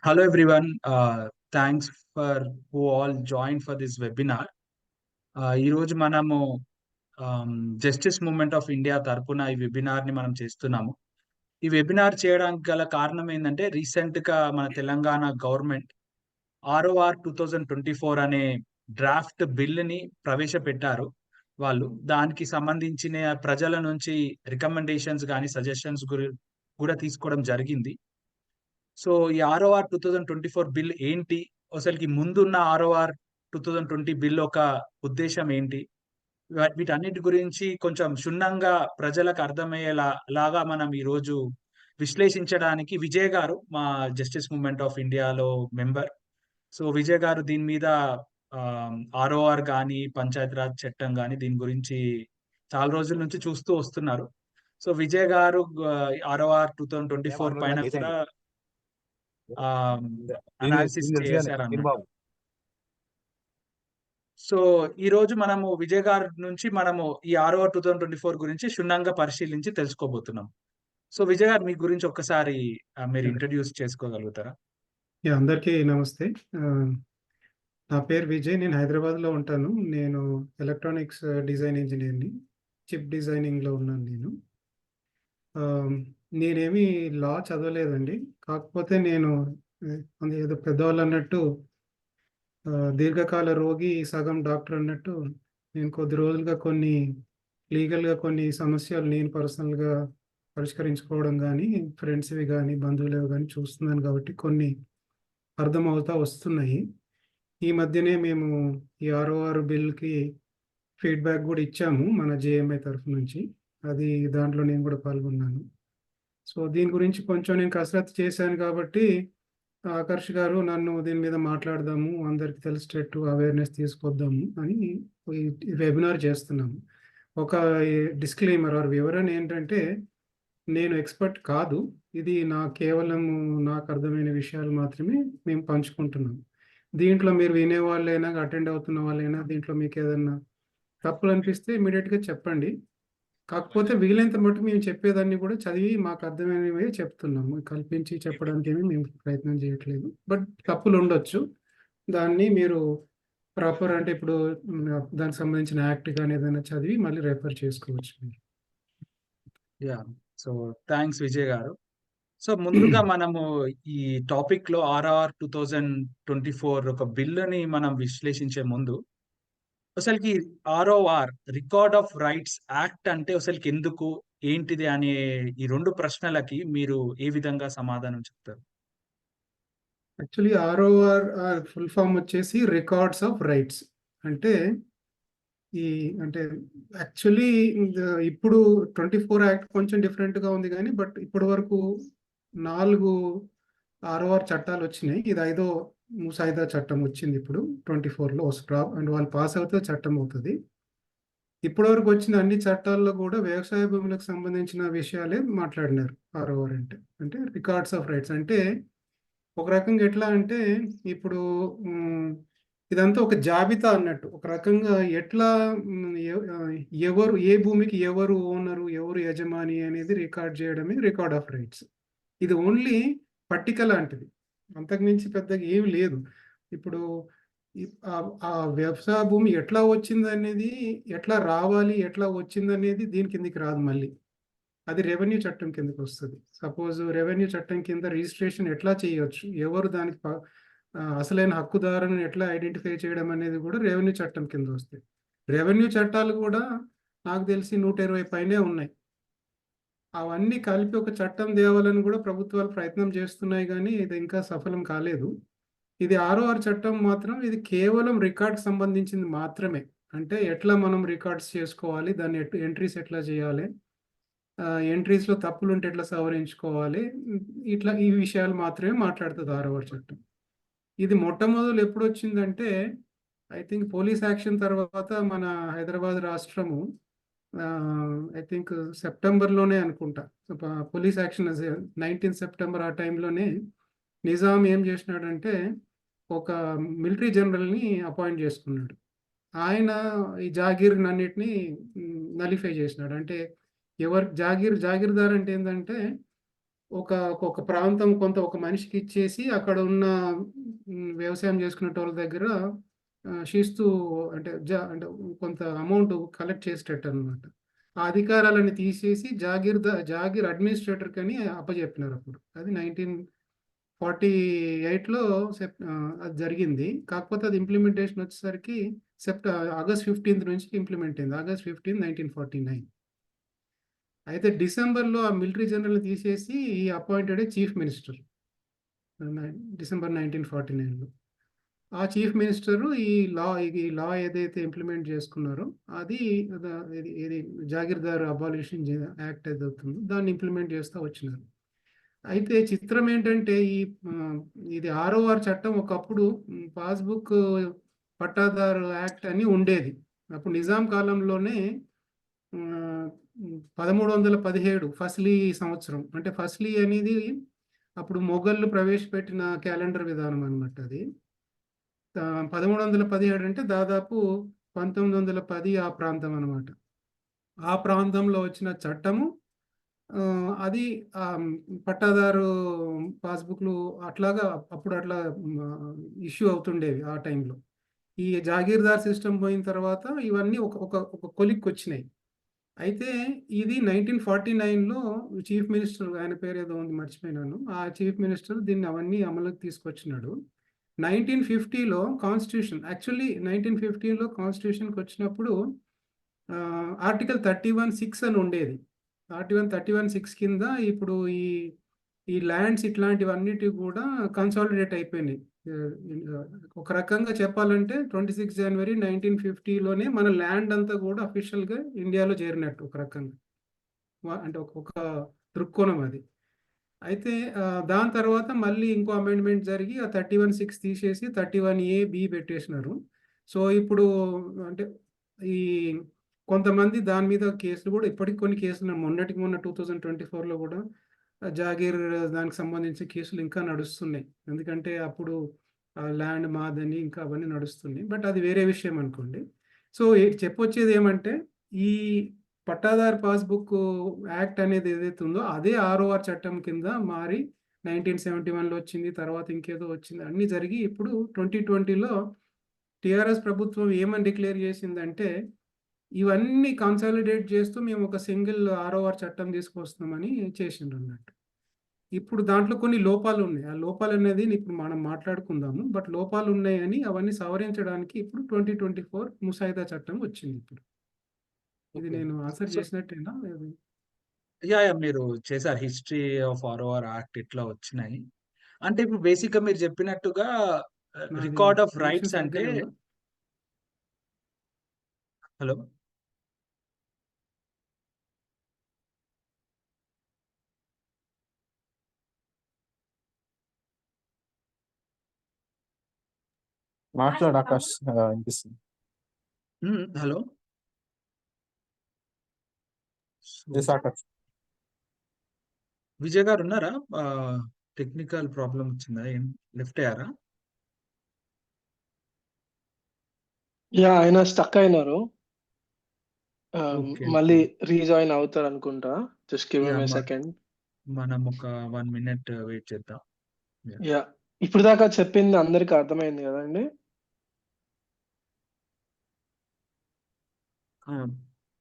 Hello everyone. Thanks for who all joined for this webinar. ఈ రోజు మనము justice movement of India తరపున ఈ వెబినార్ ని మనం చేస్తున్నాము. ఈ వెబినార్ చేయడానికి గల కారణం ఏంటంటే రీసెంట్ గా మన తెలంగాణ గవర్నమెంట్ ROR 2024 అనే డ్రాఫ్ట్ బిల్ ని ప్రవేశపెట్టారు. వాళ్ళు దానికి సంబంధించిన ప్రజల నుంచి రికమెండేషన్స్ కానీ సజెషన్స్ కూడా తీసుకోవడం జరిగింది. సో ఈ ROR 2024 బిల్ ఏంటి? అసలుకి ముందున్న ROR 2020 బిల్ ఒక ఉద్దేశం ఏంటి? వీటన్నిటి గురించి కొంచెం క్షుణ్ణంగా ప్రజలకు అర్థమయ్యేలాగా మనం ఈ రోజు విశ్లేషించడానికి విజయ్ గారు మా జస్టిస్ మూవ్మెంట్ ఆఫ్ ఇండియాలో మెంబర్. సో విజయ్ గారు దీని మీద ROR కానీ పంచాయతీరాజ్ చట్టం కానీ దీని గురించి చాలా రోజుల నుంచి చూస్తూ వస్తున్నారు. సో విజయ్ గారు ROR 2024 పైన కూడా అనాలిసిస్ చేశారన్నమాట. సో ఈ రోజు మనము విజయ్ గారి నుంచి మనము ఈ ROR 2024 గురించి క్షుణ్ణంగా పరిశీలించి తెలుసుకోబోతున్నాం. సో విజయ్ గారు మీ గురించి ఒక్కసారి మీరు ఇంట్రడ్యూస్ చేసుకోగలుగుతారా? అందరికీ నమస్తే. నా పేరు విజయ్. నేను హైదరాబాద్లో ఉంటాను. నేను ఎలక్ట్రానిక్స్ డిజైన్ ఇంజనీర్ని. చిప్ డిజైనింగ్లో ఉన్నాను నేను. నేనేమి లా చదవలేదండి. కాకపోతే నేను ఏదో పెద్దవాళ్ళు అన్నట్టు దీర్ఘకాల రోగి సగం డాక్టర్ అన్నట్టు నేను కొద్ది రోజులుగా కొన్ని లీగల్గా కొన్ని సమస్యలు నేను పర్సనల్గా పరిష్కరించుకోవడం కానీ ఫ్రెండ్స్వి కానీ బంధువులవి కానీ చూస్తున్నాను కాబట్టి కొన్ని అర్థమవుతా వస్తున్నాయి. ఈ మధ్యనే మేము ఈ ROR బిల్కి ఫీడ్బ్యాక్ కూడా ఇచ్చాము మన JMI తరఫు నుంచి. అది దాంట్లో నేను కూడా పాల్గొన్నాను. సో దీని గురించి కొంచెం నేను కసరత్తు చేశాను కాబట్టి ఆకర్ష్ గారు నన్ను దీని మీద మాట్లాడదాము, అందరికి తెలిసేటట్టు అవేర్నెస్ తీసుకొద్దాము అని ఈ వెబినార్ చేస్తున్నాము. ఒక డిస్క్లైమర్ ఆర్ వివరణ ఏంటంటే, నేను ఎక్స్పర్ట్ కాదు. ఇది కేవలం నాకు అర్థమైన విషయాలు మాత్రమే మేము పంచుకుంటున్నాము. దీంట్లో మీరు వినే వాళ్ళైనా అటెండ్ అవుతున్న వాళ్ళైనా దీంట్లో మీకు ఏదన్నా తప్పులు అనిపిస్తే ఇమీడియట్గా చెప్పండి. కాకపోతే వీలైనంత మటుకు మేము చెప్పేదాన్ని కూడా చదివి మాకు అర్థమైనవే చెప్తున్నాము. కల్పించి చెప్పడానికి ఏమి మేము ప్రయత్నం చేయట్లేదు. బట్ తప్పులు ఉండొచ్చు. దాన్ని మీరు ప్రాపర్ అంటే ఇప్పుడు దానికి సంబంధించిన యాక్ట్ కానీ ఏదైనా చదివి మళ్ళీ రెఫర్ చేసుకోవచ్చు మీరు. యా, సో థ్యాంక్స్ విజయ్ గారు. సో ముందుగా మనము ఈ టాపిక్ లో ROR 2024 ఒక బిల్లుని మనం విశ్లేషించే ముందు అసలుకి ROR record of rights act అంటే అసలుకి ఎందుకు, ఏంటిది అనే ఈ రెండు ప్రశ్నలకి మీరు ఏ విధంగా సమాధానం చెప్తారు? యాక్చువల్లీ ROR ఫుల్ ఫామ్ వచ్చేసి రికార్డ్స్ ఆఫ్ రైట్స్. అంటే అంటే యాక్చువల్లీ ఇప్పుడు 24 యాక్ట్ కొంచెం డిఫరెంట్గా ఉంది కానీ బట్ ఇప్పటి వరకు 4 ROR చట్టాలు వచ్చినాయి. ఇది 5వ ముసాయిదా చట్టం వచ్చింది ఇప్పుడు 24లో అండ్ వాళ్ళు పాస్ అవుతే చట్టం అవుతుంది. ఇప్పటి వరకు వచ్చిన అన్ని చట్టాల్లో కూడా వ్యవసాయ భూములకు సంబంధించిన విషయాలే మాట్లాడినారు. ROR అంటే రికార్డ్స్ ఆఫ్ రైట్స్ అంటే ఒక రకంగా ఎట్లా అంటే ఇప్పుడు ఇదంతా ఒక జాబితా అన్నట్టు. ఒక రకంగా ఎట్లా ఎవరు ఏ భూమికి ఎవరు ఓనరు, ఎవరు యజమాని అనేది రికార్డ్ చేయడమే రికార్డ్ ఆఫ్ రైట్స్. ఇది ఓన్లీ పట్టిక లాంటిది, అంతకుమించి పెద్దగా ఏమి లేదు. ఇప్పుడు ఆ వ్యవసాయ భూమి ఎట్లా వచ్చింది అనేది, ఎట్లా రావాలి, ఎట్లా వచ్చింది అనేది దీని కిందికి రాదు. మళ్ళీ అది రెవెన్యూ చట్టం కిందకి వస్తుంది. సపోజ్ రెవెన్యూ చట్టం కింద రిజిస్ట్రేషన్ ఎట్లా చేయొచ్చు, ఎవరు దానికి అసలైన హక్కుదారుని ఎట్లా ఐడెంటిఫై చేయడం అనేది కూడా రెవెన్యూ చట్టం కింద వస్తాయి. రెవెన్యూ చట్టాలు కూడా నాకు తెలిసి 120 పైనే ఉన్నాయి. అవన్నీ కలిపి ఒక చట్టం తేవాలని కూడా ప్రభుత్వాలు ప్రయత్నం చేస్తున్నాయి కానీ ఇది ఇంకా సఫలం కాలేదు. ఇది ROR చట్టం మాత్రం ఇది కేవలం రికార్డ్కి సంబంధించింది మాత్రమే. అంటే ఎట్లా మనం రికార్డ్స్ చేసుకోవాలి, దాన్ని ఎంట్రీస్ ఎట్లా చేయాలి, ఎంట్రీస్లో తప్పులు ఉంటే ఎట్లా సవరించుకోవాలి, ఇట్లా ఈ విషయాలు మాత్రమే మాట్లాడుతుంది ROR చట్టం. ఇది మొట్టమొదలు ఎప్పుడు వచ్చిందంటే ఐ థింక్ పోలీస్ యాక్షన్ తర్వాత మన హైదరాబాద్ రాష్ట్రము ఐ థింక్ సెప్టెంబర్లోనే అనుకుంటా పోలీస్ యాక్షన్ 19 సెప్టెంబర్ ఆ టైంలోనే నిజాం ఏం చేసినాడంటే ఒక మిలిటరీ జనరల్ని అపాయింట్ చేసుకున్నాడు. ఆయన ఈ ఒక ఒక ప్రాంతం కొంత ఒక మనిషికి ఇచ్చేసి అక్కడ ఉన్న వ్యవసాయం చేసుకునేటోళ్ళ దగ్గర శిస్తు అంటే కొంత అమౌంట్ కలెక్ట్ చేసేటట్టు అనమాట. ఆ అధికారాలను తీసేసి జాగీర్ అడ్మినిస్ట్రేటర్ కని అప్పచెప్పినారు అప్పుడు. అది 1948లో అది జరిగింది. కాకపోతే అది ఇంప్లిమెంటేషన్ వచ్చేసరికి ఆగస్ట్ 15 నుంచి ఇంప్లిమెంట్ అయింది. ఆగస్ట్ 15, 1949. అయితే డిసెంబర్‌లో ఆ మిలిటరీ జనరల్‌ని తీసేసి ఈ అపాయింటెడే చీఫ్ మినిస్టర్. డిసెంబర్ 1949లో. ఆ చీఫ్ మినిస్టరు ఈ లా ఏదైతే ఇంప్లిమెంట్ చేసుకున్నారో అది ఇది జాగీర్దార్ అబాలిషన్ యాక్ట్ ఏదవుతుందో దాన్ని ఇంప్లిమెంట్ చేస్తా వచ్చినారు. అయితే చిత్రం ఏంటంటే ఇది 6వ చట్టం ఒకప్పుడు పాస్‌బుక్ పట్టాదారు యాక్ట్ అని ఉండేది. అప్పుడు నిజాం కాలంలోనే 1317 ఫస్లీ సంవత్సరం. అంటే ఫస్లీ అనేది అప్పుడు మొఘళ్ళు ప్రవేశపెట్టిన క్యాలెండర్ విధానం అనమాట అది. 1317 అంటే దాదాపు 1910 ఆ ప్రాంతం అనమాట. ఆ ప్రాంతంలో వచ్చిన చట్టము అది పట్టాదారు పాస్‌బుక్‌లు అట్లాగా అప్పుడు అట్లా ఇష్యూ అవుతుండేవి ఆ టైంలో. ఈ జాగీర్దార్ సిస్టమ్ పోయిన తర్వాత ఇవన్నీ ఒక ఒక ఒక కొలిక్కొచ్చినాయి. అయితే ఇది 1949లో చీఫ్ మినిస్టర్ ఆయన పేరేదో ఉంది మర్చిపోయినాను. ఆ చీఫ్ మినిస్టర్ దీన్ని అవన్నీ అమలుకి తీసుకొచ్చినాడు. 1950లో యాక్చువల్లీ 1950లో కాన్స్టిట్యూషన్‌కొచ్చినప్పుడు ఆర్టికల్ 31(6) అని ఉండేది. ఆర్టికల్ 31(6) కింద ఇప్పుడు ఈ ల్యాండ్స్ ఇట్లాంటివన్నిటివి కూడా కన్సాలిడేట్ అయిపోయినాయి. ఒక రకంగా చెప్పాలంటే 26 జనవరి 1950లోనే మన ల్యాండ్ అంతా కూడా అఫీషియల్‌గా ఇండియాలో చేరినట్టు ఒక రకంగా. అంటే ఒక దృక్కోణం అది. అయితే దాని తర్వాత మళ్ళీ ఇంకో అమెండ్మెంట్ జరిగి ఆ 31(6) తీసేసి 31(a), (b) పెట్టేసినారు. సో, ఇప్పుడు అంటే ఈ కొంతమంది దాని మీద కేసులు కూడా ఇప్పటికి కొన్ని కేసులు మొన్నటికి మొన్న 2024లో కూడా జాగీర్ దానికి సంబంధించి కేసులు ఇంకా నడుస్తున్నాయి. ఎందుకంటే అప్పుడు ల్యాండ్ మాదని ఇంకా అవన్నీ నడుస్తున్నాయి. బట్ అది వేరే విషయం అనుకోండి. సో, చెప్పొచ్చేది ఏమంటే ఈ పట్టాదారు పాస్‌బుక్ యాక్ట్ అనేది ఏదైతే ఉందో అదే 6వ చట్టం కింద మారి 1971లో వచ్చింది. తర్వాత ఇంకేదో వచ్చింది. అన్నీ జరిగి ఇప్పుడు 2020లో టీఆర్ఎస్ ప్రభుత్వం ఏమని డిక్లేర్ చేసిందంటే, ఇవన్నీ కన్సాలిడేట్ చేస్తూ మేము ఒక సింగిల్ 6వ చట్టం తీసుకొస్తున్నామని చేసిండ్రన్నట్టు. ఇప్పుడు దాంట్లో కొన్ని లోపాలున్నాయి. ఆ లోపాలనేది ఇప్పుడు మనం మాట్లాడుకుందాము. బట్ లోపాలున్నాయని అవన్నీ సవరించడానికి ఇప్పుడు 2024 ముసాయిదా చట్టం వచ్చిందిప్పుడు. ఇది ఓకే. నేను ఆన్సర్ సో చేసినట్టేనా? అది యాహ్! మీరు చేశారు. హిస్టరీ ఆఫ్ ఆర్ఓఆర్ యాక్ట్ ఇట్లా వచ్చినాయి. అంటే ఇప్పుడు బేసిక్‌గా మీరు చెప్పినట్టుగా నాది రికార్డ్ ఆఫ్ కనెక్షన్ రైట్స్ అంటే సరిగ్గానే ఉందా? హలో! మాట్లాడు ఆకాష్ వినిపిస్తుంది. Hello! Yes so, Akash. Vijay గారు ఉన్నారా? టెక్నికల్ ప్రాబ్లమ్ వచ్చిందా? ఏం లెఫ్ట్ అయ్యారా? ఆయన స్టక్ అయినారు. ఓకే. మళ్ళీ రీజాయిన్ అవుతారు అనుకుంటా. Just give him yeah! A second. మనం ఒక 1 మినిట్ వెయిట్ చేద్దాం. యా ఇప్పుడు దాకా చెప్పింది అందరికి అర్థమైంది కదండి.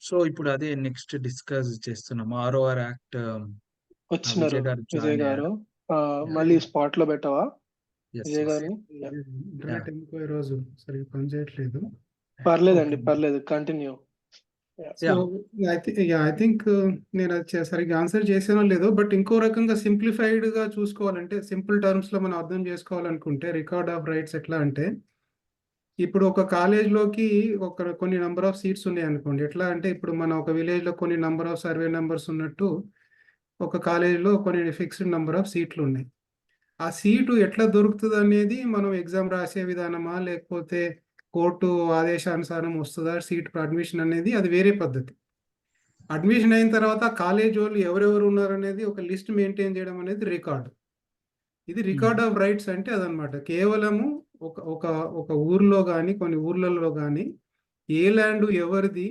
సో, ఇప్పుడు అదే నెక్స్ట్ డిస్కస్ చేస్తున్నాం. ఆర్ఓఆర్ యాక్ట్ వచ్చినారు విజయ్ గారు విజయ్ జాయిన్ గారు. అయ్యారు. మళ్ళీ స్పాట్ లో పెట్టవా యెస్. విజయ్ యెస్. గారిని? ఇంటర్నెట్ ఎందుకో ఈరోజు సరిగ్గా పనిచేయట్లేదు. పర్లేదండి, ఓకే. పర్లేదు, continue. So, yeah! I think నేను అది సరిగ్గా ఆన్సర్ చేశానో లేదో, బట్ ఇంకో రకంగా సింప్లిఫైడ్‌గా చూసుకోవాలంటే, సింపుల్ టర్మ్స్‌లో మనం అర్థం చేసుకోవాలనుకుంటే, రికార్డ్ ఆఫ్ రైట్స్ ఎట్లా అంటే, ఇప్పుడు ఒక కాలేజ్‌లోకి కొన్ని నంబర్ ఆఫ్ సీట్స్ ఉన్నాయనుకోండి. ఎట్లా అంటే, ఇప్పుడు మన ఒక విలేజ్‌లో కొన్ని నంబర్ ఆఫ్ సర్వే నంబర్స్ ఉన్నట్టు, ఒక కాలేజ్‌లో కొన్ని ఫిక్స్డ్ నంబర్ ఆఫ్ సీట్లున్నాయి. ఆ సీటు ఎట్లా దొరుకుతదనేది మనం ఎగ్జామ్ రాసే విధానమా? లేకపోతే కోర్టు ఆదేశానుసారం వస్తదా? సీట్ అడ్మిషన్ అనేది అది వేరే పద్ధతి. అడ్మిషన్ అయిన తర్వాత కాలేజోళ్ళు ఎవరెవరు ఉన్నారనేది ఒక లిస్ట్ మెయింటైన్ చేయడం అనేది రికార్డ్. ఇది రికార్డ్ ఆఫ్ రైట్స్ అంటే అదనమాట. కేవలము ఒక ఒక ఒక ఊర్లో గాని, కొన్ని ఊర్లలో గాని ఏ ల్యాండ్ ఎవరిది,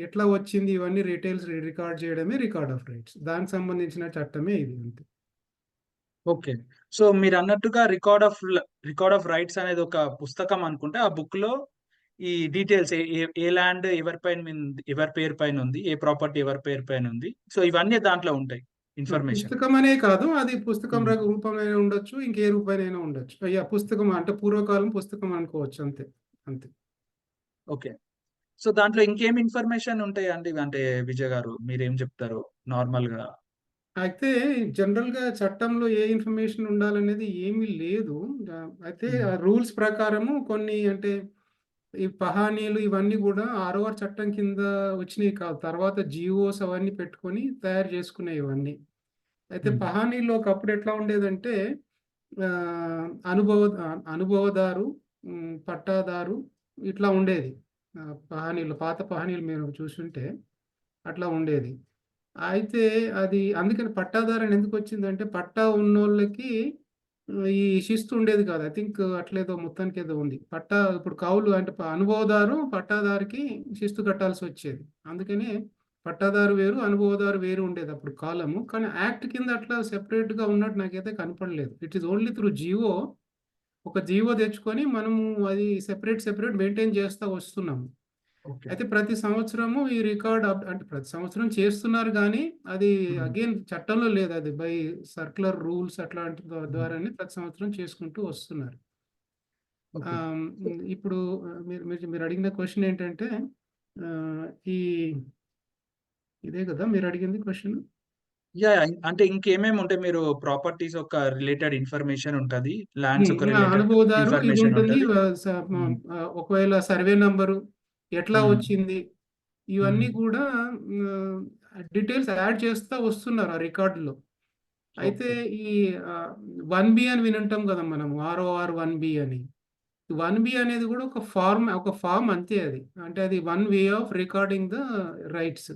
ఎట్లా వచ్చింది ఇవన్నీ రికార్డ్ చేయడమే రికార్డ్ ఆఫ్ రైట్స్. దానికి సంబంధించిన చట్టమే ఇది అంతే. ఓకే. సో మీరన్నట్టుగా రికార్డ్ ఆఫ్ రైట్స్ అనేది ఒక పుస్తకం అనుకుంటే, ఆ బుక్‌లో ఈ డీటెయిల్స్ ఏ ఏ ఏ ల్యాండ్ ఎవరి పేరు పైనుంది, ఏ ప్రాపర్టీ ఎవరి పేరు పైనుంది. సో ఇవన్నీ దాంట్లో ఉంటాయి ఇన్ఫర్మేషన్. పుస్తకం అనే కాదు, అది పుస్తకం హ్మ్. రూపంలోనే ఉండొచ్చు, ఇంకే రూపమైనా ఉండొచ్చు. పుస్తకం అంటే పూర్వకాలం పుస్తకం అనుకోవచ్చు, అంతే అంతే. ఓకే. సో దాంట్లో ఇంకేం ఇన్ఫర్మేషన్ ఉంటాయండి? అంటే విజయ్ గారు మీరేం చెప్తారు నార్మల్‌గా? అయితే జనరల్‌గా చట్టంలో ఏ ఇన్ఫర్మేషన్ ఉండాలనేది ఏమీ లేదు. అయితే హ్మ్. ఆ రూల్స్ ప్రకారము కొన్ని అంటే ఈ పహానీలు ఇవన్నీ గూడా 6వ చట్టం కింద వచ్చినయి కాదు. తర్వాత జీవోస్ అవన్నీ పెట్టుకొని తయారు చేసుకున్నాయి ఇవన్నీ. అయితే హ్మ్. పహానీలో ఒకప్పుడు ఎట్లా ఉండేదంటే అనుభవదారు, పట్టాదారు ఇట్లా ఉండేది. పహానీలు పాత పహానీలు మీరు చూసుంటే అట్లా ఉండేది. అయితే అది అందుకని పట్టాదారు అని ఎందుకొచ్చిందంటే పట్టా ఉన్నోళ్ళకి ఈ శిస్తు ఉండేది కాదు. ఐ థింక్ అట్లేదో మొత్తానికేదో ఉంది. ఇప్పుడు కౌలు అంటే అనుభవదారు, పట్టాదారుకి శిస్తు కట్టాల్సొచ్చేది. అందుకనే పట్టాదారు వేరు, అనుభవదారు వేరు ఉండేది అప్పుడు కాలము. కానీ యాక్ట్ కింద అట్లా సెపరేట్‌గా ఉన్నట్టు నాకైతే కనపడలేదు. It is only through GO. ఒక జీవో తెచ్చుకొని మనము అది సెపరేట్ మెయింటైన్ చేస్తా వస్తున్నాము. ఓకే. అయితే ప్రతి సంవత్సరము ఈ రికార్డ్ అంటే ప్రతి సంవత్సరం చేస్తున్నారు గానీ, అది హ్మ్. అగైన్ చట్టంలో లేదు. అది బై సర్క్యులర్ రూల్స్ అట్లాంటి హ్మ్. ద్వారానే ప్రతి సంవత్సరం చేసుకుంటూ వస్తున్నారు. ఓకే. సో ఇప్పుడు మీరు మీరు మీరు అడిగిన క్వెషన్ ఏంటంటే ఆహ్, ఈ ఇదే కదా మీరడిగింది క్వెషన్? యాహ్! అంటే ఇంకేమేమి ఉంటాయి? మీరు ప్రాపర్టీస్ ఒక రిలేటెడ్ ఇన్ఫర్మేషన్ ఉంటది. ల్యాండ్స్ ఒక రిలేటెడ్ అనుభవదారు ఇన్ఫర్మేషన్ ఇదుంటుంది. ఉంటది. హ్మ్. ఒకవేళ సర్వే నంబరు ఎట్లా హ్మ్. వచ్చింది? హ్మ్. ఇవన్నీ కూడా హ్మ్, డీటెయిల్స్ యాడ్ చేస్తా వస్తున్నారు ఆ రికార్డులో. అయితే ఓకే. ఈ 1బి అని వినుంటాం గదా! మనము. ఆర్ఓఆర్ 1బి అని. 1బి అనేది గూడా ఒక ఫార్మ్ అంతే అది. అంటే అది one way of recording the rights.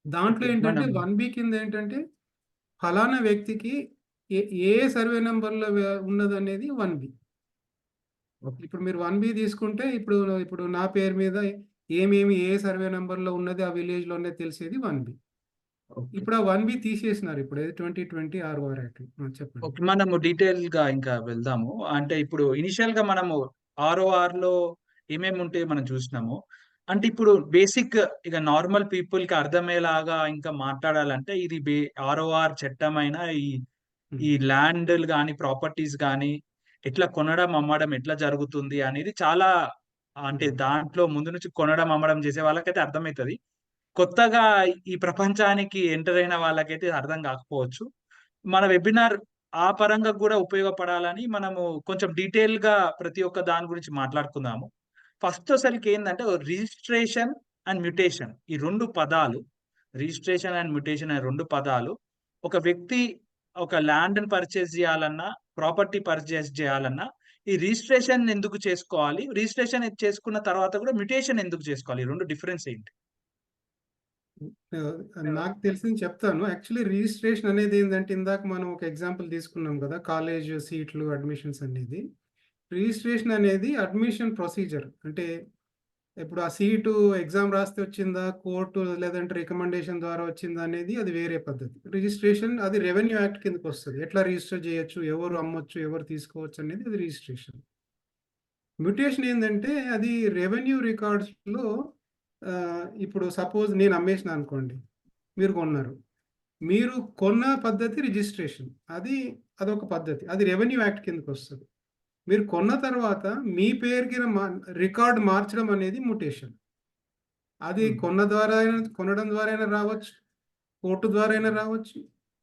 దాంట్లో ఓకే. ఏంటంటే మనం 1బి కింద ఏంటంటే ఫలానా వ్యక్తికి ఏ ఏ సర్వే నంబర్‌లో ఉన్నదనేది 1బి. ఓకే. ఇప్పుడు మీరు 1బి తీసుకుంటే ఇప్పుడు నా పేరు మీద ఏ సర్వే నంబర్‌లో ఉన్నది ఆ విలేజ్‌లోనే తెలిసేది 1బి. ఓకే. ఇప్పుడు ఆ 1బి తీసేసినారు ఇప్పుడు. ఏది 2020 ఆర్ఓఆర్ యాక్ట్‌లో. చెప్పండి. ఓకే. మనము డీటెయిల్‌గా ఇంకా వెళ్దాము. అంటే ఇప్పుడు ఇనిషియల్‌గా మనము ఆర్ఓఆర్‌లో ఏమేమి ఉంటాయో మనం చూసినాము. అంటే ఇప్పుడు బేసిక్ ఇక నార్మల్ పీపుల్‌కి అర్థమయ్యేలాగా ఇంకా మాట్లాడాలంటే ఇది ఆర్ఓఆర్ చట్టమైన ఈ హ్మ్. ఈ ల్యాండ్‌లు గాని, ప్రాపర్టీస్ గాని ఎట్లా కొనడం, అమ్మడం ఎట్లా జరుగుతుంది అనేది చాలా అంటే హ్మ్. దాంట్లో ముందు నుంచి కొనడం, అమ్మడం చేసే వాళ్ళకైతే అర్థమైతది. కొత్తగా ఈ ప్రపంచానికి ఎంటర్ అయిన వాళ్ళకైతే అర్థం కాకపోవచ్చు. మన వెబినార్ ఆ పరంగా గూడా ఉపయోగపడాలని మనము కొంచెం డీటెయిల్‌గా ప్రతి ఒక్క దాని గురించి మాట్లాడుకుందాము. ఫస్ట్ అసలకేందంటే రిజిస్ట్రేషన్ అండ్ మ్యుటేషన్ ఈ 2 పదాలు రిజిస్ట్రేషన్ అండ్ మ్యుటేషన్ అనే 2 పదాలు ఒక వ్యక్తి ఒక ల్యాండ్‌ని పర్చేజ్ జేయాలన్నా, ప్రాపర్టీ పర్చేజ్ జేయాలన్నా ఈ రిజిస్ట్రేషన్ ఎందుకు చేసుకోవాలి? రిజిస్ట్రేషన్ చేసుకున్న తర్వాత గూడా మ్యుటేషన్ ఎందుకు చేసుకోవాలి? ఈ 2 డిఫరెన్స్ ఏంటి? నాకు తెలిసింది చెప్తాను. యాక్చువల్లీ రిజిస్ట్రేషన్ అనేది ఏందంటే, ఇందాక మనం ఒక ఎగ్జాంపుల్ తీసుకున్నాం గదా! కాలేజ్ సీట్లు, అడ్మిషన్స్ అనేది. రిజిస్ట్రేషన్ అనేది అడ్మిషన్ ప్రొసీజర్. అంటే ఇప్పుడు ఆ సీటు ఎగ్జామ్ రాస్తే వచ్చిందా? కోర్టు లేదంటే రికమెండేషన్ ద్వారా వచ్చిందా? అనేది అది వేరే పద్ధతి. రిజిస్ట్రేషన్ అది రెవెన్యూ యాక్ట్ కిందకొస్తది. ఎట్లా రిజిస్టర్ చేయొచ్చు? ఎవరు అమ్మొచ్చు? ఎవరు తీసుకోవచ్చు? అనేది అది రిజిస్ట్రేషన్. మ్యుటేషన్ ఏందంటే అది రెవెన్యూ రికార్డ్స్‌లో ఇప్పుడు సపోజ్ నేను అమ్మేసినా అనుకోండి. మీరు కొన్నారు. మీరు కొన్న పద్ధతి రిజిస్ట్రేషన్. అదొక పద్ధతి. అది రెవెన్యూ యాక్ట్ కిందకొస్తది. మీరు కొన్న తర్వాత మీ పేరుకి రికార్డ్ మార్చడం అనేది మ్యుటేషన్. అది హ్మ్. కొనడం ద్వారా అయినా రావచ్చు. కోర్టు ద్వారా అయినా రావచ్చు.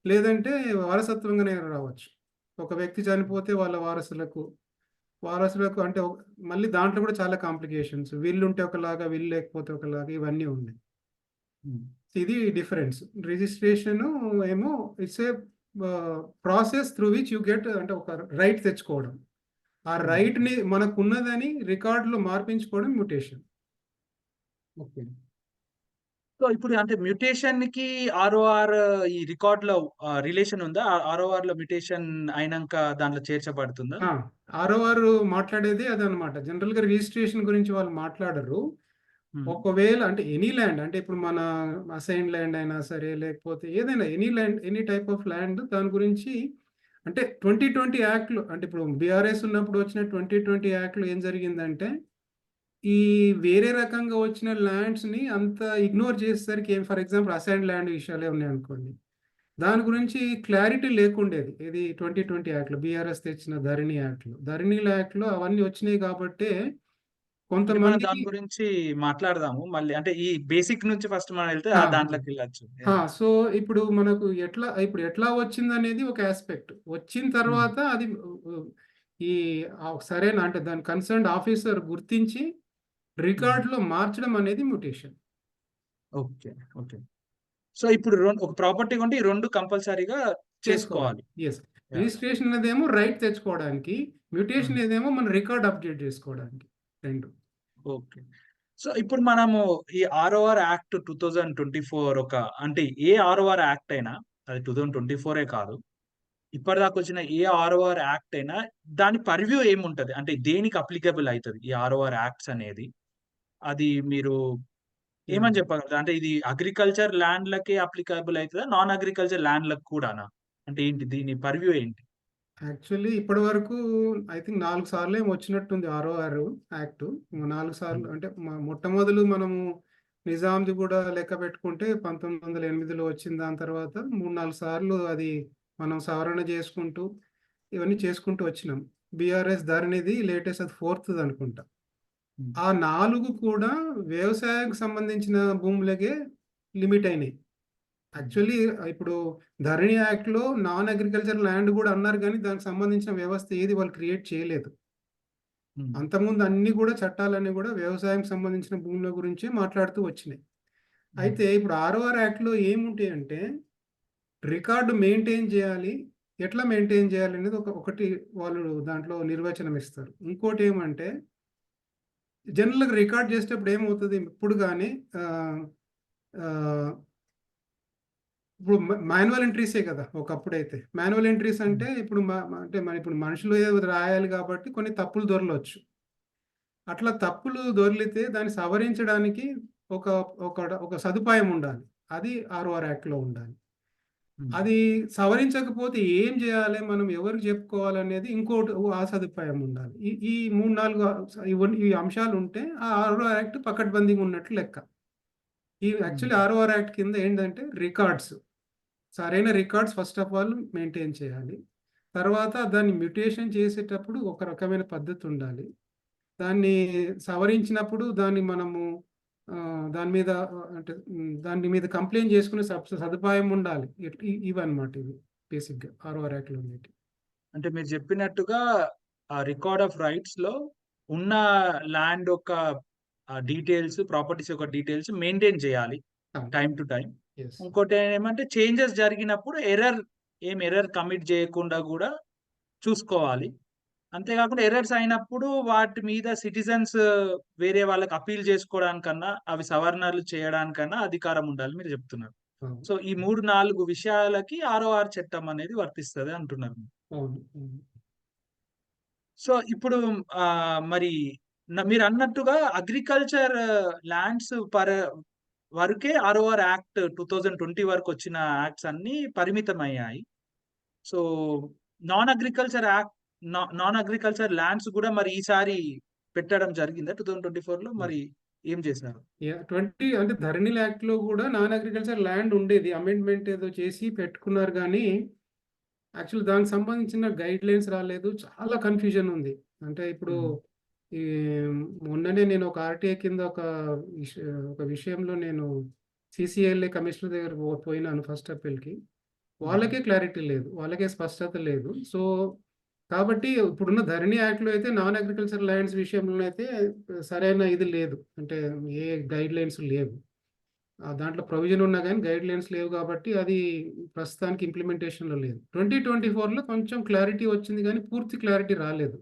లేదంటే వారసత్వంగానైనా రావచ్చు. ఒక వ్యక్తి చనిపోతే వాళ్ళ వారసులకు అంటే మళ్ళీ దాంట్లో కూడా చాలా కాంప్లికేషన్స్. విల్లుంటే ఒకలాగా, విల్ లేకపోతే ఒకలాగా ఇవన్నీ ఉన్నాయి. హ్మ్. ఇది డిఫరెన్స్. రిజిస్ట్రేషను ఏమో it's a process through which you get అంటే ఒక రైట్ తెచ్చుకోవడం. ఆ హ్మ్. రైట్‌ని మనకున్నదని రికార్డ్‌లో మార్పించుకోవడం మ్యుటేషన్. ఓకే. సో, ఇప్పుడు అంటే మ్యుటేషన్‌కి ఆర్ఓఆర్ ఈ రికార్డ్‌లో రిలేషన్ ఉందా? ఆర్ఓఆర్‌లో మ్యుటేషన్ అయినంక దాంట్లో చేర్చబడుతుందా? ఆ! ఆర్ఓఆర్ మాట్లాడేది అదనమాట. జనరల్‌గా రిజిస్ట్రేషన్ గురించి వాళ్ళు మాట్లాడరు. హ్మ్. ఒకవేళ అంటే ఎనీ ల్యాండ్ అంటే ఇప్పుడు మన అసైన్డ్ ల్యాండ్ అయినా సరే, లేకపోతే ఏదైనా ఎనీ టైప్ ఆఫ్ ల్యాండ్ దాని గురించి అంటే 2020 యాక్ట్లో అంటే ఇప్పుడు బీఆర్ఎస్ ఉన్నప్పుడు వచ్చిన 2020 యాక్ట్లో ఏం జరిగిందంటే ఈ వేరే రకంగా వచ్చిన ల్యాండ్స్ని అంత ఇగ్నోర్ చేసేసరికి ఫర్ ఎగ్జాంపుల్ అసైన్డ్ ల్యాండ్ విషయాలే ఉన్నాయి అనుకోండి, దాని గురించి క్లారిటీ లేకుండేది. ఇది 2020 యాక్ట్లో బీఆర్ఎస్ తెచ్చిన ధరణి యాక్ట్లో అవన్నీ వచ్చినాయి కాబట్టి అంటే మనం కొంతమందికి దాని గురించి మాట్లాడదాము మళ్ళీ. అంటే ఈ బేసిక్ నుంచి ఫస్ట్ మనం వెళ్తే ఆ, దాంట్లోకి వెళ్ళచ్చు. సో ఇప్పుడు మనకు ఎట్లా వచ్చిందనేది ఒక ఆస్పెక్ట్. వచ్చిన తర్వాత అది ఈ సరేనా అంటే దాని కన్సర్న్డ్ ఆఫీసర్ గుర్తించి రికార్డులో మార్చడం అనేది మ్యూటేషన్. ఓకే. ఓకే. సో ఇప్పుడు ఒక ప్రాపర్టీ కొంటే ఈ 2 కంపల్సరీగా చేసుకోవాలి. ఎస్. రిజిస్ట్రేషన్ అనేదేమో రైట్ తెచ్చుకోవడానికి, మ్యూటేషన్ ఏదేమో మన రికార్డ్ అప్డేట్ చేసుకోవడానికి. 2. ఓకే. సో ఇప్పుడు మనము ఈ ఆర్ఓఆర్ యాక్ట్ 2024 అంటే ఏ ఆర్ఓఆర్ యాక్ట్ అయినా అది 2024 కాదు. ఇప్పటిదాకా వచ్చిన ఏ ఆర్ఓఆర్ యాక్ట్ అయినా దాని పర్వ్యూ ఏముంటది? అంటే దేనికి అప్లికబుల్ అయితది ఈ ఆర్ఓఆర్ యాక్ట్స్ అనేది? అది మీరు ఏమని చెప్పగలరు? అంటే ఇది అగ్రికల్చర్ ల్యాండ్‌లకే అప్లికబుల్ అయితదా? నాన్ అగ్రికల్చర్ ల్యాండ్‌లకు కూడానా? అంటే ఏంటి దీని పర్వ్యూ ఏంటి? యాక్చువల్లీ ఇప్పటి వరకు ఐ థింక్ 4 సార్లు ఏమో వచ్చినట్టుంది ఆర్ఓఆర్ యాక్ట్. 4 సార్లు అంటే మొట్టమొదలు మనము నిజాంది కూడా లెక్క పెట్టుకుంటే 1908లో వచ్చింది. దాని తర్వాత 3-4 సార్లు అది మనం సవరణ చేసుకుంటూ ఇవన్నీ చేసుకుంటూ వచ్చినాం. బీఆర్ఎస్ ధరణిది లేటెస్ట్ అది 4థ్ అనుకుంటా. ఆ 4 కూడా వ్యవసాయానికి సంబంధించిన భూములకే లిమిట్ అయినాయి. యాక్చువల్లీ ఇప్పుడు ధరణి యాక్ట్‌లో నాన్ అగ్రికల్చర్ ల్యాండ్ కూడా అన్నారు కానీ దానికి సంబంధించిన వ్యవస్థ ఏది వాళ్ళు క్రియేట్ చేయలేదు. అంతకుముందు అన్ని కూడా చట్టాలన్నీ కూడా వ్యవసాయానికి సంబంధించిన భూముల గురించే మాట్లాడుతూ వచ్చినాయి. అయితే ఇప్పుడు ఆర్ఓఆర్ యాక్ట్‌లో ఏముంటాయంటే రికార్డు మెయింటైన్ చేయాలి. ఎట్లా మెయింటైన్ చేయాలి అనేది ఒకటి వాళ్ళు దాంట్లో నిర్వచనం ఇస్తారు. ఇంకోటి ఏమంటే జనరల్‌గా రికార్డ్ చేసేటప్పుడు ఏమవుతది ఇప్పుడు గాని ఇప్పుడు మాన్యువల్ ఎంట్రీసే కదా ఒకప్పుడైతే. మాన్యువల్ ఎంట్రీస్ అంటే ఇప్పుడు అంటే ఇప్పుడు మనుషులు ఏదో రాయాలి కాబట్టి కొన్ని తప్పులు దొరలొచ్చు. అట్లా తప్పులు దొర్లితే దాన్ని సవరించడానికి ఒక ఒక సదుపాయం ఉండాలి. అది ఆర్ఓఆర్ యాక్ట్‌లో ఉండాలి. అది సవరించకపోతే ఏం చేయాలి? మనం ఎవరికి చెప్పుకోవాలనేది ఇంకోటి ఆ సదుపాయం ఉండాలి. ఈ 3, 4 ఈ అంశాలు ఉంటే ఆ ఆర్ఓఆర్ యాక్ట్ పకడ్బందీగా ఉన్నట్లు లెక్క. ఈ యాక్చువల్లీ ఆర్ఓఆర్ యాక్ట్ కింద ఏంటంటే రికార్డ్స్. సరైన records first of all maintain చేయాలి. తర్వాత దాన్ని మ్యూటేషన్ చేసేటప్పుడు ఒక రకమైన పద్ధతి ఉండాలి. దాన్ని సవరించినప్పుడు దాన్ని మనము దాని మీద కంప్లెయింట్ చేసుకునే సదుపాయం ఉండాలి. ఇవన్నమాట ఇవి బేసిక్‌గా ఆర్ఓఆర్ యాక్ట్‌లో ఉండేటివి. అంటే మీరు చెప్పినట్టుగా ఆ రికార్డ్ ఆఫ్ రైట్స్‌లో ఉన్న ల్యాండ్ యొక్క డీటెయిల్స్, ప్రాపర్టీస్ యొక్క డీటెయిల్స్ మెయింటైన్ చేయాలి టైమ్ టు టైమ్. యెస్. ఇంకోటి ఏమంటే చేంజెస్ జరిగినప్పుడు ఎర్రర్ కమిట్ చేయకుండా కూడా చూసుకోవాలి. అంతేకాకుండా ఎర్రర్స్ అయినప్పుడు వాటి మీద సిటిజన్స్ వేరే వాళ్ళకి అప్పీల్ చేసుకోవడానికన్నా, అవి సవరణలు చేయడానికన్నా అధికారం ఉండాలి మీరు చెప్తున్నారు. అవును. సో ఈ 3, 4 విషయాలకి ఆర్ఓఆర్ చట్టం అనేది వర్తిస్తది అంటున్నారు. అవును. అవును. సో ఇప్పుడు మరి మీరన్నట్టుగా అగ్రికల్చర్ ల్యాండ్స్ వరకే ఆర్ఓఆర్ యాక్ట్ 2020 వరకు వచ్చిన యాక్ట్స్ అన్నీ పరిమితమయ్యాయి. సో నాన్ అగ్రికల్చర్ ల్యాండ్స్ కూడా మరి ఈసారి పెట్టడం జరిగిందా 2024లో? మరి ఏం చేశారు? 20 అంటే ధరణి యాక్ట్‌లో కూడా నాన్ అగ్రికల్చర్ ల్యాండ్ ఉండేది. అమెండ్మెంట్ ఏదో చేసి పెట్టుకున్నారు గానీ యాక్చువల్లీ దానికి సంబంధించిన గైడ్‌లైన్స్ రాలేదు. చాలా కన్‌ఫ్యూజన్ ఉంది. అంటే ఇప్పుడు ఈ మొన్ననే నేను ఒక ఆర్‌టీఐ కింద ఒక విషయంలో నేను సీసీఎల్ఏ కమిషనర్ దగ్గర పోయినాను ఫస్ట్ అప్పీల్‌కి. వాళ్ళకే క్లారిటీ లేదు. వాళ్ళకే స్పష్టత లేదు. సో, కాబట్టి ఇప్పుడున్న ధరణి యాక్ట్‌లో అయితే నాన్ అగ్రికల్చర్ ల్యాండ్స్ విషయంలో అయితే సరైన ఇది లేదు. అంటే ఏ గైడ్‌లైన్స్ లేవు. దాంట్లో ప్రొవిజన్ ఉన్నా గానీ గైడ్‌లైన్స్ లేవు కాబట్టి అది ప్రస్తుతానికి ఇంప్లిమెంటేషన్‌లో లేదు. 2024లో కొంచెం క్లారిటీ వచ్చింది గానీ పూర్తి క్లారిటీ రాలేదు.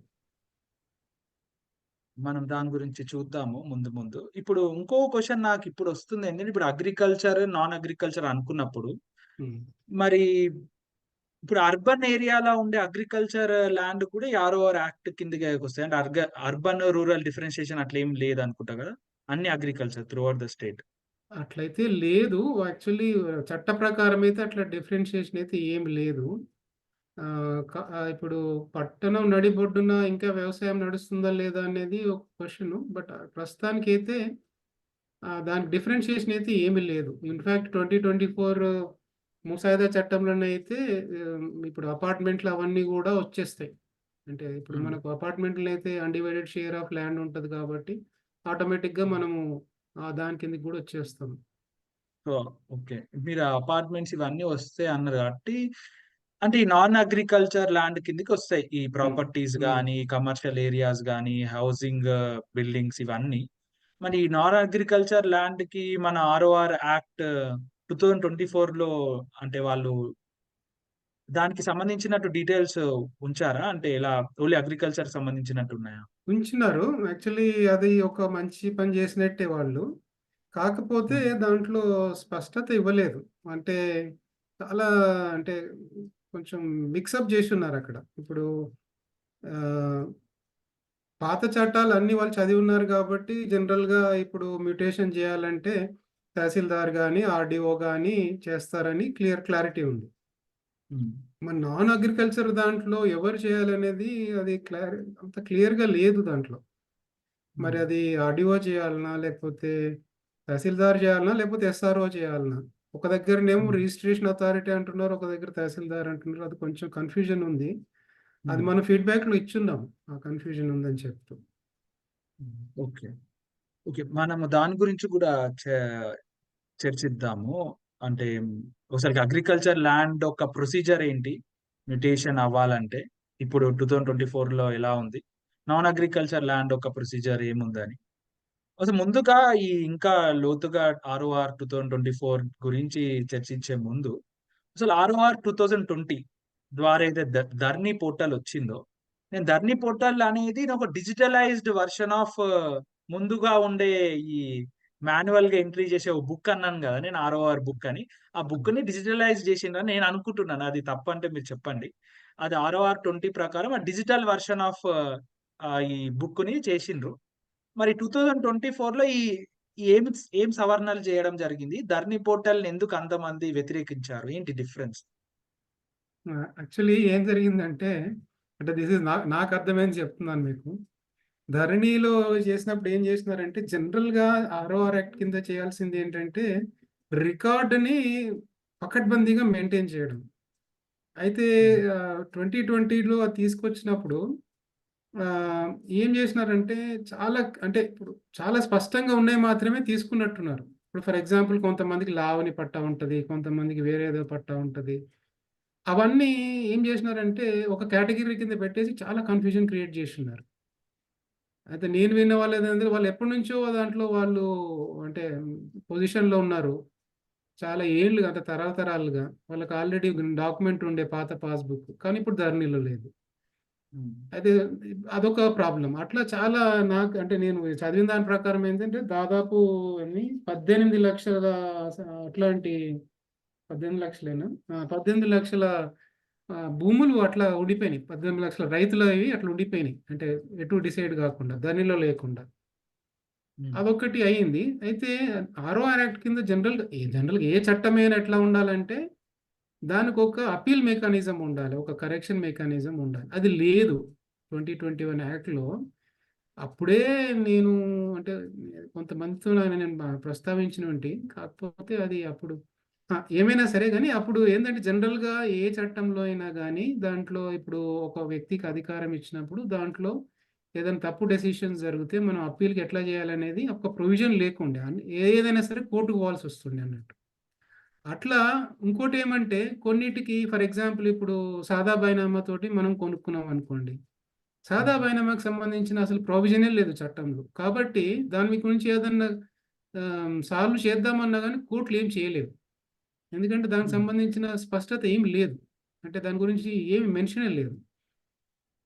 మనం దాని గురించి చూద్దాము ముందు. ఇప్పుడు ఇంకో క్వెషన్ నాకిప్పుడు వస్తుంది ఏంటంటే, ఇప్పుడు అగ్రికల్చర్, నాన్ అగ్రికల్చర్ అనుకున్నప్పుడు మరి ఇప్పుడు అర్బన్ ఏరియాలో ఉండే అగ్రికల్చర్ ల్యాండ్ కూడా ఈ ఆర్ఓఆర్ యాక్ట్ కిందకే వస్తాయి. అంటే అర్బన్, రూరల్ డిఫరెన్షియేషన్ అట్లా ఏం లేదనుకుంటా కదా? అన్ని అగ్రికల్చర్ త్రూఅవుట్ ద స్టేట్. అట్లయితే లేదు. యాక్చువల్లీ చట్ట ప్రకారం అయితే అట్లా డిఫరెన్షియేషన్ అయితే ఏమి లేదు. ఇప్పుడు పట్టణం నడిబొడ్డున ఇంకా వ్యవసాయం నడుస్తుందా లేదా అనేది ఒక క్వశ్చన్. బట్ ప్రస్తుతానికైతే దానికి డిఫరెన్షియేషన్ అయితే ఏమీ లేదు. ఇన్ఫాక్ట్ 2024 ముసాయిదా చట్టంలోనైతే ఇప్పుడు అపార్ట్మెంట్లు అవన్నీ కూడా వచ్చేస్తాయి. అంటే ఇప్పుడు మనకు అపార్ట్మెంట్లు అయితే అన్డివైడెడ్ షేర్ ఆఫ్ ల్యాండ్ ఉంటుంది కాబట్టి ఆటోమేటిక్గా మనము దాని కిందకి కూడా వచ్చేస్తాం. సో ఓకే, మీరు అపార్ట్మెంట్స్ ఇవన్నీ వస్తాయి అన్నారు కాబట్టి, అంటే ఈ నాన్ అగ్రికల్చర్ ల్యాండ్ కిందకి వస్తాయి ఈ ప్రాపర్టీస్ కానీ, కమర్షియల్ ఏరియాస్ కానీ, హౌసింగ్ బిల్డింగ్స్ ఇవన్నీ. మరి ఈ నాన్ అగ్రికల్చర్ ల్యాండ్ కి మన ROR యాక్ట్ 2024లో అంటే వాళ్ళు దానికి సంబంధించినట్టు డీటెయిల్స్ ఉంచారా? అంటే ఇలా ఓన్లీ అగ్రికల్చర్ సంబంధించినట్టు ఉన్నాయా? ఉంచినారు. యాక్చువల్లీ అది ఒక మంచి పని చేసినట్టే వాళ్ళు. కాకపోతే దాంట్లో స్పష్టత ఇవ్వలేదు. అంటే చాలా అంటే కొంచెం మిక్సప్ చేసి ఉన్నారు అక్కడ. ఇప్పుడు పాత చట్టాలు అన్ని వాళ్ళు చదివి ఉన్నారు కాబట్టి జనరల్గా ఇప్పుడు మ్యూటేషన్ చేయాలంటే తహసీల్దార్ కానీ ఆర్డీఓ కానీ చేస్తారని క్లారిటీ ఉంది. మన నాన్ అగ్రికల్చర్ దాంట్లో ఎవరు చేయాలనేది అది అంత క్లియర్గా లేదు దాంట్లో. మరి అది ఆర్డీఓ చేయాలనా, లేకపోతే తహసీల్దార్ చేయాలనా, లేకపోతే SRO చేయాలనా? ఒక దగ్గరనేమో రిజిస్ట్రేషన్ అథారిటీ అంటున్నారు, ఒక దగ్గర తహసీల్దార్ అంటున్నారు. అది కొంచెం కన్ఫ్యూజన్ ఉంది. అది మన ఫీడ్బ్యాక్లో ఇచ్చున్నాం, ఆ కన్ఫ్యూజన్ ఉందని చెప్తూ. ఓకే ఓకే, మనము దాని గురించి కూడా చర్చిద్దాము. అంటే ఒకసారి అగ్రికల్చర్ ల్యాండ్ ఒక ప్రొసీజర్ ఏంటి మ్యూటేషన్ అవ్వాలంటే, ఇప్పుడు 2024లో ఎలా ఉంది, నాన్ అగ్రికల్చర్ ల్యాండ్ ఒక ప్రొసీజర్ ఏముందని. అసలు ముందుగా ఈ ఇంకా లోతుగా ROR 2024 గురించి చర్చించే ముందు, అసలు ROR 2020 ద్వారా అయితే ధర్ని పోర్టల్ వచ్చిందో, నేను ధర్ని పోర్టల్ అనేది ఒక డిజిటలైజ్డ్ వర్షన్ ఆఫ్ ముందుగా ఉండే ఈ మాన్యువల్ గా ఎంట్రీ చేసే ఒక బుక్ అన్నాను కదా నేను, ROR బుక్ అని. ఆ బుక్ ని డిజిటలైజ్ చేసిండ్రని నేను అనుకుంటున్నాను. అది తప్పంటే మీరు చెప్పండి. అది ROR 20 ప్రకారం ఆ డిజిటల్ వర్షన్ ఆఫ్ ఈ బుక్ ని చేసిండ్రు. మరి 2024లో ఏం సవరణలు చేయడం జరిగింది? ధర్ని పోర్టల్ ఎందుకు అంతమంది వ్యతిరేకించారు? ఏంటి డిఫరెన్స్? యాక్చువల్లీ ఏం జరిగిందంటే, అంటే దిస్ ఇస్ నాకు అర్థమైంది చెప్తున్నాను మీకు. ధరణిలో చేసినప్పుడు ఏం చేసినారంటే, జనరల్గా ROR యాక్ట్ కింద చేయాల్సింది ఏంటంటే రికార్డుని పకడ్బందీగా మెయింటైన్ చేయడం. అయితే 2020లో అది తీసుకొచ్చినప్పుడు ఏం చేసినారంటే అంటే ఇప్పుడు చాలా స్పష్టంగా ఉన్నాయి మాత్రమే తీసుకున్నట్టున్నారు. ఇప్పుడు ఫర్ ఎగ్జాంపుల్ కొంతమందికి లావణి పట్టా ఉంటుంది, కొంతమందికి వేరేదో పట్టా ఉంటుంది. అవన్నీ ఏం చేసినారంటే ఒక కేటగిరీ కింద పెట్టేసి చాలా కన్ఫ్యూజన్ క్రియేట్ చేస్తున్నారు. అయితే నేను విన్న వాళ్ళు ఏదంటే వాళ్ళు ఎప్పటి నుంచో దాంట్లో వాళ్ళు అంటే పొజిషన్లో ఉన్నారు. చాలా ఏళ్ళుగా అంటే తరాలుగా వాళ్ళకి ఆల్రెడీ డాక్యుమెంట్ ఉండే పాత పాస్బుక్, కానీ ఇప్పుడు ధరణిలో లేదు. అయితే అదొక ప్రాబ్లం. అట్లా చాలా నాకు అంటే నేను చదివిన దాని ప్రకారం ఏంటంటే దాదాపు 18 లక్షల అట్లాంటి 18 లక్షలేనా? 18 లక్షల భూములు అట్లా ఉండిపోయినాయి. 18 లక్షల రైతులవి అట్లా ఉండిపోయినాయి. అంటే ఎటు డిసైడ్ కాకుండా, ధరణిలో లేకుండా. అదొకటి అయింది. అయితే ROR యాక్ట్ కింద జనరల్‌గా ఏ చట్టమైనా ఎట్లా ఉండాలంటే దానికొక అప్పీల్ మెకానిజం ఉండాలి. ఒక కరెక్షన్ మెకానిజం ఉండాలి. అది లేదు 2021 యాక్ట్‌లో. అప్పుడే నేను అంటే కొంతమందితో నేను ప్రస్తావించినవంటి. కాకపోతే అది అప్పుడు ఏమైనా సరే గానీ అప్పుడు ఏందంటే జనరల్‌గా ఏ చట్టంలో అయినా గానీ దాంట్లో ఇప్పుడు ఒక వ్యక్తికి అధికారం ఇచ్చినప్పుడు దాంట్లో ఏదైనా తప్పు డెసిషన్స్ జరిగితే మనం అప్పీల్‌కి ఎట్లా చేయాలనేది ఒక ప్రొవిజన్ లేకుండే. ఏదైనా సరే కోర్టుకు పోవాల్సొస్తుండే అన్నట్టు. అట్లా ఇంకోటేమంటే కొన్నిటికి ఫర్ ఎగ్జాంపుల్ ఇప్పుడు సాదా బైనామా తోటి మనం కొనుక్కున్నాం అనుకోండి. సాదా బైనామాకు సంబంధించిన అసలు ప్రొవిజనే లేదు చట్టంలో. కాబట్టి దాని గురించి ఏదన్నా సాల్వ్ చేద్దామన్నా గానీ కోర్టులు ఏం చేయలేవు. ఎందుకంటే దానికి సంబంధించిన స్పష్టత ఏం లేదు. అంటే దాని గురించి ఏమి మెన్షనే లేదు.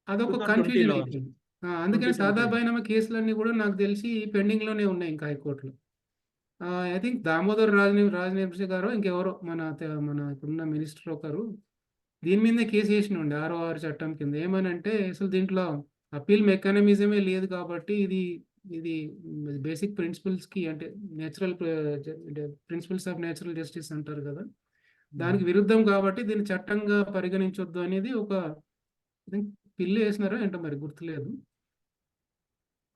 అదొక 2020లో కన్‌ఫ్యూజన్ అయిపోయింది. అందుకని సాదా 2020 బైనామా కేసులన్నీ గూడా నాకు తెలిసి పెండింగ్‌లోనే ఉన్నాయి ఇంకా హైకోర్టులో. ఐ థింక్ దామోదర్ రాజనరసింహ గారో ఇంకెవరో మన ఇప్పుడున్న మినిస్టర్ ఒకరు దీని మీదనే కేసు ఏసినుండే ROR చట్టం కింద. ఏమనంటే అసలు దీంట్లో అప్పీల్ మెకానిజమే లేదు కాబట్టి ఇది బేసిక్ ప్రిన్సిపల్స్‌కి అంటే నేచురల్ అంటే ప్రిన్సిపల్స్ ఆఫ్ నేచురల్ జస్టిస్ అంటారు గదా! దానికి విరుద్ధం కాబట్టి దీన్ని చట్టంగా పరిగణించొద్దు అనేది ఒక పిల్లి వేసినారో ఏంటో మరి గుర్తులేదు.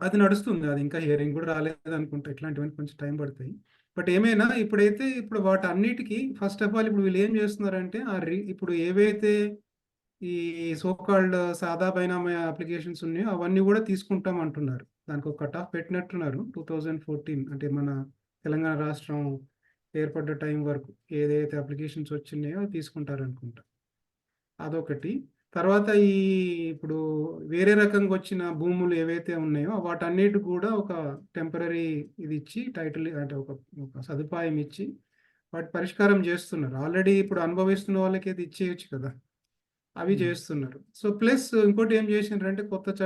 అది నడుస్తుంది, అది ఇంకా హియరింగ్ కూడా రాలేదు అనుకుంటా. ఇట్లాంటివన్నీ కొంచెం టైం పడతాయి. బట్ ఏమైనా ఇప్పుడు వాటి అన్నిటికీ ఫస్ట్ ఆఫ్ ఆల్ ఇప్పుడు వీళ్ళు ఏం చేస్తున్నారంటే ఇప్పుడు ఏవైతే ఈ సోకాల్డ్ సాదా బైనామా అప్లికేషన్స్ ఉన్నాయో అవన్నీ కూడా తీసుకుంటాం అంటున్నారు. దానికి ఒక కట్ ఆఫ్ పెట్టినట్టున్నారు 2014, అంటే మన తెలంగాణ రాష్ట్రం ఏర్పడ్డ టైం వరకు ఏదైతే అప్లికేషన్స్ వచ్చినాయో అవి తీసుకుంటారు అనుకుంటా. అదొకటి. తర్వాత ఇప్పుడు వేరే రకంగా వచ్చిన భూములు ఏవైతే ఉన్నాయో వాటన్నిటి కూడా ఒక టెంపరరీ ఇది ఇచ్చి టైటిల్ అంటే ఒక సదుపాయం ఇచ్చి వాటి పరిష్కారం చేస్తున్నారు. ఆల్రెడీ ఇప్పుడు అనుభవిస్తున్న వాళ్ళకి ఇది ఇచ్చేయచ్చు కదా, అవి చేస్తున్నారు. సో ప్లస్ ఇంకోటి ఏం చేసిండ్రంటే కొత్త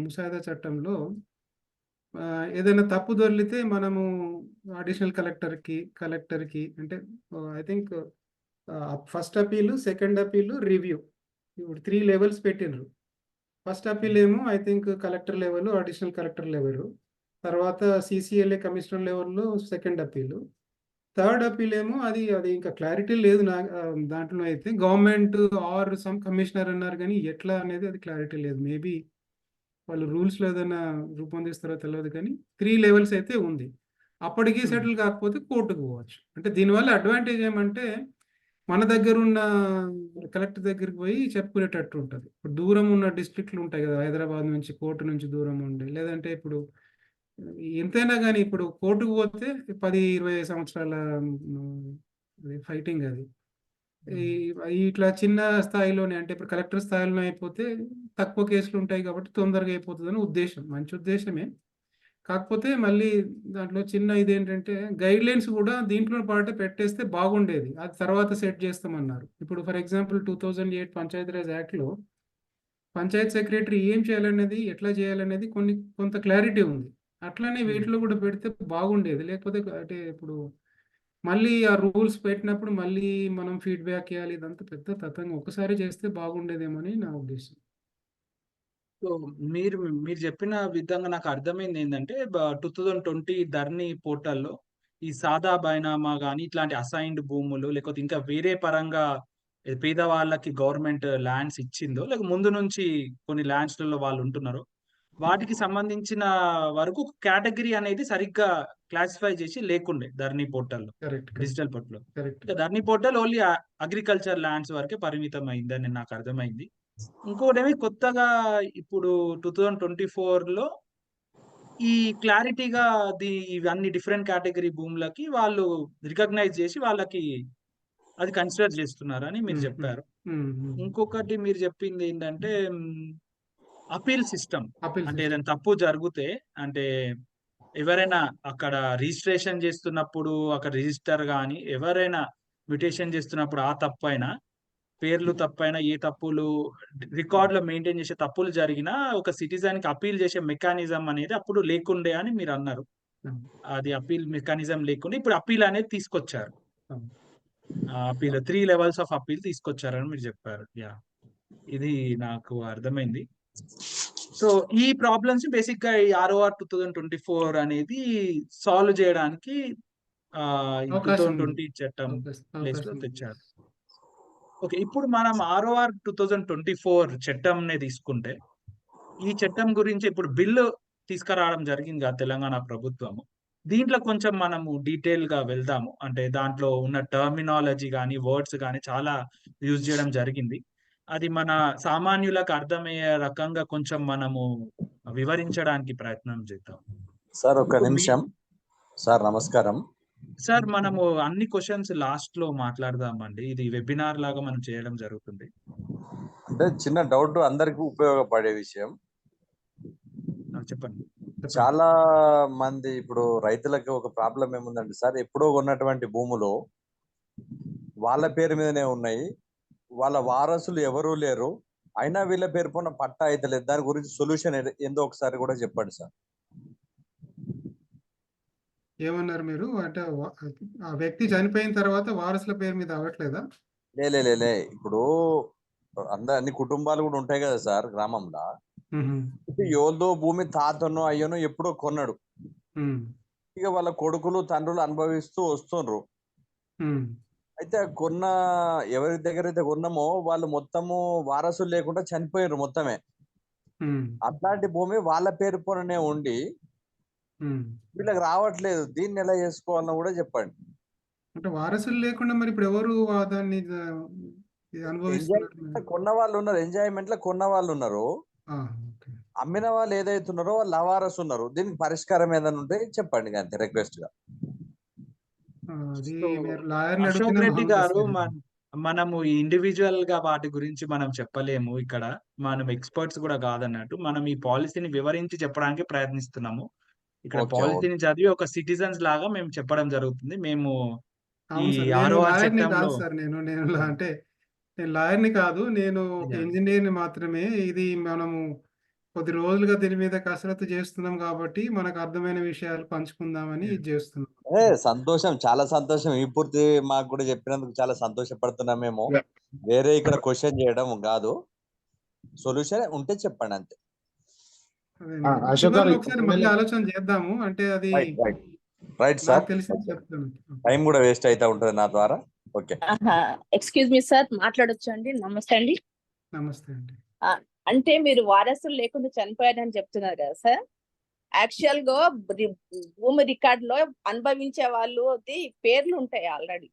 ముసాయిదా చట్టంలో ఏదైనా తప్పు దొర్లితే మనము అడిషనల్ కలెక్టర్కి అంటే I think first appeal, second appeal, review, ఇప్పుడు 3 లెవెల్స్ పెట్టిండ్రు. ఫస్ట్ అపీల్ ఏమో I think collector level, additional collector level, తర్వాత సిసిఎల్ఏ కమిషనర్ లెవెల్లో సెకండ్ అపీలు, థర్డ్ అపీల్ ఏమో అది ఇంకా క్లారిటీ లేదు దాంట్లో. అయితే గవర్నమెంట్ ఆర్ సమ్ కమిషనర్ అన్నారు కానీ ఎట్లా అనేది అది క్లారిటీ లేదు. మేబీ వాళ్ళు రూల్స్లో ఏదైనా రూపొందిస్తారో తెలియదు, కానీ 3 లెవెల్స్ అయితే ఉంది. అప్పటికి సెటిల్ కాకపోతే కోర్టుకు పోవచ్చు. అంటే దీనివల్ల అడ్వాంటేజ్ ఏమంటే మన దగ్గర ఉన్న కలెక్టర్ దగ్గరికి పోయి చెప్పుకునేటట్టు ఉంటుంది. ఇప్పుడు దూరం ఉన్న డిస్ట్రిక్ట్లు ఉంటాయి కదా, హైదరాబాద్ నుంచి కోర్టు నుంచి దూరం ఉండే, లేదంటే ఇప్పుడు ఎంతైనా కానీ ఇప్పుడు కోర్టుకు పోతే 10-20 సంవత్సరాల ఫైటింగ్ అది. ఇట్లా చిన్న స్థాయిలోనే, అంటే ఇప్పుడు కలెక్టర్ స్థాయిలోనే అయిపోతే తక్కువ కేసులు ఉంటాయి కాబట్టి తొందరగా అయిపోతుంది అని ఉద్దేశం. మంచి ఉద్దేశమే. కాకపోతే మళ్ళీ దాంట్లో చిన్న ఇదేంటంటే గైడ్ లైన్స్ కూడా దీంట్లో పాటే పెట్టేస్తే బాగుండేది. అది తర్వాత సెట్ చేస్తామన్నారు. ఇప్పుడు ఫర్ ఎగ్జాంపుల్ 2008 పంచాయతీరాజ్ యాక్ట్లో పంచాయత్ సెక్రటరీ ఏం చేయాలనేది, ఎట్లా చేయాలనేది కొంత క్లారిటీ ఉంది. అట్లనే వీటిలో కూడా పెడితే బాగుండేది. లేకపోతే అంటే ఇప్పుడు మళ్ళీ ఆ రూల్స్ పెట్టినప్పుడు మళ్ళీ మనం ఫీడ్బ్యాక్ ఇవ్వాలి, ఇదంతా పెద్ద తతంగం. ఒకసారి చేస్తే బాగుండేదేమని నా ఉద్దేశం. సో మీరు మీరు చెప్పిన విధంగా నాకు అర్థమైంది ఏంటంటే 2020 ధరణి పోర్టల్లో ఈ సాదా బైనామా కానీ ఇట్లాంటి అసైన్డ్ భూములు లేకపోతే ఇంకా వేరే పరంగా పేదవాళ్ళకి గవర్నమెంట్ ల్యాండ్స్ ఇచ్చిందో లేక ముందు నుంచి కొన్ని ల్యాండ్స్లలో వాళ్ళు ఉంటున్నారో వాటికి సంబంధించిన వరకు కేటగిరీ అనేది సరిగ్గా క్లాసిఫై చేసి లేకుండే ధరణి పోర్టల్లో, కరెక్ట్ డిజిటల్ పోర్టల్లో. కరెక్ట్. ఇంకా ధరణి పోర్టల్ ఓన్లీ అగ్రికల్చర్ ల్యాండ్స్ వరకే పరిమితం అయిందని నాకు అర్థమైంది. ఇంకోటి కొత్తగా ఇప్పుడు 2024లో ఈ క్లారిటీగా ఇవన్నీ డిఫరెంట్ కేటగిరీ భూములకి వాళ్ళు రికగ్నైజ్ చేసి వాళ్ళకి అది కన్సిడర్ చేస్తున్నారని మీరు చెప్పారు. ఇంకొకటి మీరు చెప్పింది ఏంటంటే అపీల్ సిస్టమ్, అంటే ఏదైనా తప్పు జరిగితే అంటే ఎవరైనా అక్కడ రిజిస్ట్రేషన్ చేస్తున్నప్పుడు అక్కడ రిజిస్టర్ కానీ ఎవరైనా మ్యూటేషన్ చేస్తున్నప్పుడు ఆ తప్పు అయినా, పేర్లు తప్పైనా, ఏ తప్పులు రికార్డులో మెయింటైన్ చేసే తప్పులు జరిగినా ఒక సిటిజన్ కి అపీల్ చేసే మెకానిజం అనేది అప్పుడు లేకుండే అని మీరు అన్నారు. అది అపీల్ మెకానిజం లేకుండా ఇప్పుడు అపీల్ అనేది తీసుకొచ్చారు. అపీల్ 3 లెవెల్స్ ఆఫ్ అపీల్ తీసుకొచ్చారని మీరు చెప్పారు. యా, ఇది నాకు అర్థమైంది. సో ఈ ప్రాబ్లమ్స్ బేసిక్ గా ఈ ROR 2024 అనేది సాల్వ్ చేయడానికి 2020 చట్టం ప్లేస్ లో తెచ్చారు. ఓకే, ఇప్పుడు మనం ROR 2024 చట్టం తీసుకుంటే ఈ చట్టం గురించి ఇప్పుడు బిల్లు తీసుకురావడం జరిగింది కదా తెలంగాణ ప్రభుత్వము. దీంట్లో కొంచెం మనము డీటెయిల్ గా వెళ్దాము. అంటే దాంట్లో ఉన్న టర్మినాలజీ కానీ వర్డ్స్ కానీ చాలా యూజ్ చేయడం జరిగింది. అది మన సామాన్యులకు అర్థమయ్యే రకంగా కొంచెం మనము వివరించడానికి ప్రయత్నం చేద్దాం. సార్ ఒక నిమిషం. సార్ నమస్కారం. సార్ మనము అన్ని క్వశ్చన్స్ లాస్ట్ లో మాట్లాడదామండి. ఇది వెబినార్ లాగా మనం చేయడం జరుగుతుంది. అంటే చిన్న డౌట్, అందరికి ఉపయోగపడే విషయం. చెప్పండి. చాలా మంది ఇప్పుడు రైతులకు ఒక ప్రాబ్లం ఏముందంటే సార్, ఎప్పుడో ఉన్నటువంటి భూములు వాళ్ళ పేరు మీదనే ఉన్నాయి, వాళ్ళ వారసులు ఎవరూ లేరు, అయినా వీళ్ళ పేరు పైన పట్టా అయితే లేదు. దాని గురించి సొల్యూషన్ ఏందో ఒకసారి కూడా చెప్పండి సార్. ఏమన్నారు మీరు? అంటే ఆ వ్యక్తి చనిపోయిన తర్వాత వారసుల పేరు మీద అవ్వట్లేదా? లే ఇప్పుడు అన్ని కుటుంబాలు కూడా ఉంటాయి కదా సార్ గ్రామంలో. ఎవరిదో భూమి తాతనో అయ్యనో ఎప్పుడో కొన్నాడు, ఇక వాళ్ళ కొడుకులు తండ్రులు అనుభవిస్తూ వస్తుండ్రు. అయితే కొన్న ఎవరి దగ్గర అయితే కొన్నామో వాళ్ళు మొత్తము వారసులు లేకుండా చనిపోయారు మొత్తమే. ఉమ్, అట్లాంటి భూమి వాళ్ళ పేరు పైననే ఉండి ఉమ్. వీళ్ళకి రావట్లేదు. దీన్ని ఎలా చేసుకోవాలన్నా కూడా చెప్పండి. అంటే వారసులు లేకుండా మరి ఇప్పుడు ఎవరు దాన్ని ఇది అనుభవిస్తున్నారు మరి? కొన్న వాళ్ళు ఉన్నారు, ఎంజాయ్మెంట్ లో కొన్న వాళ్ళు ఉన్నారు. ఓకే. అమ్మిన వాళ్ళు ఏదైతే ఉన్నారో వాళ్ళు లవారసు ఉన్నారు. దీనికి పరిష్కారం ఏదైనా ఉంటే చెప్పండి అంతే, రిక్వెస్ట్ గా. అది సో మీరు లాయర్ని అశోక్ అడిగితేనే రెడ్డి మామూలుగా గారు వస్తుంది. మనము ఇండివిజువల్ గా వాటి గురించి మనం చెప్పలేము ఇక్కడ. మనం ఎక్స్పర్ట్స్ కూడా కాదన్నట్టు. మనం ఈ పాలసీని వివరించి చెప్పడానికి ప్రయత్నిస్తున్నాము. ఇక్కడ ఓకే, ఓకే. పాలసీని చదివి ఒక సిటిజన్స్ లాగా మేము చెప్పడం జరుగుతుంది. మేము ఈ అవును సార్, నేను 6R లాయర్ని చట్టంలో కాదు సార్. అంటే నేను లాయర్ని కాదు, నేను ఒక Yeah. ఇంజనీర్ని మాత్రమే. ఇది మనము కొద్ది రోజులుగా దీని మీద కసరత్తు చేస్తున్నాం కాబట్టి మనకు అర్థమైన విషయాలు పంచుకుందామని Yeah. ఇది చేస్తున్నాం. సంతోషం, చాలా సంతోషం. ఈ పూర్తి మాకు కూడా చెప్పినందుకు చాలా సంతోషపడుతున్నాం మేము. వేరే ఇక్కడ క్వశ్చన్ చేయడం కాదు, సొల్యూషన్ ఉంటే చెప్పండి అంతే. అశోక్ గారు చివరిలో ఒకసారి మళ్ళీ ఆలోచన చేద్దాము. అంటే అది రైట్ సార్. నాకు తెలిసి చెప్తాను. టైం కూడా వేస్ట్ అవుతా ఉంటది నా ద్వారా. ఓకే. ఎక్స్క్యూజ్ మీ సార్, మాట్లాడొచ్చు అండి? నమస్తే అండి. నమస్తే అండి. అంటే మీరు వారసులు లేకుండా చనిపోయారని చెప్తున్నారు కదా సార్. యాక్చువల్ గా భూమి రికార్డ్ లో అనుభవించే వాళ్ళు పేర్లు ఉంటాయి ఆల్రెడీ.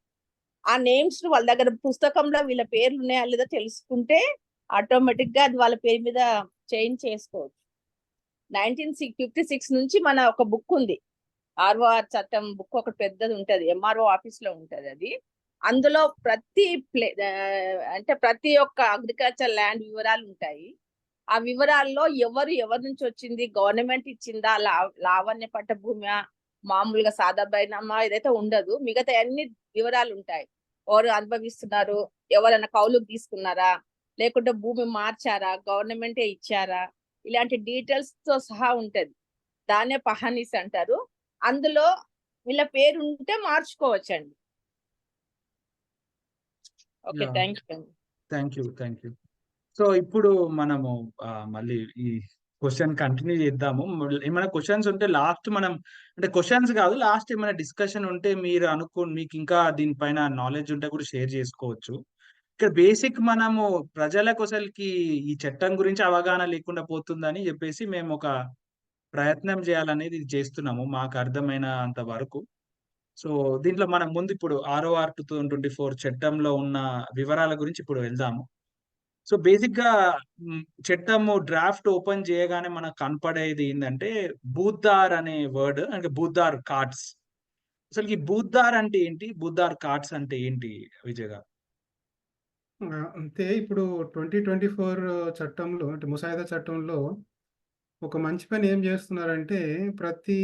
ఆ నేమ్స్ వాళ్ళ దగ్గర పుస్తకంలో వీళ్ళ పేర్లు ఉన్నాయా లేదో తెలుసుకుంటే ఆటోమేటిక్ గా అది వాళ్ళ పేరు మీద చేంజ్ చేసుకోవచ్చు. 1956 నుంచి మన ఒక బుక్ ఉంది, ఆర్ఓఆర్ చట్టం బుక్ ఒకటి పెద్దది ఉంటది, ఎంఆర్ఓ ఆఫీస్ లో ఉంటది అది. అందులో ప్రతి ఒక్క అగ్రికల్చర్ ల్యాండ్ వివరాలు ఉంటాయి. ఆ వివరాల్లో ఎవరి నుంచి వచ్చింది, గవర్నమెంట్ ఇచ్చిందా, లావణ్య పట్ట భూమి, మామూలుగా సాదా బైనామా, ఇదైతే ఉండదు. మిగతా అన్ని వివరాలు ఉంటాయి. ఎవరు అనుభవిస్తున్నారు, ఎవరైనా కౌలుకు తీసుకున్నారా, లేకుంటే భూమి మార్చారా, గవర్నమెంటే ఇచ్చారా, ఇలాంటి డీటెయిల్స్ తో సహా ఉంటది. దాన్నే పహానీస్ అంటారు. అందులో వీళ్ళ పేరు ఉంటే మార్చుకోవచ్చండి. Okay, thank you. Thank you. So ఇప్పుడు మనము మళ్ళీ ఈ క్వశ్చన్ కంటిన్యూ చేద్దాము. ఏమైనా క్వశ్చన్స్ ఉంటే లాస్ట్ మనం, అంటే క్వశ్చన్స్ కాదు, లాస్ట్ ఏమైనా డిస్కషన్ ఉంటే మీరు మీకు ఇంకా దీనిపైన నాలెడ్జ్ ఉంటే కూడా షేర్ చేసుకోవచ్చు. ఇక్కడ బేసిక్ మనము ప్రజలకు అసలుకి ఈ చట్టం గురించి అవగాహన లేకుండా పోతుందని చెప్పేసి మేము ఒక ప్రయత్నం చేయాలనేది ఇది చేస్తున్నాము మాకు అర్థమైనంత వరకు. సో దీంట్లో మనం ముందు ఇప్పుడు ROR 2024 చట్టంలో ఉన్న వివరాల గురించి ఇప్పుడు వెళ్దాము. సో బేసిక్ గా చట్టము డ్రాఫ్ట్ ఓపెన్ చేయగానే మనకు కనపడేది ఏంటంటే బూద్దార్ అనే వర్డ్, అంటే బూద్దార్ కార్డ్స్. అసలు ఈ బూద్దార్ అంటే ఏంటి, బూద్దార్ కార్డ్స్ అంటే ఏంటి విజయ్ గారు? అంతే. ఇప్పుడు 2024 చట్టంలో, అంటే ముసాయిదా చట్టంలో ఒక మంచి పని ఏం చేస్తున్నారంటే ప్రతి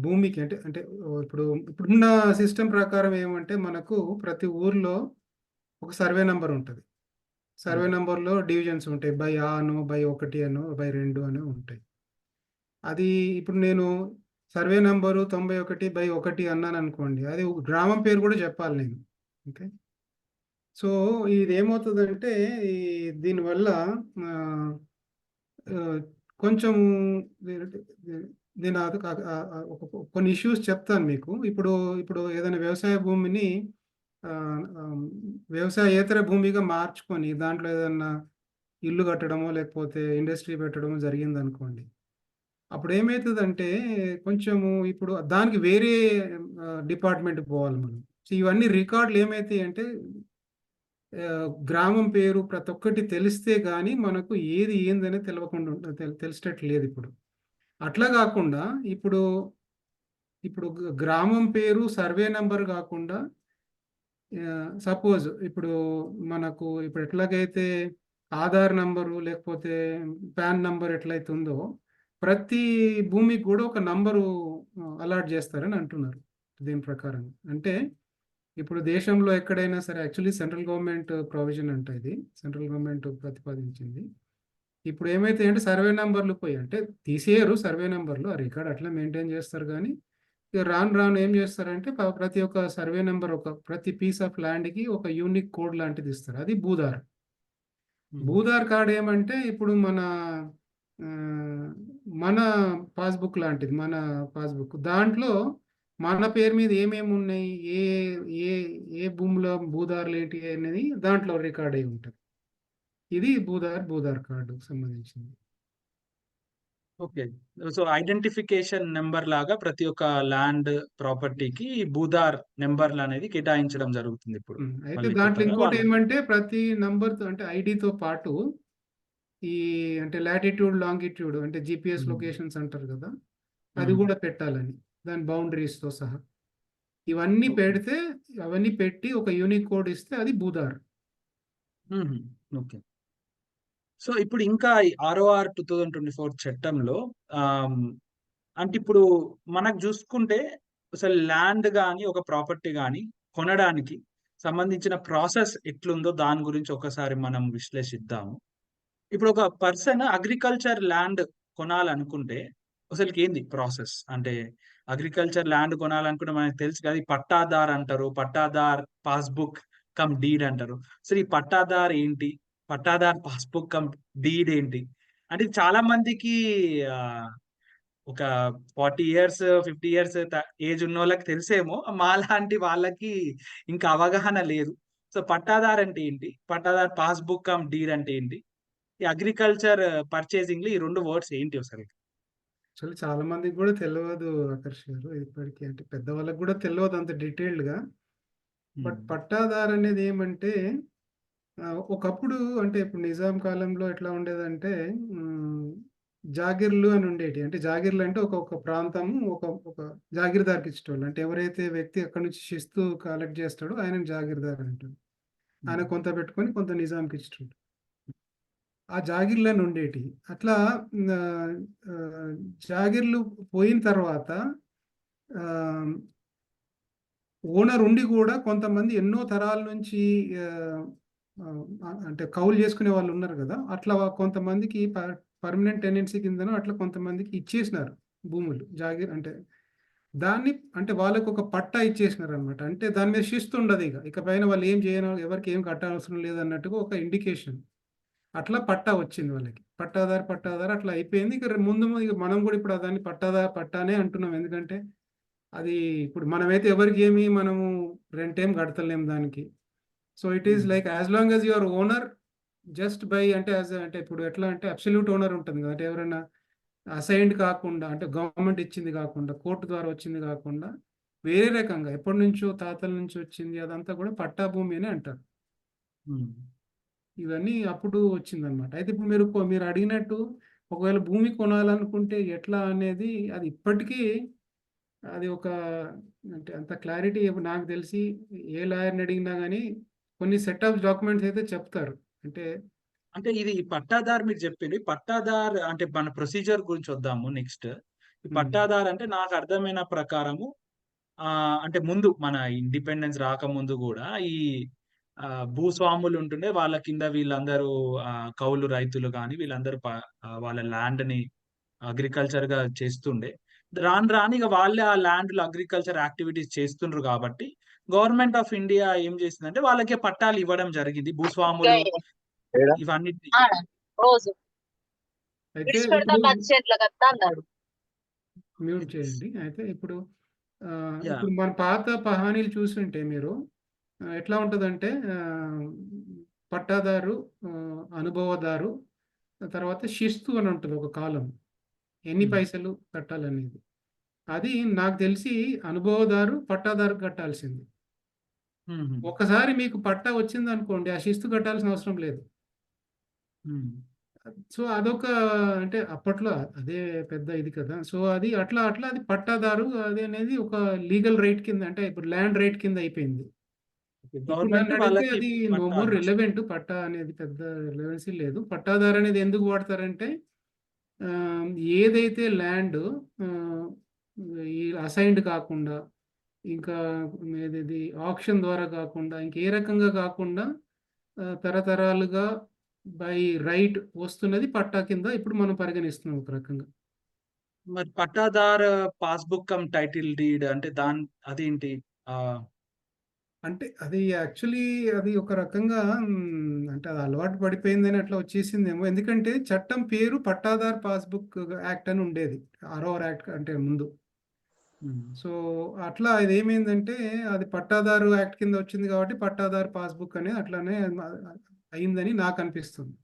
భూమికి అంటే ఇప్పుడున్న సిస్టమ్ ప్రకారం ఏమంటే మనకు ప్రతి ఊర్లో ఒక సర్వే నంబర్ ఉంటుంది. సర్వే నంబర్లో డివిజన్స్ ఉంటాయి, బై అనో, బై 1 అనో, బై 2 అనో ఉంటాయి. అది ఇప్పుడు నేను సర్వే నంబరు 91/1 అన్నాను అనుకోండి, అది గ్రామం పేరు కూడా చెప్పాలి నేను. ఓకే. సో ఇది ఏమవుతుందంటే దీనివల్ల కొంచెం నేను కొన్ని ఇష్యూస్ చెప్తాను మీకు. ఇప్పుడు ఏదైనా వ్యవసాయ భూమిని వ్యవసాయేతర భూమిగా మార్చుకొని దాంట్లో ఏదన్నా ఇల్లు కట్టడమో లేకపోతే ఇండస్ట్రీ పెట్టడమో జరిగింది అనుకోండి, అప్పుడు ఏమవుతుందంటే కొంచెము ఇప్పుడు దానికి వేరే డిపార్ట్మెంట్ పోవాలి మనం. సో ఇవన్నీ రికార్డులు ఏమవుతాయి అంటే గ్రామం పేరు ప్రతి ఒక్కటి తెలిస్తే కానీ మనకు ఏది ఏందని తెలియకుండా తెలిసేటట్లు లేదు ఇప్పుడు. అట్లా కాకుండా ఇప్పుడు గ్రామం పేరు సర్వే నంబర్ కాకుండా సపోజ్ ఇప్పుడు మనకు ఇప్పుడు ఎట్లాగైతే ఆధార్ నంబరు లేకపోతే పాన్ నంబర్ ఎట్లయితే ఉందో ప్రతి భూమికి కూడా ఒక నంబరు అలాట్ చేస్తారని అంటున్నారు దీని ప్రకారం. అంటే ఇప్పుడు దేశంలో ఎక్కడైనా సరే, యాక్చువల్లీ సెంట్రల్ గవర్నమెంట్ ప్రొవిజన్ అంట, ఇది సెంట్రల్ గవర్నమెంట్ ప్రతిపాదించింది. ఇప్పుడు ఏమైతే అంటే సర్వే నంబర్లు పోయి అంటే తీసేయరు సర్వే నంబర్లు, ఆ రికార్డ్ అట్లా మెయింటైన్ చేస్తారు. కానీ ఇక రాను ఏం చేస్తారంటే ప్రతి ఒక్క సర్వే నెంబర్ ప్రతి పీస్ ఆఫ్ ల్యాండ్కి ఒక యూనిక్ కోడ్ లాంటిది ఇస్తారు, అది భూదార్. భూదార్ కార్డ్ ఏమంటే ఇప్పుడు మన పాస్బుక్ లాంటిది, మన పాస్బుక్ దాంట్లో మన పేరు మీద ఏమేమి ఉన్నాయి, ఏ ఏ ఏ భూమిలో భూదారులు ఏంటి అనేది దాంట్లో రికార్డ్ అయి ఉంటుంది. ఇది భూదార్ కార్డు సంబంధించింది. ఓకే. సో ఐడెంటిఫికేషన్ నెంబర్ లాగా ప్రతి ఒక్క ల్యాండ్ ప్రాపర్టీకి భూదార్ నెంబర్లు అనేది కేటాయించడం జరుగుతుంది ఇప్పుడు అయితే మళ్ళీ దాంట్లో కొత్తగా ఇంకోటి వాళ్ళ. ఏమంటే ప్రతి నంబర్ అంటే ఐడితో పాటు ఈ అంటే లాటిట్యూడ్ లాంగిట్యూడ్ అంటే జిపిఎస్ లొకేషన్స్ అంటారు కదా, అది కూడా పెట్టాలని దాని boundaries తో సహా ఇవన్నీ ఓకే. పెడితే, అవన్నీ పెట్టి ఒక యూనిక్ కోడ్ ఇస్తే అది భూదార్. ఓకే. సో ఇప్పుడు ఇంకా ఈ ROR 2024 చట్టంలో ఆమ్, అంటే ఇప్పుడు మనకు చూసుకుంటే అసలు ల్యాండ్ కానీ ఒక ప్రాపర్టీ కానీ కొనడానికి సంబంధించిన ప్రాసెస్ ఎట్లుందో దాని గురించి ఒకసారి మనం విశ్లేషిద్దాము. ఇప్పుడు ఒక పర్సన్ అగ్రికల్చర్ ల్యాండ్ కొనాలనుకుంటే అసలుకి ఏంది ప్రాసెస్ అంటే అగ్రికల్చర్ ల్యాండ్ కొనాలనుకుంటే మనకు తెలుసు కదా, ఈ పట్టాదార్ అంటారు, పట్టాదార్ పాస్బుక్ కమ్ డీడ్ అంటారు. సో ఈ పట్టాదార్ ఏంటి, పట్టాదార్ పాస్బుక్ కమ్ డీడ్ ఏంటి అంటే ఇది చాలా మందికి ఆ, ఒక 40 ఇయర్స్ 50 ఇయర్స్ ఏజ్ ఉన్న వాళ్ళకి తెలిసేమో, మాలాంటి వాళ్ళకి ఇంకా అవగాహన లేదు. సో పట్టాదార్ అంటే ఏంటి, పట్టాదార్ పాస్బుక్ కమ్ డీడ్ అంటే ఏంటి, ఈ అగ్రికల్చర్ పర్చేసింగ్ లో ఈ రెండు వర్డ్స్ ఏంటి అసలు? యాక్చువల్లీ చాలా మందికి కూడా తెలియదు ఆకర్ష్ గారు ఇప్పటికీ, అంటే పెద్దవాళ్ళకి కూడా తెలియదు అంత డీటెయిల్డ్గా. బట్ పట్టాదార్ అనేది ఏమంటే ఒకప్పుడు అంటే ఇప్పుడు నిజాం కాలంలో ఎట్లా ఉండేదంటే జాగిర్లు అని ఉండేటి. అంటే జాగిర్లు అంటే ఒక ప్రాంతము ఒక జాగీర్దార్కి ఇచ్చేటోళ్ళు. అంటే ఎవరైతే వ్యక్తి అక్కడి నుంచి శిస్తు కలెక్ట్ చేస్తాడో ఆయన జాగీర్దార్ అంటాడు. ఆయన కొంత పెట్టుకొని కొంత నిజాంకి ఇచ్చేటోళ్ళు. ఆ జాగిర్లను ఉండేటి. అట్లా ఆ, ఆ, జాగిర్లు పోయిన తర్వాత ఓనర్ ఉండి కూడా కొంతమంది ఎన్నో తరాల నుంచి అంటే కౌలు చేసుకునే వాళ్ళు ఉన్నారు కదా, అట్లా కొంతమందికి పర్మనెంట్ టెనెన్సీ కిందనో అట్లా కొంతమందికి ఇచ్చేసినారు భూములు జాగిర్. అంటే దాన్ని అంటే వాళ్ళకు ఒక పట్టా ఇచ్చేసినారు అనమాట. అంటే దాని మీద శిస్తు ఉండదు, ఇక పైన వాళ్ళు ఏం చేయను, ఎవరికి ఏం కట్టాల్సిన లేదన్నట్టుగా ఒక ఇండికేషన్. అట్లా పట్టా వచ్చింది వాళ్ళకి, పట్టాదారు అట్లా అయిపోయింది. ఇక ముందు ఇక మనం కూడా ఇప్పుడు దాన్ని పట్టానే అంటున్నాం. ఎందుకంటే అది ఇప్పుడు మనమైతే ఎవరికి ఏమి మనము రెంట్ ఏం కడతలేము దానికి. So it is like as long as your owner just by అంటే అంటే ఇప్పుడు ఎట్లా అంటే అబ్సల్యూట్ ఓనర్ ఉంటుంది కదా, అంటే ఎవరైనా అసైన్డ్ కాకుండా, అంటే గవర్నమెంట్ ఇచ్చింది కాకుండా, కోర్టు ద్వారా వచ్చింది కాకుండా వేరే రకంగా ఎప్పటి నుంచో తాతల నుంచి వచ్చింది, అదంతా కూడా పట్టా భూమి అని అంటారు. ఇవన్నీ అప్పుడు వచ్చిందనమాట. అయితే ఇప్పుడు మీరు అడిగినట్టు ఒకవేళ భూమి కొనాలనుకుంటే ఎట్లా అనేది అది ఇప్పటికీ అది ఒక అంటే అంత క్లారిటీ నాకు తెలిసి ఏ లాయర్ని అడిగినా కానీ కొన్ని సెట్ ఆఫ్ డాక్యుమెంట్స్ అయితే చెప్తారు. అంటే అంటే ఇది పట్టాదార్ మీరు చెప్పింది, పట్టాదార్ అంటే మన ప్రొసీజర్ గురించి వద్దాము నెక్స్ట్. ఈ పట్టాదార్ అంటే నాకు అర్థమైన ప్రకారము అంటే ముందు మన ఇండిపెండెన్స్ రాకముందు కూడా ఈ భూస్వాములు ఉంటుండే, వాళ్ళ కింద వీళ్ళందరూ కౌలు రైతులు కానీ వీళ్ళందరూ వాళ్ళ ల్యాండ్ ని అగ్రికల్చర్ గా చేస్తుండే. రాను ఇక వాళ్ళే ఆ ల్యాండ్ లో అగ్రికల్చర్ యాక్టివిటీస్ చేస్తుండ్రు కాబట్టి గవర్నమెంట్ ఆఫ్ ఇండియా ఏం చేసిందంటే వాళ్ళకే పట్టాలు ఇవ్వడం జరిగింది, భూస్వాములు ఇవన్నీ. రోజు అయితే మ్యూట్ చేయండి. అయితే ఇప్పుడు ఇప్పుడు మన పాత పహానీలు చూస్తుంటే మీరు ఎట్లా ఉంటుందంటే పట్టాదారు, అనుభవదారు, తర్వాత శిస్తు అని ఉంటుంది ఒక కాలం, ఎన్ని పైసలు కట్టాలనేది. అది నాకు తెలిసి అనుభవదారు పట్టాదారు కట్టాల్సింది. ఒకసారి మీకు పట్టా వచ్చింది అనుకోండి, ఆ శిస్తు కట్టాల్సిన అవసరం లేదు. సో అదొక అంటే అప్పట్లో అదే పెద్ద ఇది కదా. సో అది అట్లా అది పట్టాదారు అది అనేది ఒక లీగల్ రైట్ కింద, అంటే ఇప్పుడు ల్యాండ్ రైట్ కింద అయిపోయింది. ఇప్పుడు నన్ను అడిగితే అది నో మోర్ రిలవెంట్. పట్టా అనేది పెద్ద రిలవెన్సీ లేదు. పట్టాదారు అనేది ఎందుకు వాడతారంటే ఏదైతే ల్యాండ్ ఈ అసైన్డ్ కాకుండా, ఇంకా ఏది ఆప్షన్ ద్వారా కాకుండా, ఇంకే రకంగా కాకుండా తరతరాలుగా బై రైట్ వస్తున్నది పట్టా కింద ఇప్పుడు మనం పరిగణిస్తున్నాం ఒక రకంగా. మరి పట్టాదార్ పాస్బుక్ కమ్ టైటిల్ డీడ్ అంటే అదేంటి? అంటే అది యాక్చువల్లీ అది ఒక రకంగా అంటే అది అలవాటు పడిపోయిందని అట్లా వచ్చేసిందేమో. ఎందుకంటే చట్టం పేరు పట్టాదార్ పాస్బుక్ యాక్ట్ అని ఉండేది, ROR యాక్ట్ అంటే ముందు. సో అట్లా ఇది ఏమైందంటే అది పట్టాదారు యాక్ట్ కింద వచ్చింది కాబట్టి పట్టాదారు పాస్బుక్ అనేది అట్లానే అయిందని నాకు అనిపిస్తుంది.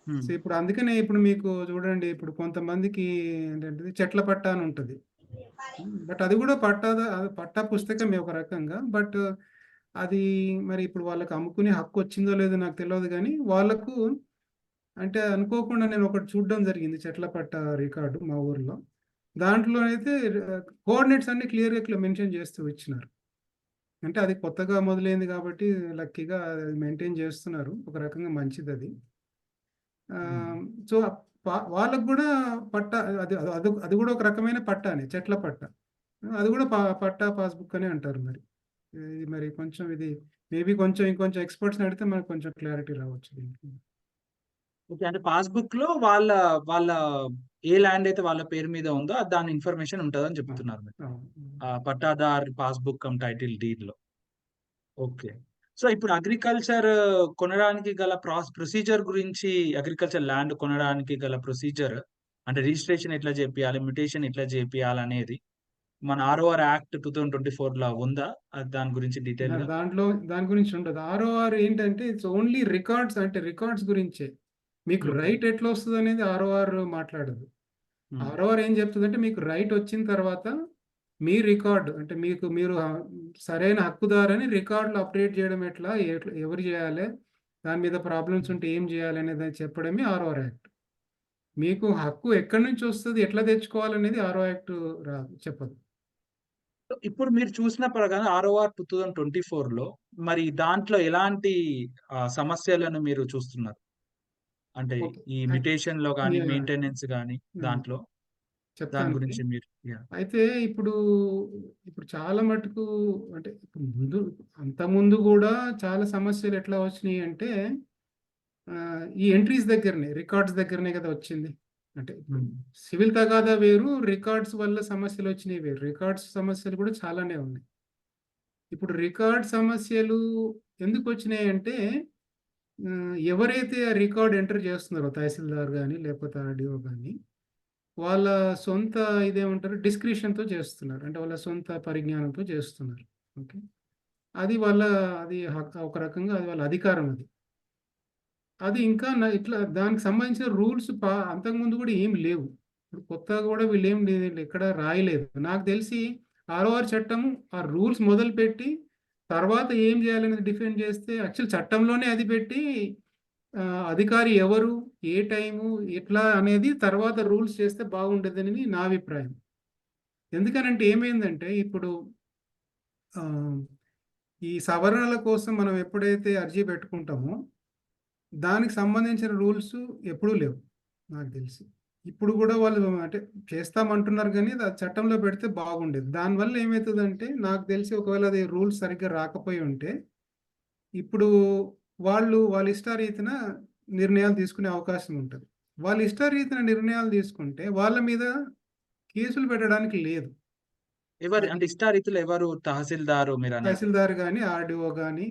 సో ఇప్పుడు అందుకనే ఇప్పుడు మీకు చూడండి, ఇప్పుడు కొంతమందికి ఏంటంటే చెట్ల పట్టా అని ఉంటుంది. బట్ అది కూడా పట్టా పుస్తకమే ఒక రకంగా. బట్ అది మరి ఇప్పుడు వాళ్ళకి అమ్ముకునే హక్కు వచ్చిందో లేదో నాకు తెలియదు, కానీ వాళ్ళకు అంటే అనుకోకుండా నేను ఒకటి చూడడం జరిగింది, చెట్ల పట్టా రికార్డు మా ఊర్లో. దాంట్లో అయితే కోఆర్డినేట్స్ అన్ని క్లియర్గా మెన్షన్ చేస్తూ ఇచ్చినారు. అంటే అది కొత్తగా మొదలైంది కాబట్టి లక్కీగా మెయింటైన్ చేస్తున్నారు, ఒక రకంగా మంచిది అది. సో వాళ్ళకు కూడా పట్టా, అది కూడా ఒక రకమైన పట్టానే, చెట్ల పట్టా. అది కూడా పట్టా పాస్బుక్ అనే అంటారు. మరి కొంచెం ఇది మేబీ కొంచెం ఇంకొంచెం ఎక్స్పర్ట్స్ అడిగితే మనకు కొంచెం క్లారిటీ రావచ్చు దీనికి. ఓకే. అంటే పాస్‌బుక్ లో వాళ్ళ వాళ్ళ ఏ ల్యాండ్ అయితే వాళ్ళ పేరు మీద ఉందో దాని ఇన్ఫర్మేషన్ ఉంటదని చెప్తున్నారు మీరు. పట్టాదార్ పాస్‌బుక్ కమ్ టైటిల్ డీడ్‌లో. ఓకే. సో ఇప్పుడు అగ్రికల్చర్ కొనడానికి గల ప్రొసీజర్ గురించి, అగ్రికల్చర్ ల్యాండ్ కొనడానికి గల ప్రొసీజర్ అంటే రిజిస్ట్రేషన్ ఎట్లా చేపియాలి, మ్యుటేషన్ ఎట్లా చేపియాలనేది మన ఆర్ఓఆర్ యాక్ట్ 2024 ఉందా? దాని గురించి డీటెయిల్‌గా? దాని గురించి ఉండదు. ఆర్ఓఆర్ ఏంటంటే ఇట్స్ ఓన్లీ రికార్డ్స్, అంటే రికార్డ్స్ గురించే. మీకు రైట్ ఎట్లా వస్తుంది అనేది ఆర్ఓఆర్ మాట్లాడదు. ఆర్ఓఆర్ ఏం చెప్తుందంటే మీకు రైట్ వచ్చిన తర్వాత మీ రికార్డు, అంటే మీరు సరైన హక్కుదారని రికార్డులు అప్డేట్ చేయడం ఎట్లా, ఎవరు చేయాలి, దాని మీద ప్రాబ్లమ్స్ ఉంటే ఏం చేయాలి అనేది చెప్పడమే ఆర్ఓఆర్ యాక్ట్. మీకు హక్కు ఎక్కడి నుంచి వస్తుంది, ఎట్లా తెచ్చుకోవాలనేది ఆర్ఓఆర్ యాక్ట్ చెప్పదు. ఇప్పుడు మీరు చూసిన ప్రకారం ఆర్ఓఆర్ 2024లో మరి దాంట్లో ఎలాంటి సమస్యలను మీరు చూస్తున్నారు? అంటే ఓకే. ఈ మ్యుటేషన్ లో గానీ, Yeah. మెయింటెనెన్స్ గానీ దాంట్లో దాని చెప్తాను. గురించి మీరు అయితే ఇప్పుడు చాలా మటుకు అంటే అంత ముందు కూడా చాలా సమస్యలు ఎట్లా వచ్చినాయి అంటే ఈ ఎంట్రీస్ దగ్గరనే, రికార్డ్స్ దగ్గరనే కదా వచ్చింది. అంటే సివిల్ తగాదా వేరు, రికార్డ్స్ వల్ల సమస్యలు వచ్చినాయి వేరు. రికార్డ్స్ సమస్యలు కూడా చాలానే ఉన్నాయి. ఇప్పుడు రికార్డ్ సమస్యలు ఎందుకు వచ్చినాయి అంటే ఎవరైతే ఆ రికార్డ్ ఎంటర్ చేస్తున్నారో తహసీల్దార్ కానీ లేకపోతే ఆర్డీఓ కానీ, వాళ్ళ సొంత ఇదేమంటారు డిస్క్రిషన్తో చేస్తున్నారు, అంటే వాళ్ళ సొంత పరిజ్ఞానంతో చేస్తున్నారు. ఓకే, అది ఒక రకంగా అది వాళ్ళ అధికారం. అది ఇంకా ఇట్లా దానికి సంబంధించిన రూల్స్ అంతకుముందు కూడా ఏం లేవు. ఇప్పుడు కొత్తగా కూడా వీళ్ళు ఏం ఎక్కడ రాయలేదు నాకు తెలిసి. ఆర్ఓఆర్ చట్టం ఆ రూల్స్ మొదలుపెట్టి తర్వాత ఏం చేయాలనేది డిఫైన్ చేస్తే, యాక్చువల్ చట్టంలోనే అది పెట్టి అధికారి ఎవరు, ఏ టైము, ఎట్లా అనేది తర్వాత రూల్స్ చేస్తే బాగుండేదని నా అభిప్రాయం. ఎందుకనంటే ఏమైందంటే ఇప్పుడు ఈ సవరణల కోసం మనం ఎప్పుడైతే అర్జీ పెట్టుకుంటామో దానికి సంబంధించిన రూల్స్ ఎప్పుడూ లేవు నాకు తెలిసి. ఇప్పుడు కూడా వాళ్ళు అంటే చేస్తామంటున్నారు, కానీ అది చట్టంలో పెడితే బాగుండేది. దానివల్ల ఏమవుతుందంటే నాకు తెలిసి ఒకవేళ అది రూల్స్ సరిగ్గా రాకపోయి ఉంటే ఇప్పుడు వాళ్ళ ఇష్టారీతిన నిర్ణయాలు తీసుకునే అవకాశం ఉంటుంది. వాళ్ళ ఇష్టారీతిన నిర్ణయాలు తీసుకుంటే వాళ్ళ మీద కేసులు పెట్టడానికి లేదు. ఎవరు అంటే ఇష్టారీతులు ఎవరు? తహసీల్దారు మీరు అనేది? తహసీల్దార్ కానీ ఆర్డీఓ కానీ.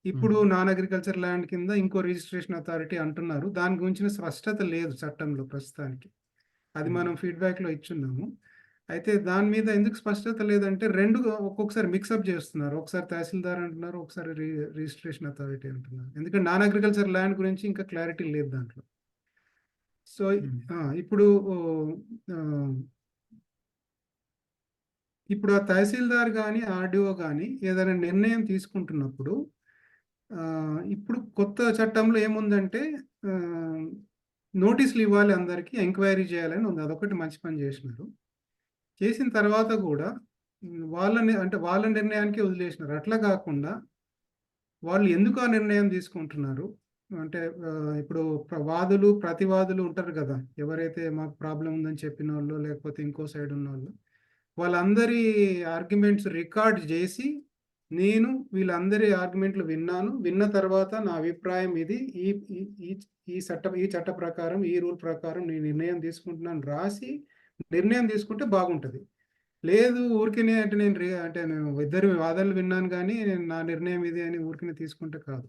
ఇప్పుడు నాన్ అగ్రికల్చర్ ల్యాండ్ కింద ఇంకో రిజిస్ట్రేషన్ అథారిటీ అంటున్నారు. దాని గురించిన స్పష్టత లేదు చట్టంలో ప్రస్తుతానికి. అది మనం ఫీడ్బ్యాక్లో ఇచ్చున్నాము. అయితే దాని మీద ఎందుకు స్పష్టత లేదంటే రెండు ఒక్కొక్కసారి మిక్సప్ చేస్తున్నారు. ఒకసారి తహసీల్దార్ అంటున్నారు, ఒకసారి రిజిస్ట్రేషన్ అథారిటీ అంటున్నారు. ఎందుకంటే నాన్ అగ్రికల్చర్ ల్యాండ్ గురించి ఇంకా క్లారిటీ లేదు దాంట్లో. సో ఇప్పుడు ఆ తహసీల్దార్ కానీ ఆర్డీఓ కానీ ఏదైనా నిర్ణయం తీసుకుంటున్నప్పుడు ఇప్పుడు కొత్త చట్టంలో ఏముందంటే నోటీసులు ఇవ్వాలి, అందరికీ ఎంక్వైరీ చేయాలని ఉంది. అదొకటి మంచి పని చేసినారు. చేసిన తర్వాత కూడా వాళ్ళ నిర్ణయానికి వదిలేసినారు. అట్లా కాకుండా వాళ్ళు ఎందుకు ఆ నిర్ణయం తీసుకుంటున్నారు అంటే ఇప్పుడు ప్రతివాదులు ఉంటారు కదా, ఎవరైతే మాకు ప్రాబ్లం ఉందని చెప్పిన వాళ్ళు లేకపోతే ఇంకో సైడ్ ఉన్న వాళ్ళు, వాళ్ళందరి ఆర్గ్యుమెంట్స్ రికార్డ్ చేసి నేను వీళ్ళందరి ఆర్గ్యుమెంట్లు విన్న తర్వాత నా అభిప్రాయం ఇది, ఈ చట్ట ప్రకారం, ఈ రూల్ ప్రకారం నేను నిర్ణయం తీసుకుంటున్నాను రాసి నిర్ణయం తీసుకుంటే బాగుంటుంది. లేదు ఊరికనే అంటే నేను ఇద్దరు వాదనలు విన్నాను కానీ నా నిర్ణయం ఇది అని ఊరికనే తీసుకుంటే కాదు.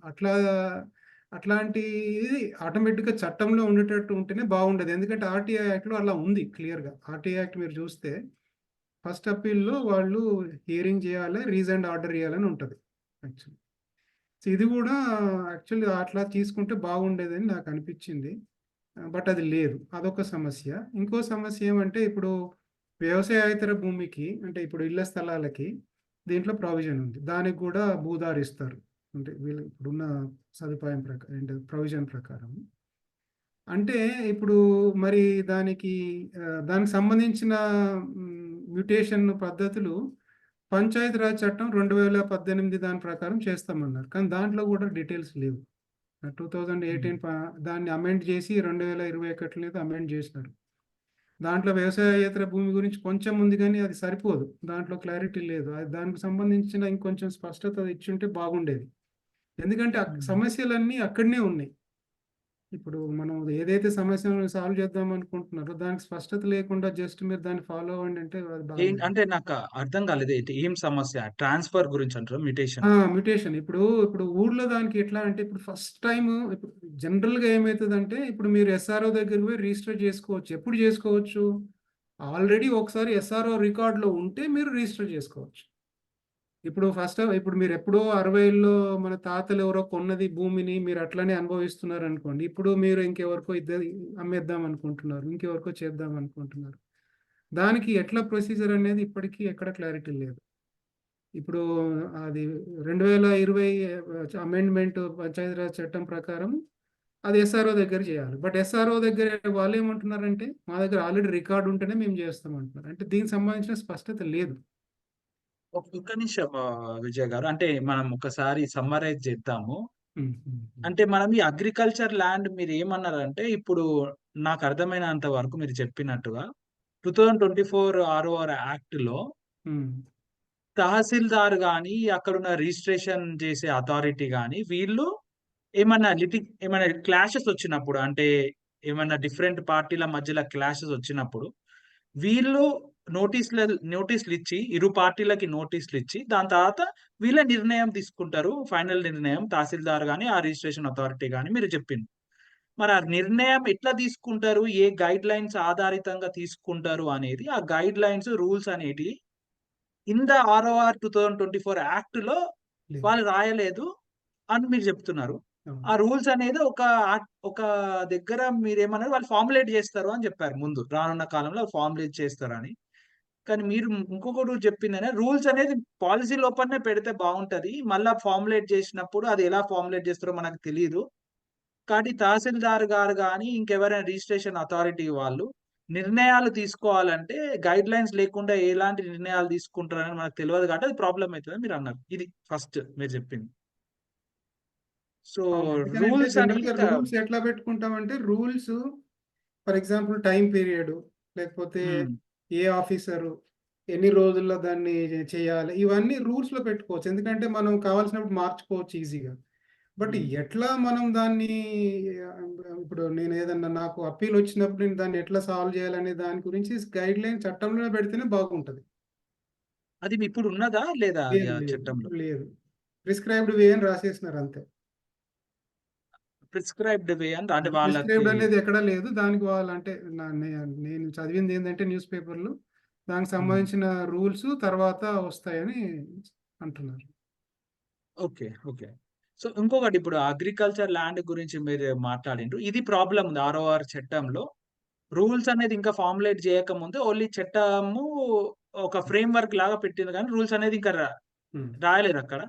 అట్లాంటి ఇది ఆటోమేటిక్గా చట్టంలో ఉండేటట్టు ఉంటేనే బాగుండదు. ఎందుకంటే ఆర్టీఐ యాక్ట్లో అలా ఉంది క్లియర్గా. ఆర్టీఐ యాక్ట్ మీరు చూస్తే ఫస్ట్ అప్పీల్‌లో వాళ్ళు హియరింగ్ చేయాలి, రీజన్డ్ ఆర్డర్ ఇయ్యాలని ఉంటది యాక్చువల్లీ. సో, ఇది కూడా యాక్చువల్లీ అట్లా తీసుకుంటే బాగుండేదని నాకు అనిపించింది. బట్ అది లేదు. అదొక సమస్య. ఇంకో సమస్య ఏమంటే ఇప్పుడు వ్యవసాయేతర భూమికి అంటే ఇప్పుడు ఇళ్ల స్థలాలకి దీంట్లో ప్రావిజన్ ఉంది. దానికి కూడా భూదారు ఇస్తారు. అంటే వీళ్ళు ఇప్పుడున్న సదుపాయం అంటే ప్రొవిజన్ ప్రకారం. అంటే ఇప్పుడు మరి దానికి దానికి సంబంధించిన మ్యుటేషన్ పద్ధతులు పంచాయతీరాజ్ చట్టం 2018 దాని ప్రకారం చేస్తామన్నారు. కానీ దాంట్లో కూడా డీటెయిల్స్ లేవు. 2018 దాన్ని అమెండ్ చేసి 2021 అమెండ్ చేసినారు. దాంట్లో వ్యవసాయేతర భూమి గురించి కొంచెం ఉంది కానీ అది సరిపోదు. దాంట్లో క్లారిటీ లేదు. దానికి సంబంధించిన ఇంకొంచెం స్పష్టత ఇచ్చుంటే బాగుండేది. ఎందుకంటే సమస్యలన్నీ అక్కడనే ఉన్నాయి. ఇప్పుడు మనం ఏదైతే సమస్యను సాల్వ్ చేద్దాం అనుకుంటున్నారో దానికి స్పష్టత లేకుండా జస్ట్ మీరు దాన్ని ఫాలో అవ్వండి అంటే అది బాగుండదు. అంటే నాకు అర్థం కాలేదు. ఏం సమస్య? ట్రాన్స్ఫర్ గురించి అంటారా? మ్యుటేషన్? మ్యుటేషన్. ఇప్పుడు ఊర్లో దానికి ఎట్లా అంటే ఇప్పుడు ఫస్ట్ టైమ్ ఇప్పుడు జనరల్‌గా ఏమైతదంటే ఇప్పుడు మీరు ఎస్ఆర్ఓ దగ్గరికి పోయి రిజిస్టర్ చేసుకోవచ్చు. ఎప్పుడు చేసుకోవచ్చు? ఆల్రెడీ ఒకసారి ఎస్ఆర్ఓ రికార్డ్‌లో ఉంటే మీరు రిజిస్టర్ చేసుకోవచ్చు. ఇప్పుడు మీరు ఎప్పుడో 60ల్లో మన తాతలు ఎవరో కొన్నది భూమిని మీరు అట్లనే అనుభవిస్తున్నారనుకోండి. ఇప్పుడు మీరు ఇంకెవరికో అమ్మేద్దాం అనుకుంటున్నారు. ఇంకెవరికో చేద్దాం అనుకుంటున్నారు. దానికి ఎట్లా ప్రొసీజర్ అనేది ఇప్పటికీ ఎక్కడ క్లారిటీ లేదు. ఇప్పుడు అది 2020 అమెండ్మెంట్ పంచాయతీరాజ్ చట్టం ప్రకారం అది ఎస్ఆర్ఓ దగ్గర చేయాలి. బట్ ఎస్ఆర్ఓ దగ్గర వాళ్ళు ఏమంటున్నారంటే మా దగ్గర ఆల్రెడీ రికార్డ్ ఉంటేనే మేము చేస్తాం అంటున్నారు. అంటే దీనికి సంబంధించిన స్పష్టత లేదు. ఒక్క నిమిషం విజయ్ గారు. అంటే మనం ఒకసారి సమ్మరైజ్ చేద్దాము. హ్మ్. అంటే మనం ఈ అగ్రికల్చర్ ల్యాండ్ మీరు ఏమన్నారంటే ఇప్పుడు నాకు అర్థమైనంత వరకు మీరు చెప్పినట్టుగా 2024 ROR యాక్ట్‌లో హ్మ్. తహసీల్దార్ గాని, అక్కడున్న రిజిస్ట్రేషన్ చేసే అథారిటీ గాని వీళ్ళు ఏమన్నా క్లాషెస్ వచ్చినప్పుడు అంటే ఏమన్నా డిఫరెంట్ పార్టీల మధ్యలో క్లాషెస్ వచ్చినప్పుడు వీళ్ళు నోటీసులు ఇచ్చి ఇరు పార్టీలకి నోటీసులు ఇచ్చి దాని తర్వాత వీళ్ళ నిర్ణయం తీసుకుంటారు. ఫైనల్ నిర్ణయం తహసీల్దార్ గాని, ఆ రిజిస్ట్రేషన్ అథారిటీ గాని మీరు చెప్పింది. మరి ఆ నిర్ణయం ఎట్లా తీసుకుంటారు? ఏ గైడ్ లైన్స్ ఆధారితంగా తీసుకుంటారు అనేది ఆ గైడ్ లైన్స్, రూల్స్ అనేటివి ఇన్ ద ROR 2024 యాక్ట్‌లో లేదు. వాళ్ళు రాయలేదు అని మీరు చెప్తున్నారు. అవును. ఆ రూల్స్ అనేది ఒక దగ్గర మీరేమన్నారు వాళ్ళు ఫార్ములేట్ చేస్తారు అని చెప్పారు ముందు. రానున్న కాలంలో ఫార్ములేట్ చేస్తారని. కానీ మీరు ఇంకొకటి చెప్పిందనే రూల్స్ అనేది పాలిసీ లోపలనే పెడితే బావుంటది. మళ్ళా ఫార్ములేట్ చేసినప్పుడు అది ఎలా ఫార్ములేట్ చేస్తారో మనకు తెలీదు. కానీ తహసీల్దార్ గారు గాని, ఇంకెవరైనా రిజిస్ట్రేషన్ అథారిటీ వాళ్ళు నిర్ణయాలు తీసుకోవాలంటే గైడ్ లైన్స్ లేకుండా ఎలాంటి నిర్ణయాలు తీసుకుంటారని మనకు తెలవదు కాబట్టి అది ప్రాబ్లమ్ అయితదని మీరన్నారు. ఇది ఫస్ట్ మీరు చెప్పింది. సో, అవును. ఎందుకనంటే రూల్స్ అని జనరల్‌గా ఇంకా రూల్స్ ఎట్లా పెట్టుకుంటామంటే rules for example time period లేకపోతే హ్మ్. ఏ ఆఫీసరు ఎన్ని రోజుల్లో దాన్ని చేయాలి. ఇవన్నీ రూల్స్‌లో పెట్టుకోవచ్చు. ఎందుకంటే మనం కావాల్సినప్పుడు మార్చుకోవచ్చు ఈజీగా. బట్ హ్మ్. ఎట్లా మనం దాన్ని ఇప్పుడు నేను ఏదన్నా నాకు అప్పీల్ వచ్చినప్పుడు నేను దాన్ని ఎట్లా సాల్వ్ చేయాలనే దాని గురించి గైడ్‌లైన్ చట్టంలోనే పెడితేనే బాగుంటది. అది ఇప్పుడు ఉన్నదా? లేదా అది లేదు. ఆ లేదు. చట్టంలో? లేదు. ప్రిస్క్రైబ్డ్ వే అని రాసేసినారు అంతే. ప్రిస్క్రైబ్డ్ వే అని అంటే వాళ్ళకి ప్రిస్క్రైబ్డ్ అనేది ఎక్కడా లేదు. దానికి వాళ్ళంటే నేను చదివింది ఏందంటే న్యూస్ పేపర్‌లో దానికి హ్మ్. సంబంధించిన రూల్స్ తర్వాత వస్తాయని అంటున్నారు. ఓకే. ఓకే. సో, ఇంకొకటి ఇప్పుడు అగ్రికల్చర్ ల్యాండ్ గురించి మీరు మాట్లాడిండ్రు. ఇది ప్రాబ్లమ్ ఉంది ROR చట్టంలో. రూల్స్ అనేది ఇంకా ఫార్ములేట్ చేయకముందే ఓన్లీ చట్టము ఒక ఫ్రేమ్‌వర్క్ లాగా పెట్టింది గానీ రూల్స్ అనేది ఇంకా హ్మ్. రాయలేదక్కడ.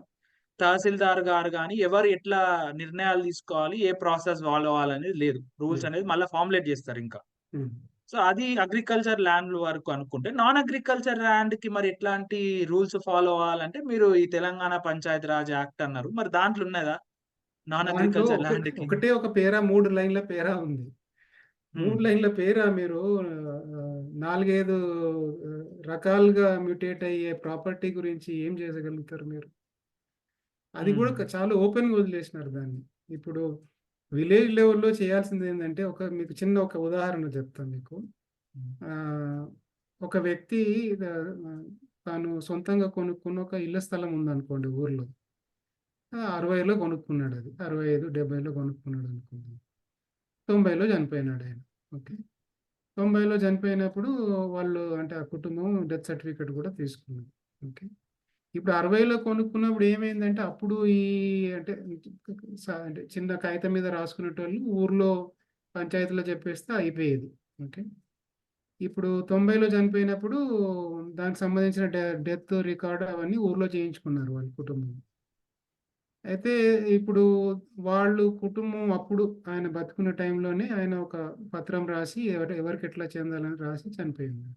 తహసీల్దార్ గారు గాని ఎవరు ఎట్లా నిర్ణయాలు తీసుకోవాలి, ఏ ప్రాసెస్ ఫాలో అవ్వాలనేది లేదు. రూల్స్ లేదు. అనేది మళ్ళా ఫార్ములేట్ చేస్తారింకా. హ్మ్. సో, అది అగ్రికల్చర్ ల్యాండ్ వరకు అనుకుంటే, నాన్ అగ్రికల్చర్ ల్యాండ్‌కి మరి ఎట్లాంటి రూల్స్ ఫాలో అవ్వాలంటే, మీరు ఈ తెలంగాణ పంచాయతీ రాజ్ యాక్ట్ అన్నారు. మరి దాంట్లో ఉన్నదా? నాన్ దాంట్లో అగ్రికల్చర్ ల్యాండ్‌కి? ఒకటే ఒక పేరా 3 లైన్‌ల పేరా ఉంది. 3 హ్మ్. లైన్‌ల పేరా మీరు 4, 5 రకాలుగా మ్యూటేట్ అయ్యే ప్రాపర్టీ గురించి ఏం చేయగలుగుతారు మీరు? అది కూడా హ్మ్. చాలా ఓపెన్‌గా వదిలేసినారు దాన్ని. ఇప్పుడు విలేజ్ లెవెల్‌లో చేయాల్సిందేందంటే మీకు చిన్న ఒక ఉదాహరణ చెప్తాను మీకు. హ్మ్. ఆహ్, ఒక వ్యక్తి తాను సొంతంగా కొనుక్కున్న ఒక ఇళ్ల స్థలం ఉందనుకోండి ఊర్లో. 60లో కొనుక్కున్నాడది. 65, 70లో కొనుక్కున్నాడనుకుందాం. 90లో చనిపోయినాడాయన. ఓకే. 90లో చనిపోయినప్పుడు వాళ్ళు అంటే ఆ కుటుంబం డెత్ సర్టిఫికేట్ కూడా తీసుకున్నారు. ఓకే. ఇప్పుడు 60లో కొనుక్కున్నప్పుడు ఏమైందంటే అప్పుడు ఈ అంటే అంటే చిన్న కాగితం మీద రాసుకునేటోళ్ళు ఊర్లో పంచాయతీలో చెప్పేస్తే అయిపోయేది. ఓకే. ఇప్పుడు 90లో చనిపోయినప్పుడు దానికి సంబంధించిన డెత్ రికార్డ్ అవన్నీ ఊర్లో చేయించుకున్నారు వాళ్ళ కుటుంబం. అయితే ఇప్పుడు వాళ్ళు కుటుంబం అప్పుడు ఆయన బతుకున్న టైంలోనే ఆయన ఒక పత్రం రాసి ఎవరికి ఎట్లా చెందాలని రాసి చనిపోయింది.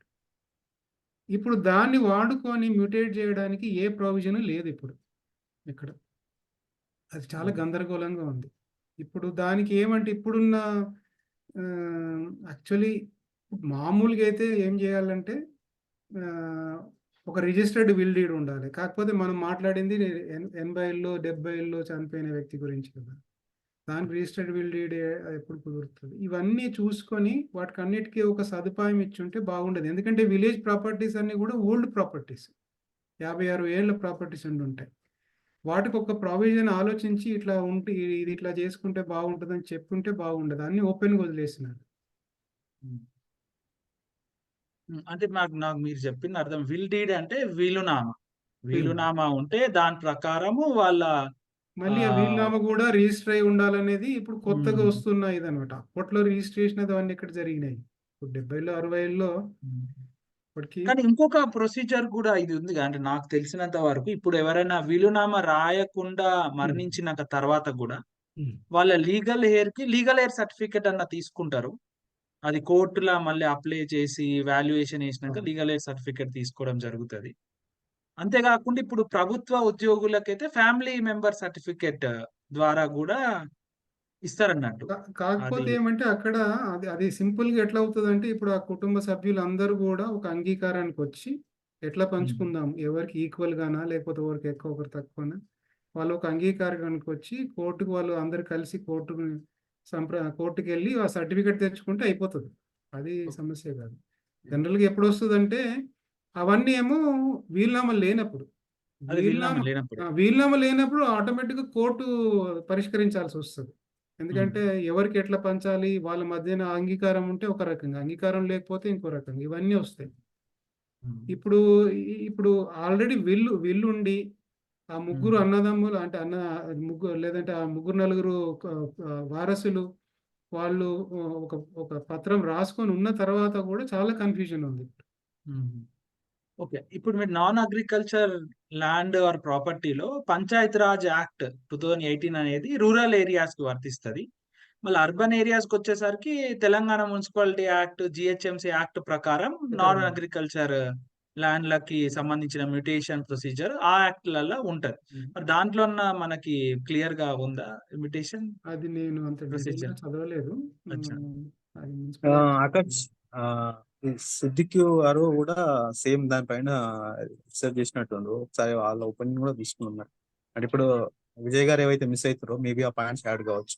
ఇప్పుడు దాన్ని వాడుకొని మ్యూటేట్ చేయడానికి ఏ ప్రొవిజన్ లేదు ఇప్పుడు ఇక్కడ. అది చాలా గందరగోళంగా ఉంది. ఇప్పుడు దానికి ఏమంటే ఇప్పుడున్న యాక్చువల్లీ మామూలుగా అయితే ఏం చేయాలంటే ఒక రిజిస్టర్డ్ విల్ డీడ్ ఉండాలి. కాకపోతే మనం మాట్లాడింది 80లో 70లో చనిపోయిన వ్యక్తి గురించి కదా. దానికి రిజిస్టర్డ్ విల్ డీడ్ ఎప్పుడు కుదురుతుంది? ఇవన్నీ చూసుకొని వాటికన్నిటికీ ఒక సదుపాయం ఇచ్చుంటే బాగుండేది. ఎందుకంటే విలేజ్ ప్రాపర్టీస్ అన్నీ కూడా ఓల్డ్ ప్రాపర్టీస్. 56 ఏళ్ల ప్రాపర్టీస్ ఉండుంటాయి. వాటికి ఒక ప్రావిజన్ ఆలోచించి ఇట్లా ఉంటే ఇది ఇట్లా చేసుకుంటే బాగుంటుందని చెప్పుంటే బాగుండదు. అన్ని ఓపెన్‌గా వదిలేసినారు. అంటే నాకు నాకు మీరు చెప్పింది అర్థం. విల్ డీడ్ అంటే వీలునామా. వీలునామా ఉంటే దాని ప్రకారము వాళ్ళ మళ్ళీ ఆ ఆహ్, వీలునామా కూడా రిజిస్టర్ అయి ఉండాలనేది ఇప్పుడు కొత్తగా హ్మ్. వస్తున్న ఇదనమాట. అప్పట్లో రిజిస్ట్రేషన్ అవన్నీ ఎక్కడ జరిగినాయి. ఇప్పుడు 70లో 60లో ఇప్పటికి కానీ ఇంకొక ప్రొసీజర్ కూడా ఇది ఉందిగా. అంటే నాకు తెలిసినంత వరకు ఇప్పుడు ఎవరైనా వీలునామా రాయకుండా మరణించినాక తర్వాత గూడా హ్మ్. వాళ్ళ లీగల్ హెయిర్ సర్టిఫికేట్ అన్న తీసుకుంటారు. అది కోర్టుల మళ్ళీ అప్లై చేసి వాల్యుయేషన్ ఏసినాక అవును. లీగల్ ఎయిడ్ సర్టిఫికేట్ తీసుకోవడం జరుగుతది. అంతేగాకుండా ఇప్పుడు ప్రభుత్వ ఉద్యోగులకైతే ఫ్యామిలీ మెంబర్ సర్టిఫికేట్ ద్వారా గూడా ఇస్తారన్నట్టు. అది కాకపోతే ఏమంటే అక్కడ అది అది సింపుల్‌గా ఎట్లా అవుతదంటే ఇప్పుడు ఆ కుటుంబ సభ్యులందరూ గూడా ఒక అంగీకారానికి వచ్చి ఎట్లా పంచుకుందాం? ఎవరికి ఈక్వల్ గానా? లేకపోతే ఒకరికి ఎక్కువ ఒకరికి తక్కువనా? వాళ్ళు ఒక అంగీకారానికి వచ్చి కోర్టుకి వాళ్ళు అందరూ కలిసి కోర్టుకెళ్ళి ఆ సర్టిఫికేట్ తెచ్చుకుంటే అయిపోతది. అది సమస్య కాదు. జనరల్‌గా ఎప్పుడొస్తదంటే అవన్నీ ఏమో వీలునామా లేనప్పుడు. అది వీలునామా లేనప్పుడే. వీలునామా లేనప్పుడు ఆటోమేటిక్‌గా కోర్టు పరిష్కరించాల్సొస్తది. ఎందుకంటే ఎవరికి ఎట్లా పంచాలి? వాళ్ళ మధ్యన అంగీకారం ఉంటే ఒక రకంగా, అంగీకారం లేకపోతే ఇంకో రకంగా ఇవన్నీ వస్తాయి. హ్మ్. ఇప్పుడు ఇప్పుడు ఆల్రెడీ విల్లుండి ఆ ముగ్గురు హ్మ్. అన్నదమ్ములు అంటే ముగ్గురు లేదంటే ఆ ముగ్గురు నలుగురు వారసులు వాళ్ళు ఒక ఒక పత్రం రాసుకొని ఉన్న తర్వాత కూడా చాలా కన్‌ఫ్యూజన్ ఉంది. హ్మ్. ఓకే. ఇప్పుడు మీరు నాన్ అగ్రికల్చర్ ల్యాండ్ ఆర్ ప్రాపర్టీలో పంచాయత్ రాజ్ యాక్ట్ 2018 అనేది రూరల్ ఏరియాస్‌కి వర్తిస్తది. మళ్ళీ అర్బన్ ఏరియాస్‌కొచ్చేసరికి Telangana municipality act, GHMC act ప్రకారం నాన్ అగ్రికల్చర్ ల్యాండ్‌లకి సంబంధించిన మ్యుటేషన్ ప్రొసీజర్ ఆ యాక్ట్‌లల్ల ఉంటది. మరి దాంట్లో మనకి క్లియర్‌గా ఉందా మ్యుటేషన్ అది నేను అంత డీటెయిల్‌గా ప్రొసీజర్? చదవలేదు. అచ్చా! అది మున్సిపల్ యాక్ట్ ఆకాష్ ఈ సిద్దిక్యూ గారు కూడా సేమ్ దానిపైన రీసెర్చ్ చేసినట్టుండ్రు. ఒకసారి వాళ్ళ ఒపీనియన్ కూడా తీసుకున్నారు. అంటే ఇప్పుడు విజయ్ గారు ఏవైతే మిస్ అవుతారో మేబీ ఆ పాయింట్స్ యాడ్ కావచ్చు.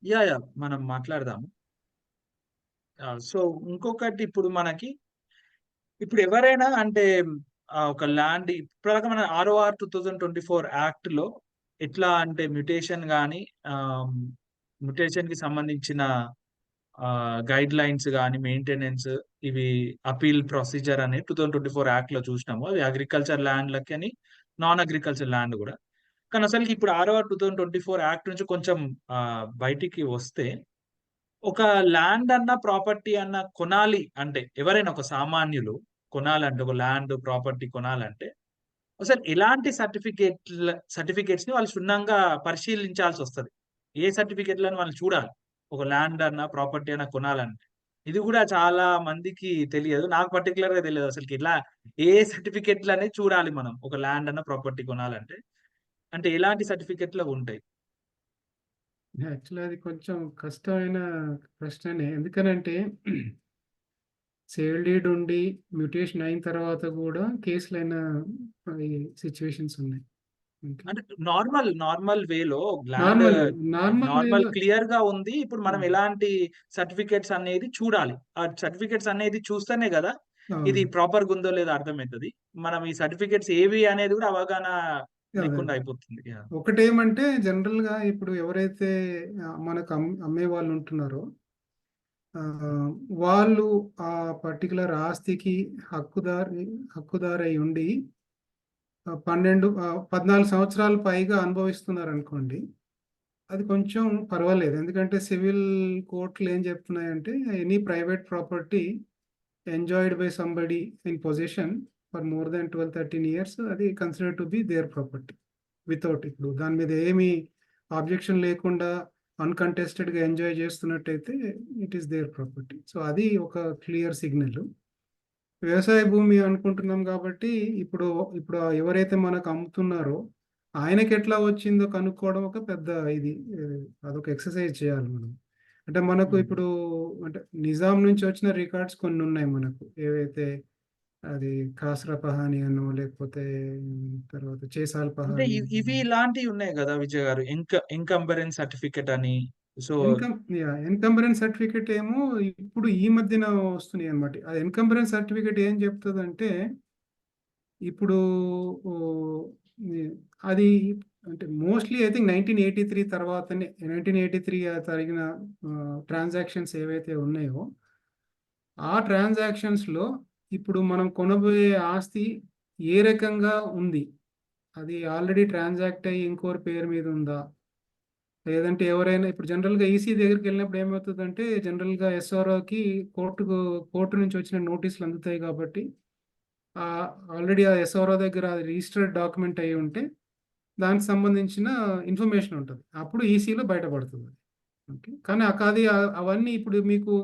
యాహ్! మనం మాట్లాడదాము. సో, ఇంకొకటి ఇప్పుడు ఎవరైనా అంటే ఒక ల్యాండ్ ఇప్పటిదాకా మన ఆర్ఓఆర్ 2024 యాక్ట్‌లో ఎట్లా అంటే మ్యుటేషన్ గాని మ్యుటేషన్‌కి సంబంధించిన గైడ్‌లైన్స్ గాని, మెయింటెనెన్స్ ఇవి అపీల్ ప్రొసీజర్ అనేది 2024 యాక్ట్‌లో చూసినాము. అది అగ్రికల్చర్ ల్యాండ్‌లకని, నాన్ అగ్రికల్చర్ ల్యాండ్ గూడా. కానీ అసలుకి ఇప్పుడు ఆర్ఓఆర్ 2024 యాక్ట్ నుంచి కొంచెం బయటికి వస్తే ఒక ల్యాండ్ అన్న, ప్రాపర్టీ అన్న కొనాలి అంటే ఎవరైనా ఒక సామాన్యులు కొనాలంటే ఒక ల్యాండ్, ప్రాపర్టీ కొనాలంటే అసలు ఎలాంటి సర్టిఫికేట్స్‌ని వాళ్ళు క్షుణ్ణంగా పరిశీలించాల్సొస్తది. ఏ సర్టిఫికేట్‌లని వాళ్ళు చూడాలి. ఒక ల్యాండ్ అన్నా, ప్రాపర్టీ అన్నా కొనాలంటే. ఇది గూడా చాలా మందికి తెలియదు. నాకు పర్టిక్యులర్‌గా తెలియదు అసలకి ఏ సర్టిఫికేట్‌లనేది చూడాలి మనం. ఒక ల్యాండ్ అన్నా, ప్రాపర్టీ కొనాలంటే. అంటే ఎలాంటి సర్టిఫికేట్‌లు ఉంటాయి? యాక్చువల్లీ అది కొంచెం కష్టమైన ప్రశ్ననే. ఎందుకనంటే సేల్ డీడ్ ఉండి మ్యుటేషన్ అయిన తర్వాత గూడా కేసులైన ఈ సిట్యుయేషన్స్ ఉన్నాయి. ఓకే. అంటే నార్మల్ వేలో ల్యాండ్ నార్మల్ నార్మల్ వేలో క్లియర్‌గా ఉంది. ఇప్పుడు మనం హ్మ్. ఎలాంటి సర్టిఫికేట్స్ అనేది చూడాలి. ఆ సర్టిఫికేట్స్ అనేది చూస్తేనే గదా! ఇది అవును. ప్రాపర్‌గా ఉందో లేదో అర్థమైతది. మనం ఈ సర్టిఫికేట్స్ ఏవి అనేది గూడా అవగాహన అదే. లేకుండా అయిపోతుంది. యాహ్! ఒకటేమంటే జనరల్‌గా ఇప్పుడు ఎవరైతే మనకు అమ్మే వాళ్ళు ఉంటున్నారో వాళ్ళు ఆ పర్టికులర్ ఆస్తికి హక్కుదారై ఉండి 14 సంవత్సరాల పైగా అనుభవిస్తున్నారు అనుకోండి, అది కొంచెం పర్వాలేదు. ఎందుకంటే సివిల్ కోర్టులు ఏం చెప్తున్నాయంటే any private property enjoyed by somebody in possession for more than 12-13 years అది consider to be their property without, ఇప్పుడు దాని మీద ఏమి ఆబ్జెక్షన్ లేకుండా అన్కంటెస్టెడ్గా ఎంజాయ్ చేస్తున్నట్టయితే it is their property. So అది ఒక క్లియర్ సిగ్నల్. వ్యవసాయ భూమి అనుకుంటున్నాం కాబట్టి ఇప్పుడు ఇప్పుడు ఎవరైతే మనకు అమ్ముతున్నారో ఆయనకి ఎట్లా వచ్చిందో కనుక్కోవడం ఒక పెద్ద ఇది, అదొక ఎక్సర్సైజ్ చేయాలి మనం. అంటే మనకు ఇప్పుడు అంటే నిజాం నుంచి వచ్చిన రికార్డ్స్ కొన్ని ఉన్నాయి మనకు, ఏవైతే అది కాసరా పహాని అనో లేకపోతే తర్వాత చేసాల్ అంటే పహాని ఇవి ఇలాంటివి ఉన్నాయి కదా విజయ్ గారు, ఇన్కంబరెన్స్ సర్టిఫికెట్ అని. సో ఎన్కంబరెన్స్ సర్టిఫికేట్ ఏమో ఇప్పుడు ఈ మధ్యన వస్తున్నాయి అనమాట. ఆ ఎన్కంబరెన్స్ సర్టిఫికేట్ ఏం చెప్తుందంటే ఇప్పుడు అది అంటే మోస్ట్లీ ఐ థింక్ 1983 తర్వాతనే 1983 జరిగిన ట్రాన్సాక్షన్స్ ఏవైతే ఉన్నాయో ఆ ట్రాన్సాక్షన్స్లో ఇప్పుడు మనం కొనబోయే ఆస్తి ఏ రకంగా ఉంది, అది ఆల్రెడీ ట్రాన్సాక్ట్ అయ్యి ఇంకోరి పేరు మీద ఉందా, లేదంటే ఎవరైనా ఇప్పుడు జనరల్గా ఈసీ దగ్గరికి వెళ్ళినప్పుడు ఏమవుతుందంటే జనరల్గా ఎస్ఆర్ఓకి కోర్టు నుంచి వచ్చిన నోటీసులు అందుతాయి కాబట్టి ఆల్రెడీ ఆ ఎస్ఆర్ఓ దగ్గర రిజిస్టర్డ్ డాక్యుమెంట్ అయి ఉంటే దానికి సంబంధించిన ఇన్ఫర్మేషన్ ఉంటుంది, అప్పుడు ఈసీలో బయటపడుతుంది. ఓకే, కానీ అవన్నీ ఇప్పుడు మీకు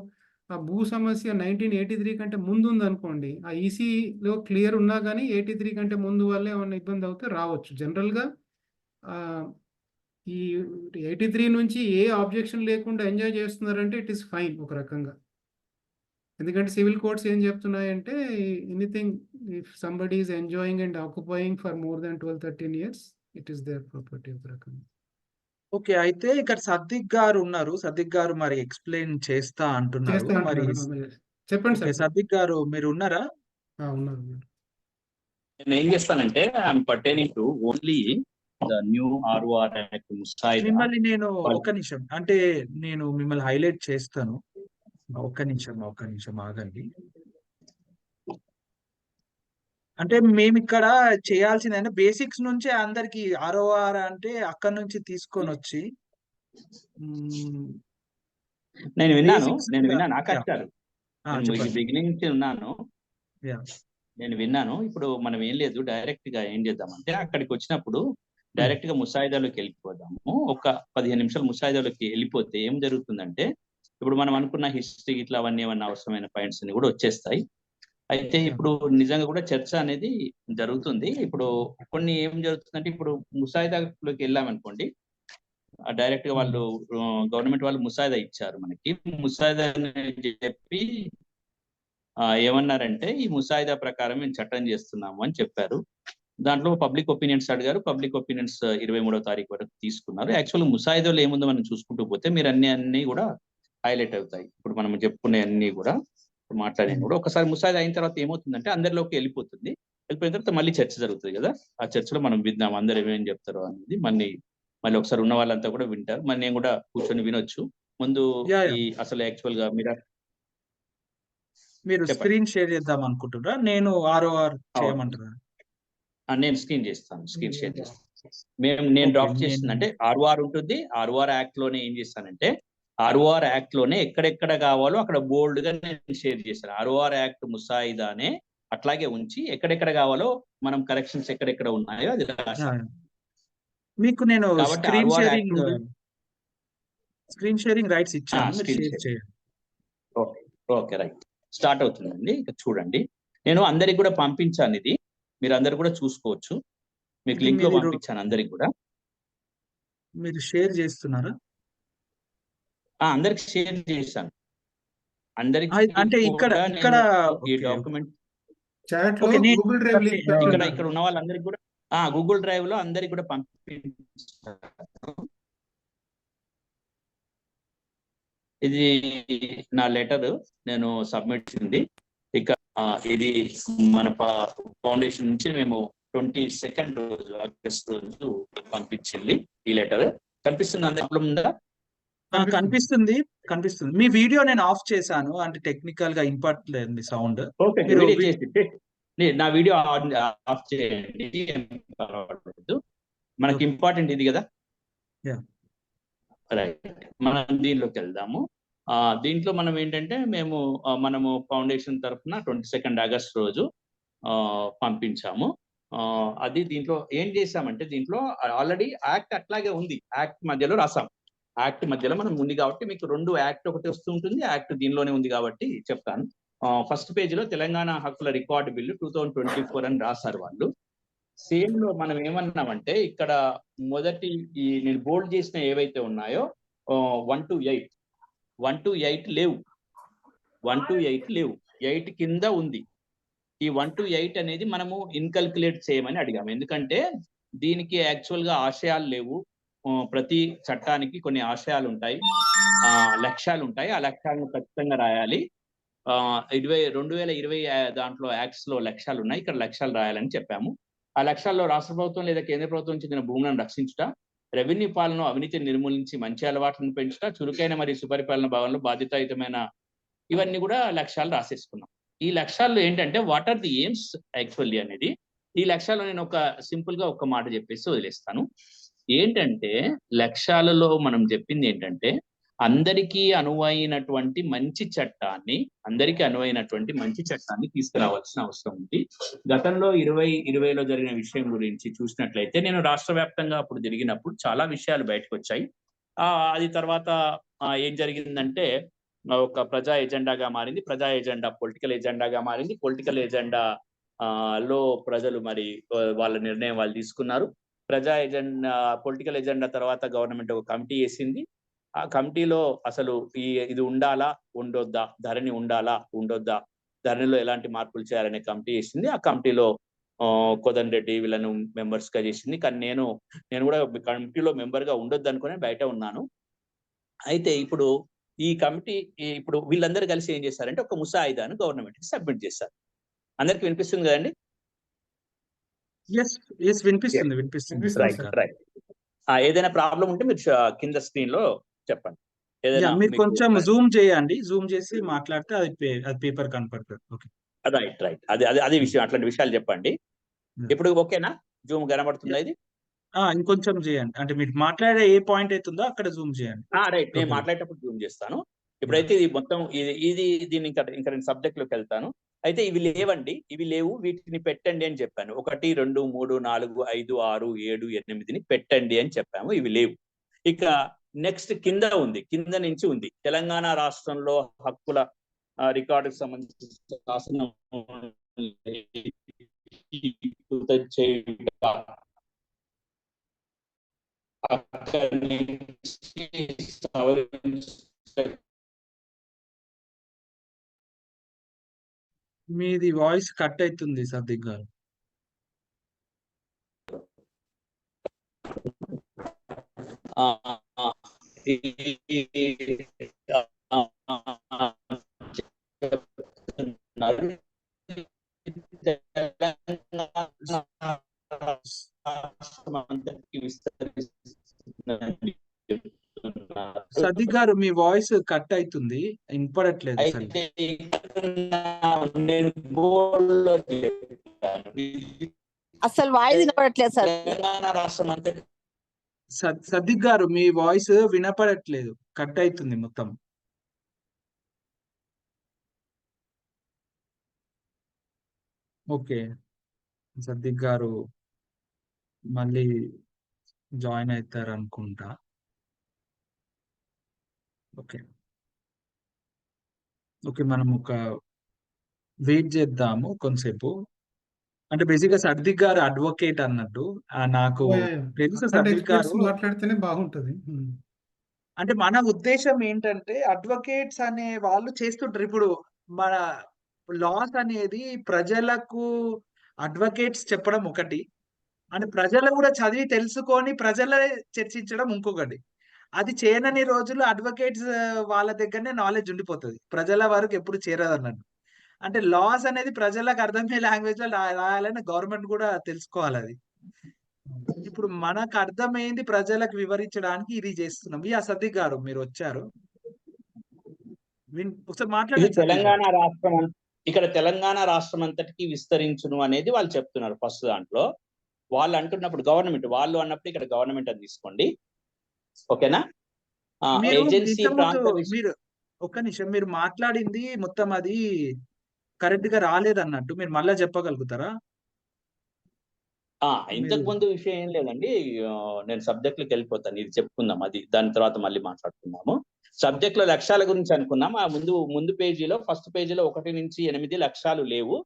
ఆ భూ సమస్య 1983 కంటే ముందు ఉందనుకోండి, ఆ ఈసీలో క్లియర్ ఉన్నా కానీ 83 కంటే ముందు వల్లే ఏమైనా ఇబ్బంది అవుతే రావచ్చు. జనరల్గా ఈ 83 నుంచి ఏ ఆబ్జెక్షన్ లేకుండా ఎంజాయ్ చేస్తున్నారంటే ఇట్ ఈస్ ఫైన్ ఒక రకంగా. ఎందుకంటే సివిల్ కోర్ట్స్ ఏం చెప్తున్నాయంటే anything if somebody is enjoying and occupying for more than 12-13 years it is their property ఒక రకంగా. ఓకే, అయితే ఇక్కడ సద్దిక్ గారు ఉన్నారు. సద్దిక్ గారు మరి ఎక్స్ప్లెయిన్ చేస్తా అంటున్నారు. మరి చెప్పండి ఓకే, సార్. సద్దిక్ గారు మీరు ఉన్నారా? ఉన్నారు. నేను ఏం చేస్తానంటే I'm pertaining to only the new ROR act ముసాయిదా. మిమ్మల్ని నేను ఒక నిమిషం, అంటే నేను మిమ్మల్ని హైలైట్ చేస్తాను. ఒక్క నిమిషం ఆగండి. అంటే మేము ఇక్కడ చేయాల్సిందంటే బేసిక్స్ నుంచే అందరికి ROR అంటే అక్కడ నుంచి తీసుకొని వచ్చి నేను విన్నాను Yeah. ఆకాష్ గారు, నేను చెప్పండి. బిగినింగ్ నుంచి ఉన్నాను, Yeah. నేను విన్నాను. ఇప్పుడు మనం ఏం లేదు, డైరెక్ట్ గా ఏం చేద్దామంటే అక్కడికి వచ్చినప్పుడు డైరెక్ట్ గా ముసాయిదాలోకి వెళ్ళిపోదాము. ఒక 15 నిమిషాలు ముసాయిదాలోకి వెళ్ళిపోతే ఏం జరుగుతుందంటే ఇప్పుడు మనం అనుకున్న హిస్టరీ ఇట్లా అవన్నీ ఏమన్నా అవసరమైన పాయింట్స్ అన్ని కూడా వచ్చేస్తాయి. అయితే ఇప్పుడు నిజంగా కూడా చర్చ అనేది జరుగుతుంది. ఇప్పుడు కొన్ని ఏం జరుగుతుందంటే ఇప్పుడు ముసాయిదాలోకి వెళ్ళామనుకోండి, డైరెక్ట్ గా వాళ్ళు గవర్నమెంట్ వాళ్ళు ముసాయిదా ఇచ్చారు మనకి. ముసాయిదా అని చెప్పి ఏమన్నారంటే ఈ ముసాయిదా ప్రకారం మేము చట్టం చేస్తున్నాము అని చెప్పారు. దాంట్లో పబ్లిక్ ఒపీనియన్స్ అడిగారు. పబ్లిక్ ఒపీనియన్స్ 23వ తారీఖు వరకు తీసుకున్నారు. యాక్చువల్ ముసాయిదాలో ఏముందో మనం చూసుకుంటూ పోతే మీరు అన్ని కూడా హైలైట్ అవుతాయి. ఇప్పుడు మనం చెప్పుకునే అన్ని కూడా మాట్లాడే కూడా ఒకసారి ముసాయిదా అయిన తర్వాత ఏమవుతుందంటే అందరిలోకి వెళ్ళిపోతుంది. వెళ్ళిపోయిన తర్వాత మళ్ళీ చర్చ జరుగుతుంది కదా, ఆ చర్చలో మనం విద్దాం అందరు ఏమేం చెప్తారో అనేది. మళ్ళీ ఒకసారి ఉన్న వాళ్ళంతా కూడా వింటారు. మరి నేను కూడా కూర్చొని వినొచ్చు. ముందు ఈ అసలు యాక్చువల్ గా మీరు స్క్రీన్ షేర్ చేద్దాం అనుకుంటున్నారా? నేను ROR చేయమంటారా? నేను స్క్రీన్ షేర్ చేస్తాను. నేను డ్రాప్ చేస్తుంది అంటే ROR ఉంటుంది. ROR యాక్ట్ లోనే ఏం చేస్తానంటే ROR యాక్ట్ లోనే ఎక్కడెక్కడ కావాలో అక్కడ బోల్డ్ గా నేను షేర్ చేస్తాను. ROR యాక్ట్ ముసాయిదానే అట్లాగే ఉంచి ఎక్కడెక్కడ కావాలో మనం కరెక్షన్స్ ఎక్కడెక్కడ ఉన్నాయో అది రాస్తాను. మీకు నేను స్క్రీన్ షేరింగ్ రైట్స్ ఇచ్చాను. ఓకే, రైట్, స్టార్ట్ అవుతుందండి. ఇక చూడండి, నేను అందరికి కూడా పంపించాను. ఇది మీరు అందరు కూడా చూసుకోవచ్చు. మీకు లింక్ లో పంపించాను అందరికి కూడా. మీరు షేర్ చేస్తున్నారా? అందరికి షేర్ చేశాను. అందరికి అంటే ఇక్కడ ఈ డాక్యుమెంట్ చాట్ లో గూగుల్ డ్రైవ్ లింక్ ఇక్కడ ఉన్న వాళ్ళందరికీ కూడా గూగుల్ డ్రైవ్ లో అందరికి కూడా పంపించాను. ఇది నా లెటర్ నేను సబ్మిట్ చేసింది. ఇక ఇది మన ఫౌండేషన్ నుంచి మేము 22nd రోజు ఆగస్ట్ రోజు పంపించింది ఈ లెటర్. కనిపిస్తుంది అందరి ప్రాబ్లం ఉందా? కనిపిస్తుంది. కనిపిస్తుంది. మీ వీడియో నేను ఆఫ్ చేశాను. అంటే టెక్నికల్ గా ఇంపట్లేదు సౌండ్. ఓకే మీరు వీడియో చేసి నా వీడియో ఆఫ్ చేయండి, ఏం పర్వాలేదు. మనకి ఇంపార్టెంట్ ఇది కదా. Yeah. రైట్, మనం దీనిలోకి వెళ్దాము. దీంట్లో మనం ఏంటంటే మనము ఫౌండేషన్ తరఫున 22 ఆగస్ట్ రోజు పంపించాము. అది దీంట్లో ఏం చేసామంటే, దీంట్లో ఆల్రెడీ యాక్ట్ అట్లాగే ఉంది, యాక్ట్ మధ్యలో రాసాం. యాక్ట్ మధ్యలో మనం ఉంది కాబట్టి మీకు 2 యాక్ట్ ఒకటి వస్తూ ఉంటుంది, యాక్ట్ దీనిలోనే ఉంది కాబట్టి చెప్తాను. ఫస్ట్ పేజీలో తెలంగాణ హక్కుల రికార్డు బిల్లు 2024 అని రాశారు వాళ్ళు. సేమ్ లో మనం ఏమన్నామంటే, ఇక్కడ మొదటి నేను బోల్డ్ చేసిన ఏవైతే ఉన్నాయో 1 to 8, 1 to 8 లేవు, 1 to 8 లేవు, 8 కింద ఉంది. ఈ 1 to 8 అనేది మనము ఇన్కల్కులేట్ చేయమని అడిగాము. ఎందుకంటే దీనికి యాక్చువల్ గా ఆశయాలు లేవు. ప్రతి చట్టానికి కొన్ని ఆశయాలు ఉంటాయి, లక్ష్యాలు ఉంటాయి. ఆ లక్ష్యాలను ఖచ్చితంగా రాయాలి. 2020 దాంట్లో యాక్ట్స్ లో లక్ష్యాలు ఉన్నాయి, ఇక్కడ లక్ష్యాలు రాయాలని చెప్పాము. ఆ లక్ష్యాల్లో రాష్ట్ర ప్రభుత్వం లేదా కేంద్ర ప్రభుత్వం చెందిన భూములను రక్షించుట, రెవెన్యూ పాలన అవినీతిని నిర్మూలించి మంచి అలవాట్లను పెంచుట, చురుకైన మరియు సుపరిపాలన భావనలు బాధ్యతాయుతమైన, ఇవన్నీ కూడా లక్ష్యాలు రాసేసుకున్నాం. ఈ లక్ష్యాల్లో ఏంటంటే what are the aims actually అనేది, ఈ లక్ష్యాల్లో నేను ఒక సింపుల్ గా ఒక మాట చెప్పేసి వదిలేస్తాను. ఏంటంటే లక్ష్యాలలో మనం చెప్పింది ఏంటంటే, అందరికీ అనువైనటువంటి మంచి చట్టాన్ని తీసుకురావాల్సిన అవసరం ఉంది. గతంలో 2020లో జరిగిన విషయం గురించి చూసినట్లయితే, నేను రాష్ట్ర వ్యాప్తంగా అప్పుడు జరిగినప్పుడు చాలా విషయాలు బయటకు వచ్చాయి. అది తర్వాత ఏం జరిగిందంటే, ఒక ప్రజా ఎజెండాగా మారింది, ప్రజా ఎజెండా పొలిటికల్ ఎజెండాగా మారింది. పొలిటికల్ ఎజెండా లో ప్రజలు మరి వాళ్ళ నిర్ణయం వాళ్ళు తీసుకున్నారు. పొలిటికల్ ఎజెండా తర్వాత గవర్నమెంట్ ఒక కమిటీ వేసింది. ఆ కమిటీలో అసలు ఇది ఉండాలా ఉండొద్దా, ధరణి ఉండాలా ఉండొద్దా, ధరణిలో ఎలాంటి మార్పులు చేయాలనే కమిటీ వేసింది. ఆ కమిటీలో కోదండ రెడ్డి వీళ్ళను మెంబర్స్ గా చేసింది. కానీ నేను కూడా కమిటీలో మెంబర్ గా ఉండొద్దు అనుకుని బయట ఉన్నాను. అయితే ఇప్పుడు ఈ కమిటీ ఇప్పుడు వీళ్ళందరూ కలిసి ఏం చేశారంటే, ఒక ముసాయిదాను గవర్నమెంట్ కి సబ్మిట్ చేశారు. అందరికి వినిపిస్తుంది కదండి? వినిపిస్తుంది. రైట్. ఏదైనా ప్రాబ్లం ఉంటే మీరు కింద స్క్రీన్ లో చెప్పండి. మీరు కొంచెం జూమ్ చేయండి, జూమ్ చేసి మాట్లాడితే అది పేపర్ కనపడుతుంది. Okay, right. అదే విషయం, అట్లాంటి విషయాలు చెప్పండి. ఇప్పుడు ఓకేనా? జూమ్ కనబడుతుందా? ఇది ఇంకొంచెం చేయండి, అంటే మీరు మాట్లాడే ఏ పాయింట్ అవుతుందో అక్కడ జూమ్ చేయండి. రైట్, నేను మాట్లాడేటప్పుడు జూమ్ చేస్తాను. ఇప్పుడైతే ఇది మొత్తం దీన్ని ఇంకా నేను సబ్జెక్ట్ లోకి వెళ్తాను. అయితే ఇవి లేవు, వీటిని పెట్టండి అని చెప్పాను. 1, 2, 3, 4, 5, 6, 7, 8ని పెట్టండి అని చెప్పాము. ఇవి లేవు. ఇక నెక్స్ట్ కింద నుంచి ఉంది తెలంగాణ రాష్ట్రంలో హక్కుల రికార్డుకు సంబంధించిన శాసనం మీది వాయిస్ కట్ అవుతుంది సద్దిక్ గారు. సద్దిక్ గారు మీ వాయిస్ కట్ అవుతుంది, వినపడట్లేదు. అసలు వాయిస్ వినపడట్లేదు సార్. సద్దిక్ గారు మీ వాయిస్ వినపడట్లేదు, కట్ అవుతుంది మొత్తం. ఓకే, సద్దిక్ గారు మళ్ళీ జాయిన్ అవుతారు అనుకుంటా. ఓకే, మనం ఒక వెయిట్ చేద్దాము కొంతసేపు. అంటే బేసిక్ గా సద్దిక్ గారు అడ్వకేట్ అన్నట్టు నాకు తెలుసు. సద్దిక్ గారు మాట్లాడితేనే బాగుంటది. అంటే మన ఉద్దేశం ఏంటంటే, అడ్వకేట్స్ అనే వాళ్ళు చేస్తుంటారు. ఇప్పుడు మన లాస్ అనేది ప్రజలకు అడ్వకేట్స్ చెప్పడం ఒకటి, అంటే ప్రజలు కూడా చదివి తెలుసుకొని ప్రజలే చర్చించడం ఇంకొకటి. అది చేయనని రోజులు అడ్వకేట్స్ వాళ్ళ దగ్గరనే నాలెడ్జ్ ఉండిపోతుంది, ప్రజల వరకు ఎప్పుడు చేరదు అన్నట్టు. అంటే లాస్ అనేది ప్రజలకు అర్థమయ్యే లాంగ్వేజ్ లో రాయాలని గవర్నమెంట్ కూడా తెలుసుకోవాలి. అది ఇప్పుడు ఇప్పుడు మనకు అర్థమైంది ప్రజలకు వివరించడానికి ఇది చేస్తున్నాం. సతీష్ గారు మీరు వచ్చారు, ఒకసారి ఇది మాట్లాడండి సతీష్ గారు. తెలంగాణ రాష్ట్రం ఇక్కడ తెలంగాణ రాష్ట్రం అంతటికి విస్తరించును అనేది వాళ్ళు చెప్తున్నారు. ఫస్ట్ దాంట్లో వాళ్ళు అంటున్నప్పుడు గవర్నమెంట్, వాళ్ళు అన్నప్పుడు ఇక్కడ గవర్నమెంట్ అని తీసుకోండి, ఓకేనా. మీరు ఏజెన్సీ ఇంతకుముందు ప్రాంత మీరు ఒక్క నిమిషం, మీరు మాట్లాడింది మొత్తం అది కరెక్ట్ గా రాలేదన్నట్టు, మీరు మళ్ళా చెప్పగలుగుతారా? ఇంతకు ముందు విషయం ఏం లేదండి, నేను సబ్జెక్ట్లకు వెళ్ళిపోతాను, ఇది చెప్పుకుందాం, అది దాని తర్వాత మళ్ళీ మాట్లాడుకుందాము. సబ్జెక్ట్ లో లక్ష్యాల గురించి అనుకున్నాం. ఆ ముందు పేజీలో ఫస్ట్ పేజీలో 1 నుంచి 8 లక్ష్యాలు లేవు.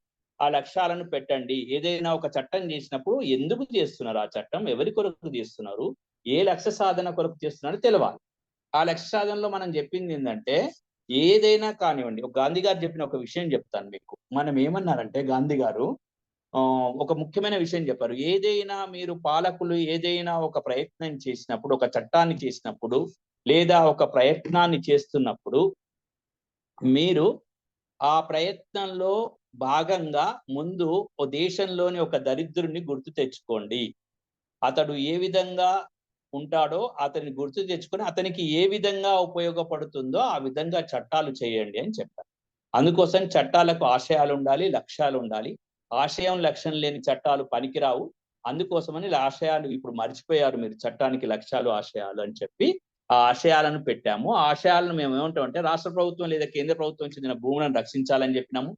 ఆ లక్ష్యాలను పెట్టండి. ఏదైనా ఒక చట్టం చేసినప్పుడు ఎందుకు చేస్తున్నారు, ఆ చట్టం ఎవరి కొరకు చేస్తున్నారు, ఏ లక్ష్య సాధన కొరకు చేస్తున్నారు తెలవాలి. ఆ లక్ష్య సాధనలో మనం చెప్పింది ఏంటంటే, ఏదైనా కానివ్వండి, గాంధీ గారు చెప్పిన ఒక విషయం చెప్తాను మీకు. మనం ఏమన్నారంటే, గాంధీ గారు ఒక ముఖ్యమైన విషయం చెప్పారు. ఏదైనా మీరు పాలకులు ఏదైనా ఒక ప్రయత్నం చేసినప్పుడు, ఒక చట్టాన్ని చేసినప్పుడు, లేదా ఒక ప్రయత్నాన్ని చేస్తున్నప్పుడు, మీరు ఆ ప్రయత్నంలో భాగంగా ముందు ఓ దేశంలోని ఒక దరిద్రుని గుర్తు తెచ్చుకోండి. అతడు ఏ విధంగా ఉంటాడో అతన్ని గుర్తు తెచ్చుకొని అతనికి ఏ విధంగా ఉపయోగపడుతుందో ఆ విధంగా చట్టాలు చేయండి అని చెప్పారు. అందుకోసం చట్టాలకు ఆశయాలు ఉండాలి, లక్ష్యాలు ఉండాలి. ఆశయం లక్ష్యం లేని చట్టాలు పనికిరావు. అందుకోసమని ఆశయాలు ఇప్పుడు మర్చిపోయారు మీరు, చట్టానికి లక్ష్యాలు ఆశయాలు అని చెప్పి ఆ ఆశయాలను పెట్టాము. ఆ ఆశయాలను మేము ఏమంటామంటే, రాష్ట్ర ప్రభుత్వం లేదా కేంద్ర ప్రభుత్వం చెందిన భూములను రక్షించాలని చెప్పినాము.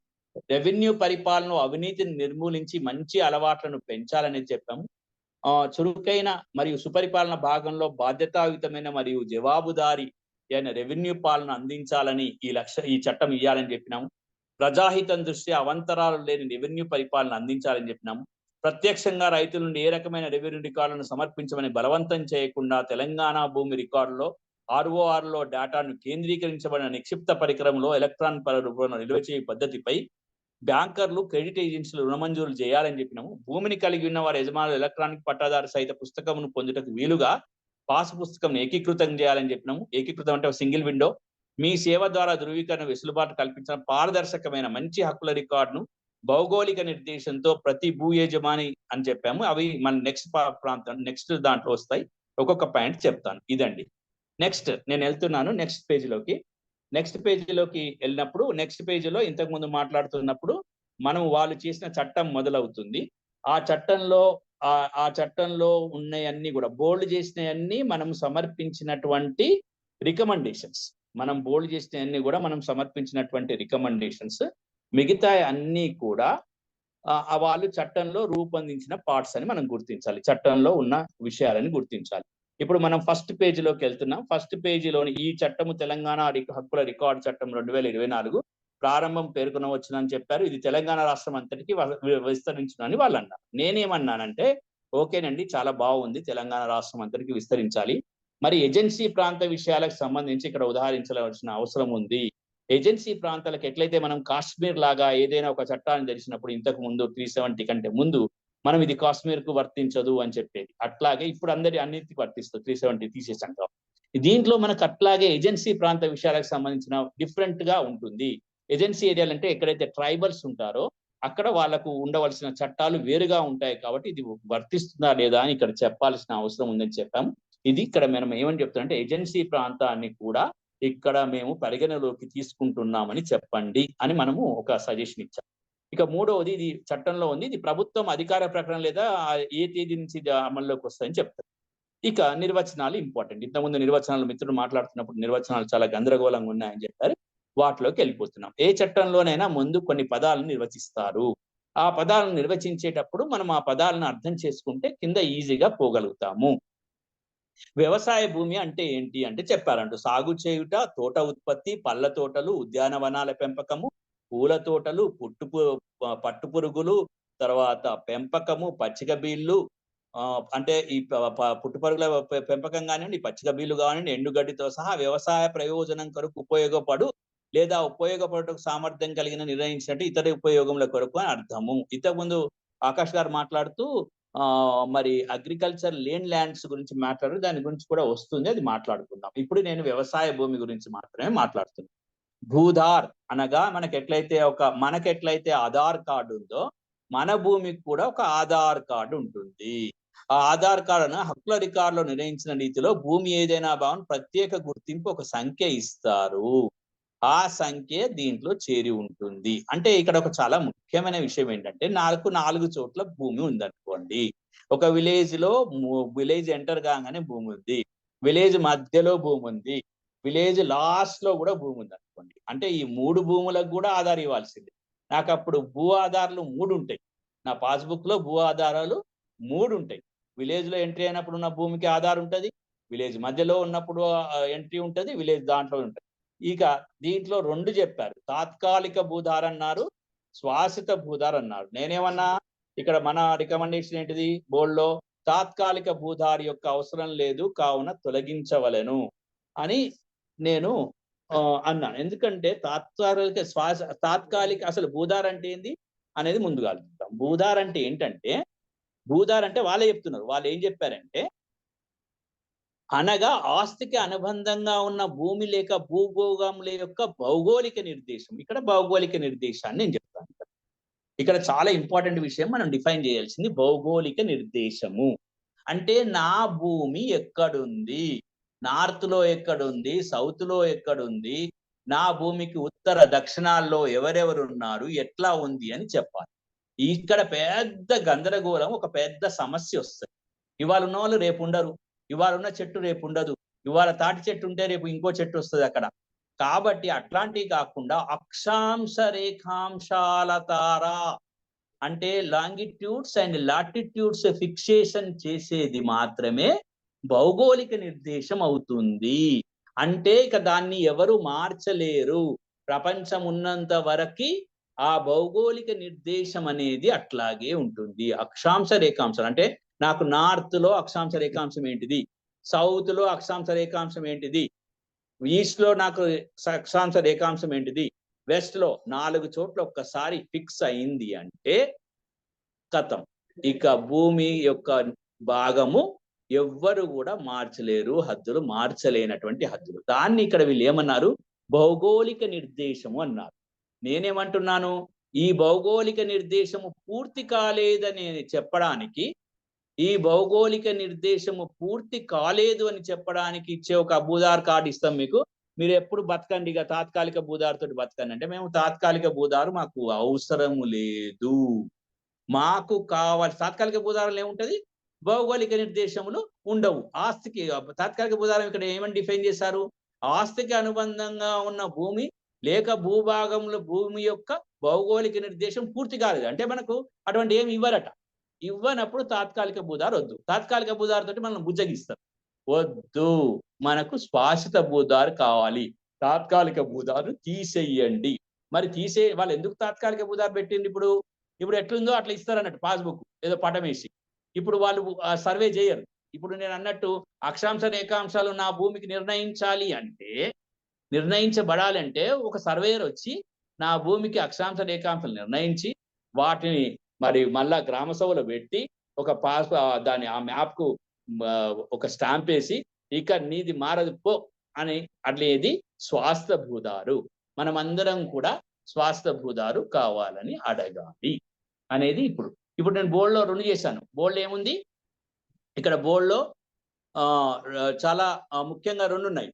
రెవెన్యూ పరిపాలన అవినీతిని నిర్మూలించి మంచి అలవాట్లను పెంచాలని చెప్పాము. చురుకైన మరియు సుపరిపాలన భాగంలో బాధ్యతాయుతమైన మరియు జవాబుదారీ అయిన రెవెన్యూ పాలన అందించాలని ఈ చట్టం ఇవ్వాలని చెప్పినాము. ప్రజాహితం దృష్ట్యా అవంతరాలు లేని రెవెన్యూ పరిపాలన అందించాలని చెప్పినాము. ప్రత్యక్షంగా రైతుల నుండి ఏ రకమైన రెవెన్యూ రికార్డులను సమర్పించమని బలవంతం చేయకుండా తెలంగాణ భూమి రికార్డులో RORలో డేటాను కేంద్రీకరించబడిన నిక్షిప్త పరికరంలో ఎలక్ట్రానిక్ రూపంలో నిల్వ చేయ పద్ధతిపై బ్యాంకర్లు, క్రెడిట్ ఏజెన్సీలు రుణమంజూరు చేయాలని చెప్పినాము. భూమిని కలిగి ఉన్న వారి యజమానులు ఎలక్ట్రానిక్ పట్టాదారు సహిత పుస్తకమును పొందుటకు వీలుగా పాస్ పుస్తకం ఏకీకృతం చేయాలని చెప్పినాము. ఏకీకృతం అంటే సింగిల్ విండో. మీ సేవ ద్వారా ధృవీకరణ వెసులుబాటు కల్పించిన పారదర్శకమైన మంచి హక్కుల రికార్డును భౌగోళిక నిర్దేశంతో ప్రతి భూ యజమాని అని చెప్పాము. అవి మన నెక్స్ట్ దాంట్లో వస్తాయి. ఒక్కొక్క పాయింట్ చెప్తాను. ఇదండి. నెక్స్ట్ నేను వెళ్తున్నాను నెక్స్ట్ పేజీలోకి. నెక్స్ట్ పేజీలోకి వెళ్ళినప్పుడు నెక్స్ట్ పేజీలో ఇంతకు ముందు మాట్లాడుతున్నప్పుడు మనం వాళ్ళు చేసిన చట్టం మొదలవుతుంది. ఆ చట్టంలో ఉన్నవన్నీ కూడా బోల్డ్ చేసినవన్నీ మనం సమర్పించినటువంటి రికమెండేషన్స్. మనం బోల్డ్ చేసినవన్నీ కూడా మనం సమర్పించినటువంటి రికమెండేషన్స్. మిగతా అన్నీ కూడా వాళ్ళు చట్టంలో రూపొందించిన పార్ట్స్ అని మనం గుర్తించాలి, చట్టంలో ఉన్న విషయాలని గుర్తించాలి. ఇప్పుడు మనం ఫస్ట్ పేజీలోకి వెళ్తున్నాం. ఫస్ట్ పేజీలోని ఈ చట్టము తెలంగాణ హక్కుల రికార్డు చట్టం 2024 ప్రారంభం పేర్కొనవచ్చునని చెప్పారు. ఇది తెలంగాణ రాష్ట్రం అంతటికి విస్తరించునని వాళ్ళు అన్నారు. నేనేమన్నానంటే, ఓకేనండి, చాలా బాగుంది, తెలంగాణ రాష్ట్రం అంతటికి విస్తరించాలి. మరి ఏజెన్సీ ప్రాంత విషయాలకు సంబంధించి ఇక్కడ ఉదాహరించవలసిన అవసరం ఉంది. ఏజెన్సీ ప్రాంతాలకు ఎట్లయితే మనం కాశ్మీర్ లాగా ఏదైనా ఒక చట్టాన్ని తెలిసినప్పుడు ఇంతకు ముందు 370 కంటే ముందు మనం ఇది కాశ్మీర్ కు వర్తించదు అని చెప్పేది, అట్లాగే ఇప్పుడు అన్నిటికీ వర్తిస్తుంది. 370 తీసేసాం. దీంట్లో మనకు అట్లాగే ఏజెన్సీ ప్రాంత విషయాలకు సంబంధించిన డిఫరెంట్ గా ఉంటుంది. ఏజెన్సీ ఏరియాలు అంటే ఎక్కడైతే ట్రైబల్స్ ఉంటారో అక్కడ వాళ్ళకు ఉండవలసిన చట్టాలు వేరుగా ఉంటాయి. కాబట్టి ఇది వర్తిస్తుందా లేదా అని ఇక్కడ చెప్పాల్సిన అవసరం ఉందని చెప్పాము. ఇది ఇక్కడ మనం ఏమని చెప్తామంటే, ఏజెన్సీ ప్రాంతాన్ని కూడా ఇక్కడ మేము పరిగణలోకి తీసుకుంటున్నామని చెప్పండి అని మనము ఒక సజెషన్ ఇచ్చాం. ఇక మూడవది, ఇది చట్టంలో ఉంది, ఇది ప్రభుత్వం అధికార ప్రకటన లేదా ఏ తేదీ నుంచి అమల్లోకి వస్తాయని చెప్తారు. ఇక నిర్వచనాలు ఇంపార్టెంట్. ఇంతకుముందు నిర్వచనాలు మిత్రులు మాట్లాడుతున్నప్పుడు నిర్వచనాలు చాలా గందరగోళంగా ఉన్నాయని చెప్పారు. వాటిలోకి వెళ్ళిపోతున్నాం. ఏ చట్టంలోనైనా ముందు కొన్ని పదాలను నిర్వచిస్తారు. ఆ పదాలను నిర్వచించేటప్పుడు మనం ఆ పదాలను అర్థం చేసుకుంటే కింద ఈజీగా పోగలుగుతాము. వ్యవసాయ భూమి అంటే ఏంటి అంటే చెప్పారంటూ, సాగు చేయుట, తోట ఉత్పత్తి, పళ్ళ తోటలు, ఉద్యానవనాల పెంపకము, పూల తోటలు, పట్టు పురుగులు, తర్వాత పెంపకము, పచ్చిక బీళ్లు, అంటే ఈ పుట్టుపరుగుల పెంపకం కానివ్వండి, పచ్చిక బీళ్లు కానివ్వండి, ఎండుగడ్డితో సహా వ్యవసాయ ప్రయోజనం కొరకు ఉపయోగపడు లేదా ఉపయోగపడటకు సామర్థ్యం కలిగిన నిర్ణయించినట్టు ఇతర ఉపయోగముల కొరకు అని అర్థము. ఇంతకుముందు ఆకాష్ గారు మాట్లాడుతూ మరి అగ్రికల్చర్ ల్యాండ్స్ గురించి మాట్లాడారు. దాని గురించి కూడా వస్తుంది, అది మాట్లాడుకుందాం. ఇప్పుడు నేను వ్యవసాయ భూమి గురించి మాత్రమే మాట్లాడుతున్నాను. భూధార్ అనగా మనకెట్లయితే ఆధార్ కార్డు ఉందో మన భూమికి కూడా ఒక ఆధార్ కార్డు ఉంటుంది. ఆ ఆధార్ కార్డును హక్కుల రికార్డులో నిర్ణయించిన రీతిలో భూమి ఏదైనా భావన ప్రత్యేక గుర్తింపు ఒక సంఖ్య ఇస్తారు. ఆ సంఖ్య దీంట్లో చేరి ఉంటుంది. అంటే ఇక్కడ ఒక చాలా ముఖ్యమైన విషయం ఏంటంటే, నాకు 4 చోట్ల భూమి ఉందనుకోండి. ఒక విలేజ్ లో విలేజ్ ఎంటర్ కాగానే భూమి ఉంది, విలేజ్ మధ్యలో భూమి ఉంది, విలేజ్ లాస్ట్ లో కూడా భూమి ఉంది అనుకోండి. అంటే ఈ 3 భూములకు కూడా ఆధార్ ఇవ్వాల్సిందే. నాకు అప్పుడు భూ ఆధారాలు 3 ఉంటాయి. నా పాస్బుక్ లో భూ ఆధారాలు 3 ఉంటాయి. విలేజ్ లో ఎంట్రీ అయినప్పుడు ఉన్న భూమికి ఆధార్ ఉంటది, విలేజ్ మధ్యలో ఉన్నప్పుడు ఎంట్రీ ఉంటది, విలేజ్ దాంట్లో ఉంటది. ఇక దీంట్లో 2 చెప్పారు, తాత్కాలిక భూధార అన్నారు, శ్వాసిత భూధార అన్నారు. నేనేమన్నా ఇక్కడ మన రికమెండేషన్ ఏంటిది బోర్డులో, తాత్కాలిక భూధారి యొక్క అవసరం లేదు కావున తొలగించవలెను అని నేను అన్నాను. ఎందుకంటే తాత్కాలిక అసలు భూధార అంటే ఏంది అనేది ముందుగా ఆలోచిద్దాం. భూధార అంటే ఏంటంటే, భూధార అంటే వాళ్ళే చెప్తున్నారు. వాళ్ళు ఏం చెప్పారంటే, అనగా ఆస్తికి అనుబంధంగా ఉన్న భూమి లేక భూభోగముల యొక్క భౌగోళిక నిర్దేశం. ఇక్కడ భౌగోళిక నిర్దేశాన్ని నేను చెప్తాను. ఇక్కడ చాలా ఇంపార్టెంట్ విషయం మనం డిఫైన్ చేయాల్సింది భౌగోళిక నిర్దేశము. అంటే నా భూమి ఎక్కడుంది, నార్త్ లో ఎక్కడుంది, సౌత్ లో ఎక్కడుంది, నా భూమికి ఉత్తర దక్షిణాల్లో ఎవరెవరు ఉన్నారు, ఎట్లా ఉంది అని చెప్పాలి. ఇక్కడ పెద్ద గందరగోళం, ఒక పెద్ద సమస్య వస్తుంది. ఇవాళ ఉన్న వాళ్ళు రేపు ఉండరు, ఇవాళ ఉన్న చెట్టు రేపు ఉండదు, ఇవాళ తాటి చెట్టు ఉంటే రేపు ఇంకో చెట్టు వస్తుంది అక్కడ. కాబట్టి అట్లాంటివి కాకుండా అక్షాంశ రేఖాంశాల తారా అంటే లాంగిట్యూడ్స్ అండ్ లాటిట్యూడ్స్ ఫిక్సేషన్ చేసేది మాత్రమే భౌగోళిక నిర్దేశం అవుతుంది. అంటే ఇక దాన్ని ఎవరు మార్చలేరు. ప్రపంచం ఉన్నంత వరకు ఆ భౌగోళిక నిర్దేశం అనేది అట్లాగే ఉంటుంది. అక్షాంశ రేఖాంశాలు అంటే నాకు నార్త్ లో అక్షాంశ రేఖాంశం ఏంటిది, సౌత్ లో అక్షాంశ రేఖాంశం ఏంటిది, ఈస్ట్ లో నాకు అక్షాంశ రేఖాంశం ఏంటిది, వెస్ట్ లో 4 చోట్ల ఒక్కసారి ఫిక్స్ అయింది అంటే కథం. ఇక భూమి యొక్క భాగము ఎవ్వరు కూడా మార్చలేరు, హద్దులు మార్చలేనటువంటి హద్దులు. దాన్ని ఇక్కడ వీళ్ళు ఏమన్నారు, భౌగోళిక నిర్దేశము అన్నారు. నేనేమంటున్నాను, ఈ భౌగోళిక నిర్దేశము పూర్తి కాలేదని చెప్పడానికి, ఈ భౌగోళిక నిర్దేశము పూర్తి కాలేదు అని చెప్పడానికి ఇచ్చే ఒక భూధార్ కార్డు ఇస్తాం మీకు. మీరు ఎప్పుడు బతకండి, ఇక తాత్కాలిక భూధారుతో బతకండి అంటే, మేము తాత్కాలిక భూధారు మాకు అవసరము లేదు, మాకు కావాలి. తాత్కాలిక భూధారాలు ఏముంటది, భౌగోళిక నిర్దేశములు ఉండవు. ఆస్తికి తాత్కాలిక భూధారం ఇక్కడ ఏమని డిఫైన్ చేశారు, ఆస్తికి అనుబంధంగా ఉన్న భూమి లేక భూభాగంలో భూమి యొక్క భౌగోళిక నిర్దేశం పూర్తి కాలేదు అంటే మనకు అటువంటి ఏమి ఇవ్వరట. ఇవ్వనప్పుడు తాత్కాలిక భూధారు వద్దు. తాత్కాలిక భూధారు తోటి మనం బుజ్జగిస్తాం, వద్దు, మనకు శ్వాసిత భూధారు కావాలి, తాత్కాలిక భూధారు తీసేయండి. మరి వాళ్ళు ఎందుకు తాత్కాలిక భూధారు పెట్టింది? ఇప్పుడు ఎట్లుందో అట్లా ఇస్తారన్నట్టు పాస్బుక్ ఏదో పటం వేసి. ఇప్పుడు వాళ్ళు సర్వే చేయరు. ఇప్పుడు నేను అన్నట్టు అక్షాంశ రేఖాంశాలు నా భూమికి నిర్ణయించాలి అంటే, నిర్ణయించబడాలంటే ఒక సర్వేయర్ వచ్చి నా భూమికి అక్షాంశ రేఖాంశాలు నిర్ణయించి వాటిని మరి మళ్ళా గ్రామ సభలో పెట్టి ఒక దాని ఆ మ్యాప్ కు ఒక స్టాంప్ వేసి ఇక నీది మారదు పో అని అట్లేది స్వాస్థ భూదారు. మనం అందరం కూడా స్వాస్థ భూదారు కావాలని అడగాలి అనేది ఇప్పుడు నేను బోర్డులో 2 చేశాను. బోర్డు ఏముంది ఇక్కడ, బోర్డులో చాలా ముఖ్యంగా 2 ఉన్నాయి.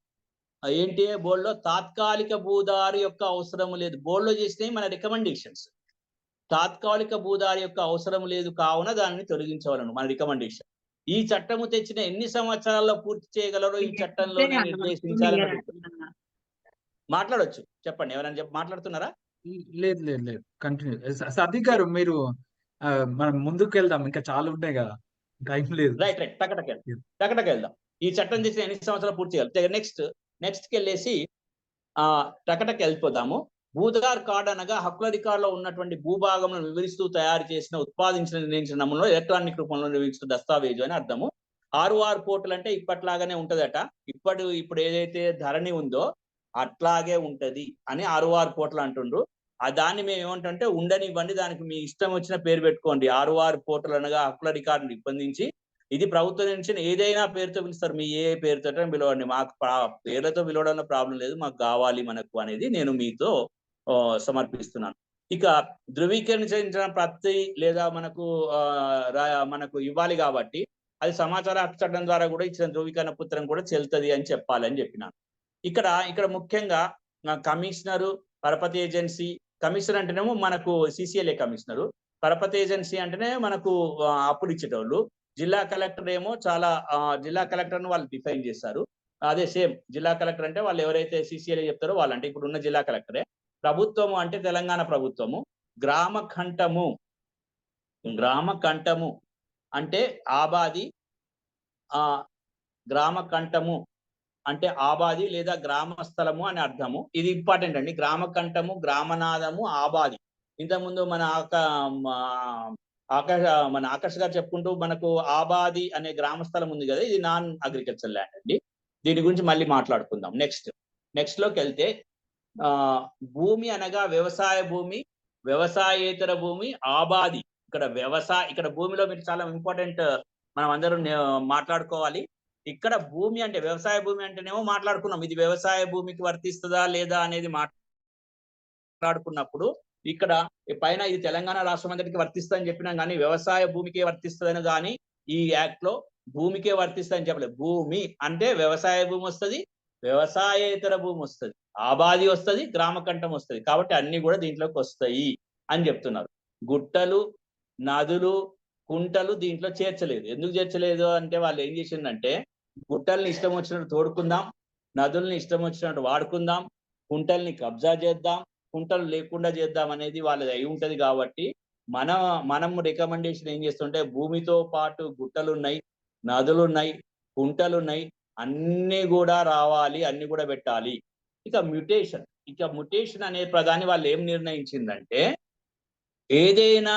ఏంటి బోర్డులో, తాత్కాలిక భూదారు యొక్క అవసరం లేదు. బోర్డులో చేసినవి మన రికమెండేషన్స్. తాత్కాలిక భూదారి యొక్క అవసరం లేదు కావున దానిని తొలగించవలను మన రికమెండేషన్. ఈ చట్టము తెచ్చిన ఎన్ని సంవత్సరాల్లో పూర్తి చేయగలరో ఈ చట్టంలోనే నిర్దేశించాలని అడుగుతున్నారు. మాట్లాడొచ్చు, చెప్పండి. ఎవరైనా మాట్లాడుతున్నారా? లేదు లేదు లేదు, కంటిన్యూ. సతీ గారు మీరు మనం ముందుకు వెళ్దాం, ఇంకా చాలా ఉంటాయి కదా, టైం లేదు. రైట్ టకటక వెళ్దాం. ఈ చట్టం తెచ్చిన ఎన్ని సంవత్సరాలు పూర్తి చేయాలి. నెక్స్ట్కి వెళ్ళేసి టకటక వెళ్ళిపోదాము. భూధార్ కార్డు అనగా హక్కుల రికార్డులో ఉన్నటువంటి భూభాగంలో వివరిస్తూ తయారు చేసిన, ఉత్పాదించిన, నిర్ణయించిన నమూనాలో ఎలక్ట్రానిక్ రూపంలో నిర్వహించిన దస్తావేజు అని అర్థము. 6 పోర్టల్ అంటే ఇప్పట్లాగానే ఉంటదట. ఇప్పుడు ఏదైతే ధరణి ఉందో అట్లాగే ఉంటది అని 6 పోర్టల్ అంటుండ్రు. దాన్ని మేము ఏమంటే ఉండనివ్వండి, దానికి మీ ఇష్టం వచ్చిన పేరు పెట్టుకోండి. 6 పోర్టల్ అనగా హక్కుల రికార్డును నిబంధించి, ఇది ప్రభుత్వం నుంచి ఏదైనా పేరుతో పిలుస్తారు, మీ ఏ పేరుతో పిలవండి, మాకు పేర్లతో పిలవడంలో ప్రాబ్లం లేదు, మాకు కావాలి మనకు అనేది నేను మీతో సమర్పిస్తున్నాను. ఇక ధృవీకరించిన ప్రతి లేదా మనకు ఇవ్వాలి కాబట్టి అది సమాచార హక్కు చట్టం ద్వారా కూడా ఇచ్చిన ధృవీకరణ పత్రం కూడా చెల్లుతుంది అని చెప్పాలి అని చెప్పినాను. ఇక్కడ ముఖ్యంగా కమిషనరు, పరపతి ఏజెన్సీ, కమిషనర్ అంటేనేమో మనకు CCLA కమిషనరు, పరపతి ఏజెన్సీ అంటేనే మనకు అప్పులు ఇచ్చేటోళ్ళు, జిల్లా కలెక్టర్ ఏమో జిల్లా కలెక్టర్ను వాళ్ళు డిఫైన్ చేస్తారు. అదే సేమ్ జిల్లా కలెక్టర్ అంటే వాళ్ళు ఎవరైతే CCLA చెప్తారో వాళ్ళంటే ఇప్పుడు ఉన్న జిల్లా కలెక్టరే. ప్రభుత్వము అంటే తెలంగాణ ప్రభుత్వము. గ్రామ కంఠము అంటే ఆబాది, గ్రామ కంఠము అంటే ఆబాది లేదా గ్రామ స్థలము అని అర్థము. ఇది ఇంపార్టెంట్ అండి. గ్రామ కంఠము, గ్రామనాదము, ఆబాది. ఇంతకుముందు మన ఆకాష్ గారు చెప్పుకుంటూ మనకు ఆబాది అనే గ్రామ స్థలం ఉంది కదా, ఇది నాన్ అగ్రికల్చర్ ల్యాండ్ అండి. దీని గురించి మళ్ళీ మాట్లాడుకుందాం. నెక్స్ట్ లోకి వెళ్తే భూమి అనగా వ్యవసాయ భూమి, వ్యవసాయేతర భూమి, ఆబాది. ఇక్కడ భూమిలో మీరు చాలా ఇంపార్టెంట్ మనం అందరం మాట్లాడుకోవాలి. ఇక్కడ భూమి అంటే వ్యవసాయ భూమి అంటేనేమో మాట్లాడుకున్నాం, ఇది వ్యవసాయ భూమికి వర్తిస్తుందా లేదా అనేది మాట్లాడుకున్నప్పుడు ఇక్కడ పైన ఇది తెలంగాణ రాష్ట్రం అందరికి వర్తిస్తుందని చెప్పినాం, కానీ వ్యవసాయ భూమికే వర్తిస్తుందని కానీ ఈ యాక్ట్ లో భూమికే వర్తిస్తుందని చెప్పలేదు. భూమి అంటే వ్యవసాయ భూమి వస్తుంది, వ్యవసాయేతర భూమి వస్తుంది, ఆబాది వస్తుంది, గ్రామకంఠం వస్తుంది. కాబట్టి అన్ని కూడా దీంట్లోకి వస్తాయి అని చెప్తున్నారు. గుట్టలు, నదులు, కుంటలు దీంట్లో చేర్చలేదు. ఎందుకు చేర్చలేదు అంటే వాళ్ళు ఏం చేసిందంటే గుట్టల్ని ఇష్టం వచ్చినట్టు తోడుకుందాం, నదుల్ని ఇష్టం వచ్చినట్టు వాడుకుందాం, కుంటల్ని కబ్జా చేద్దాం, కుంటలు లేకుండా చేద్దాం అనేది వాళ్ళది అయి ఉంటది. కాబట్టి మనం రికమెండేషన్ ఏం చేస్తుంటే భూమితో పాటు గుట్టలు ఉన్నాయి, నదులు ఉన్నాయి, కుంటలు ఉన్నాయి, అన్ని కూడా రావాలి, అన్ని కూడా పెట్టాలి. ఇక మ్యుటేషన్ అనే ప్రధాని వాళ్ళు ఏం నిర్ణయించిందంటే ఏదైనా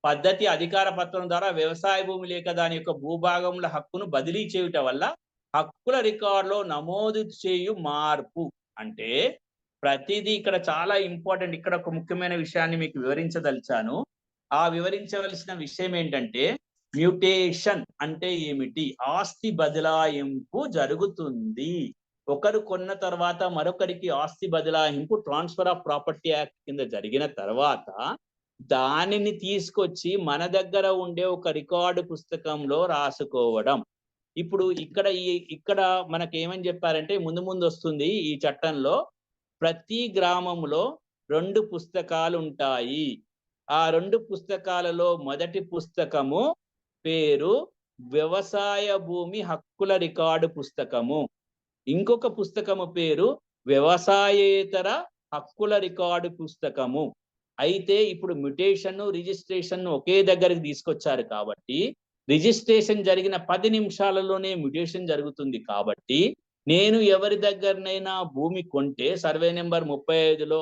పద్ధతి అధికార పత్రం ద్వారా వ్యవసాయ భూమి లేక దాని యొక్క భూభాగంలో హక్కును బదిలీ చేయుట వల్ల హక్కుల రికార్డులో నమోదు చేయు మార్పు అంటే ప్రతిదీ ఇక్కడ చాలా ఇంపార్టెంట్. ఇక్కడ ఒక ముఖ్యమైన విషయాన్ని మీకు వివరించదలిచాను. ఆ వివరించవలసిన విషయం ఏంటంటే మ్యూటేషన్ అంటే ఏమిటి? ఆస్తి బదలాయింపు జరుగుతుంది. ఒకరు కొన్న తర్వాత మరొకరికి ఆస్తి బదలాయింపు ట్రాన్స్ఫర్ ఆఫ్ ప్రాపర్టీ యాక్ట్ కింద జరిగిన తర్వాత దానిని తీసుకొచ్చి మన దగ్గర ఉండే ఒక రికార్డు పుస్తకంలో రాసుకోవడం. ఇప్పుడు ఇక్కడ మనకి ఏమని చెప్పారంటే ముందు వస్తుంది ఈ చట్టంలో ప్రతి గ్రామంలో 2 పుస్తకాలు ఉంటాయి. ఆ 2 పుస్తకాలలో మొదటి పుస్తకము పేరు వ్యవసాయ భూమి హక్కుల రికార్డు పుస్తకము, ఇంకొక పుస్తకము పేరు వ్యవసాయేతర హక్కుల రికార్డు పుస్తకము. అయితే ఇప్పుడు మ్యుటేషన్, రిజిస్ట్రేషన్ ఒకే దగ్గరికి తీసుకొచ్చారు కాబట్టి రిజిస్ట్రేషన్ జరిగిన 10 నిమిషాలలోనే మ్యుటేషన్ జరుగుతుంది. కాబట్టి నేను ఎవరి దగ్గరనైనా భూమి కొంటే సర్వే నెంబర్ 35లో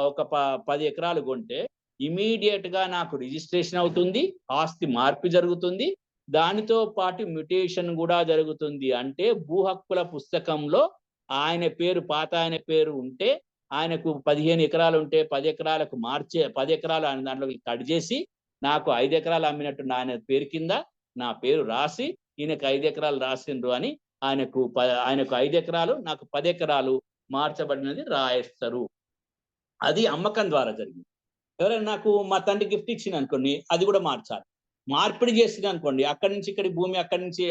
ఒక 10 ఎకరాలు కొంటే ఇమీడియట్ గా నాకు రిజిస్ట్రేషన్ అవుతుంది, ఆస్తి మార్పు జరుగుతుంది, దానితో పాటు మ్యుటేషన్ కూడా జరుగుతుంది. అంటే భూ హక్కుల పుస్తకంలో పాత ఆయన పేరు ఉంటే ఆయనకు 15 ఎకరాలు ఉంటే 10 ఎకరాలకు 10 ఎకరాలు ఆయన దాంట్లో కట్ చేసి నాకు 5 ఎకరాలు అమ్మినట్టు ఆయన పేరు కింద నా పేరు రాసి ఈయనకు 5 ఎకరాలు రాసిండ్రు అని ఆయనకు 5 ఎకరాలు నాకు 10 ఎకరాలు మార్చబడినది రాయిస్తారు. అది అమ్మకం ద్వారా జరిగింది. ఎవరైనా నాకు మా తండ్రి గిఫ్ట్ ఇచ్చింది అనుకోండి, అది కూడా మార్చాలి. మార్పిడి చేసింది అనుకోండి, అక్కడి నుంచి ఇక్కడికి భూమి, అక్కడి నుంచి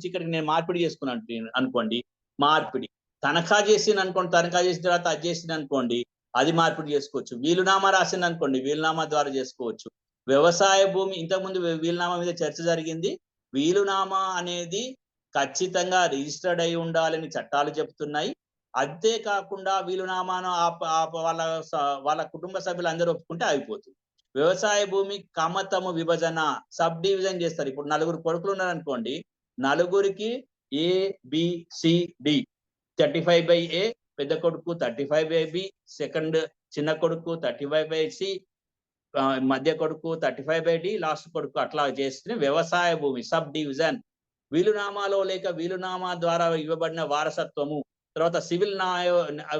ఇక్కడికి నేను మార్పిడి చేసుకున్నాను అనుకోండి, మార్పిడి. తనఖా చేసింది అనుకోండి, తనఖా చేసిన తర్వాత అది చేసింది అనుకోండి, అది మార్పిడి చేసుకోవచ్చు. వీలునామా రాసింది అనుకోండి, వీలునామా ద్వారా చేసుకోవచ్చు. వ్యవసాయ భూమి ఇంతకుముందు వీలునామా మీద చర్చ జరిగింది. వీలునామా అనేది ఖచ్చితంగా రిజిస్టర్డ్ అయి ఉండాలని చట్టాలు చెప్తున్నాయి. అంతేకాకుండా వీలునామాను వాళ్ళ కుటుంబ సభ్యులు అందరూ ఒప్పుకుంటే అయిపోతుంది. వ్యవసాయ భూమి కమతము విభజన, సబ్ డివిజన్ చేస్తారు. ఇప్పుడు 4 కొడుకులు ఉన్నారనుకోండి, 4కి ABCD 35/A, పెద్ద కొడుకు 35/B, సెకండ్ చిన్న కొడుకు 35/C, మధ్య కొడుకు 35/D, లాస్ట్ కొడుకు అట్లా చేస్తే వ్యవసాయ భూమి సబ్ డివిజన్. వీలునామాలో లేక వీలునామా ద్వారా ఇవ్వబడిన వారసత్వము, తర్వాత సివిల్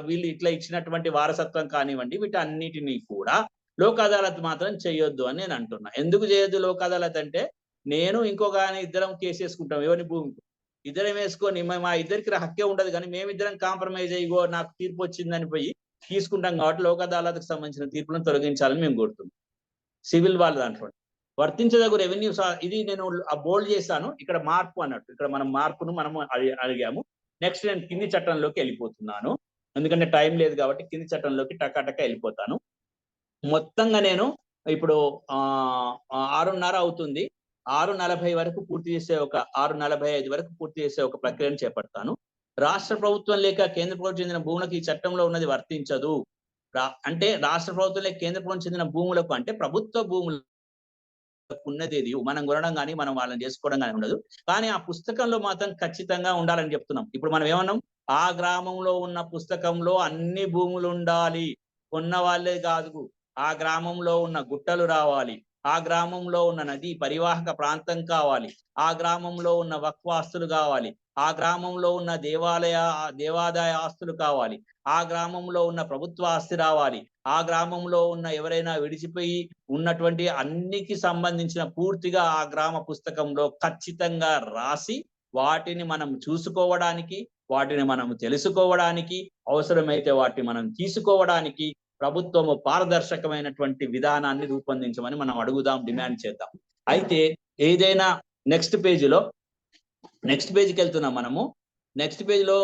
వీళ్ళు ఇట్లా ఇచ్చినటువంటి వారసత్వం కానివ్వండి, వీటన్నిటినీ కూడా లోక్ అదాలత్ మాత్రం చేయొద్దు అని నేను అంటున్నా. ఎందుకు చేయొద్దు లోక్ అదాలత్ అంటే, నేను ఇంకొక ఇద్దరం కేసు వేసుకుంటాం, ఎవరిని భూమి ఇద్దరం వేసుకొని మా ఇద్దరికి హక్కే ఉండదు, కానీ మేమిద్దరం కాంప్రమైజ్ అయ్యిగో నాకు తీర్పు వచ్చిందని పోయి తీసుకుంటాం కాబట్టి లోక్ అదాలత్కు సంబంధించిన తీర్పులను తొలగించాలని మేము కోరుతున్నాం. సివిల్ వాళ్ళ దాంట్లో వర్తించదగు రెవెన్యూ ఇది నేను బోల్డ్ చేశాను, ఇక్కడ మార్పు అన్నట్టు, ఇక్కడ మనం మార్పును మనము అడిగాము. నెక్స్ట్ నేను కింది చట్టంలోకి వెళ్ళిపోతున్నాను, ఎందుకంటే టైం లేదు కాబట్టి కింది చట్టంలోకి టకాటక వెళ్ళిపోతాను. మొత్తంగా నేను ఇప్పుడు 6:30 అవుతుంది, 6:40 వరకు పూర్తి చేసే 6:45 వరకు పూర్తి చేసే ఒక ప్రక్రియను చేపడతాను. రాష్ట్ర ప్రభుత్వం లేక కేంద్ర ప్రభుత్వం చెందిన భూములకు ఈ చట్టంలో ఉన్నది వర్తించదు. అంటే రాష్ట్ర ప్రభుత్వం లేక కేంద్ర ప్రభుత్వం చెందిన భూములకు అంటే ప్రభుత్వ భూములకు ఉన్నది మనం కొనడం కానీ మనం వాళ్ళని చేసుకోవడం కానీ ఉండదు. కానీ ఆ పుస్తకంలో మాత్రం ఖచ్చితంగా ఉండాలని చెప్తున్నాం. ఇప్పుడు మనం ఏమన్నాం, ఆ గ్రామంలో ఉన్న పుస్తకంలో అన్ని భూములు ఉండాలి, కొన్న వాళ్ళే కాదు, ఆ గ్రామంలో ఉన్న గుట్టలు రావాలి, ఆ గ్రామంలో ఉన్న నది పరివాహక ప్రాంతం కావాలి, ఆ గ్రామంలో ఉన్న వక్ఫ్ ఆస్తులు కావాలి, ఆ గ్రామంలో ఉన్న దేవాదాయ ఆస్తులు కావాలి, ఆ గ్రామంలో ఉన్న ప్రభుత్వ ఆస్తి రావాలి, ఆ గ్రామంలో ఉన్న ఎవరైనా విడిచిపోయి ఉన్నటువంటి అన్నికి సంబంధించిన పూర్తిగా ఆ గ్రామ పుస్తకంలో ఖచ్చితంగా రాసి వాటిని మనం చూసుకోవడానికి, వాటిని మనం తెలుసుకోవడానికి, అవసరమైతే వాటిని మనం తీసుకోవడానికి ప్రభుత్వము పారదర్శకమైనటువంటి విధానాన్ని రూపొందించమని మనం అడుగుదాం, డిమాండ్ చేద్దాం. అయితే ఏదైనా నెక్స్ట్ పేజీకి వెళ్తున్నాం మనము. నెక్స్ట్ పేజీలో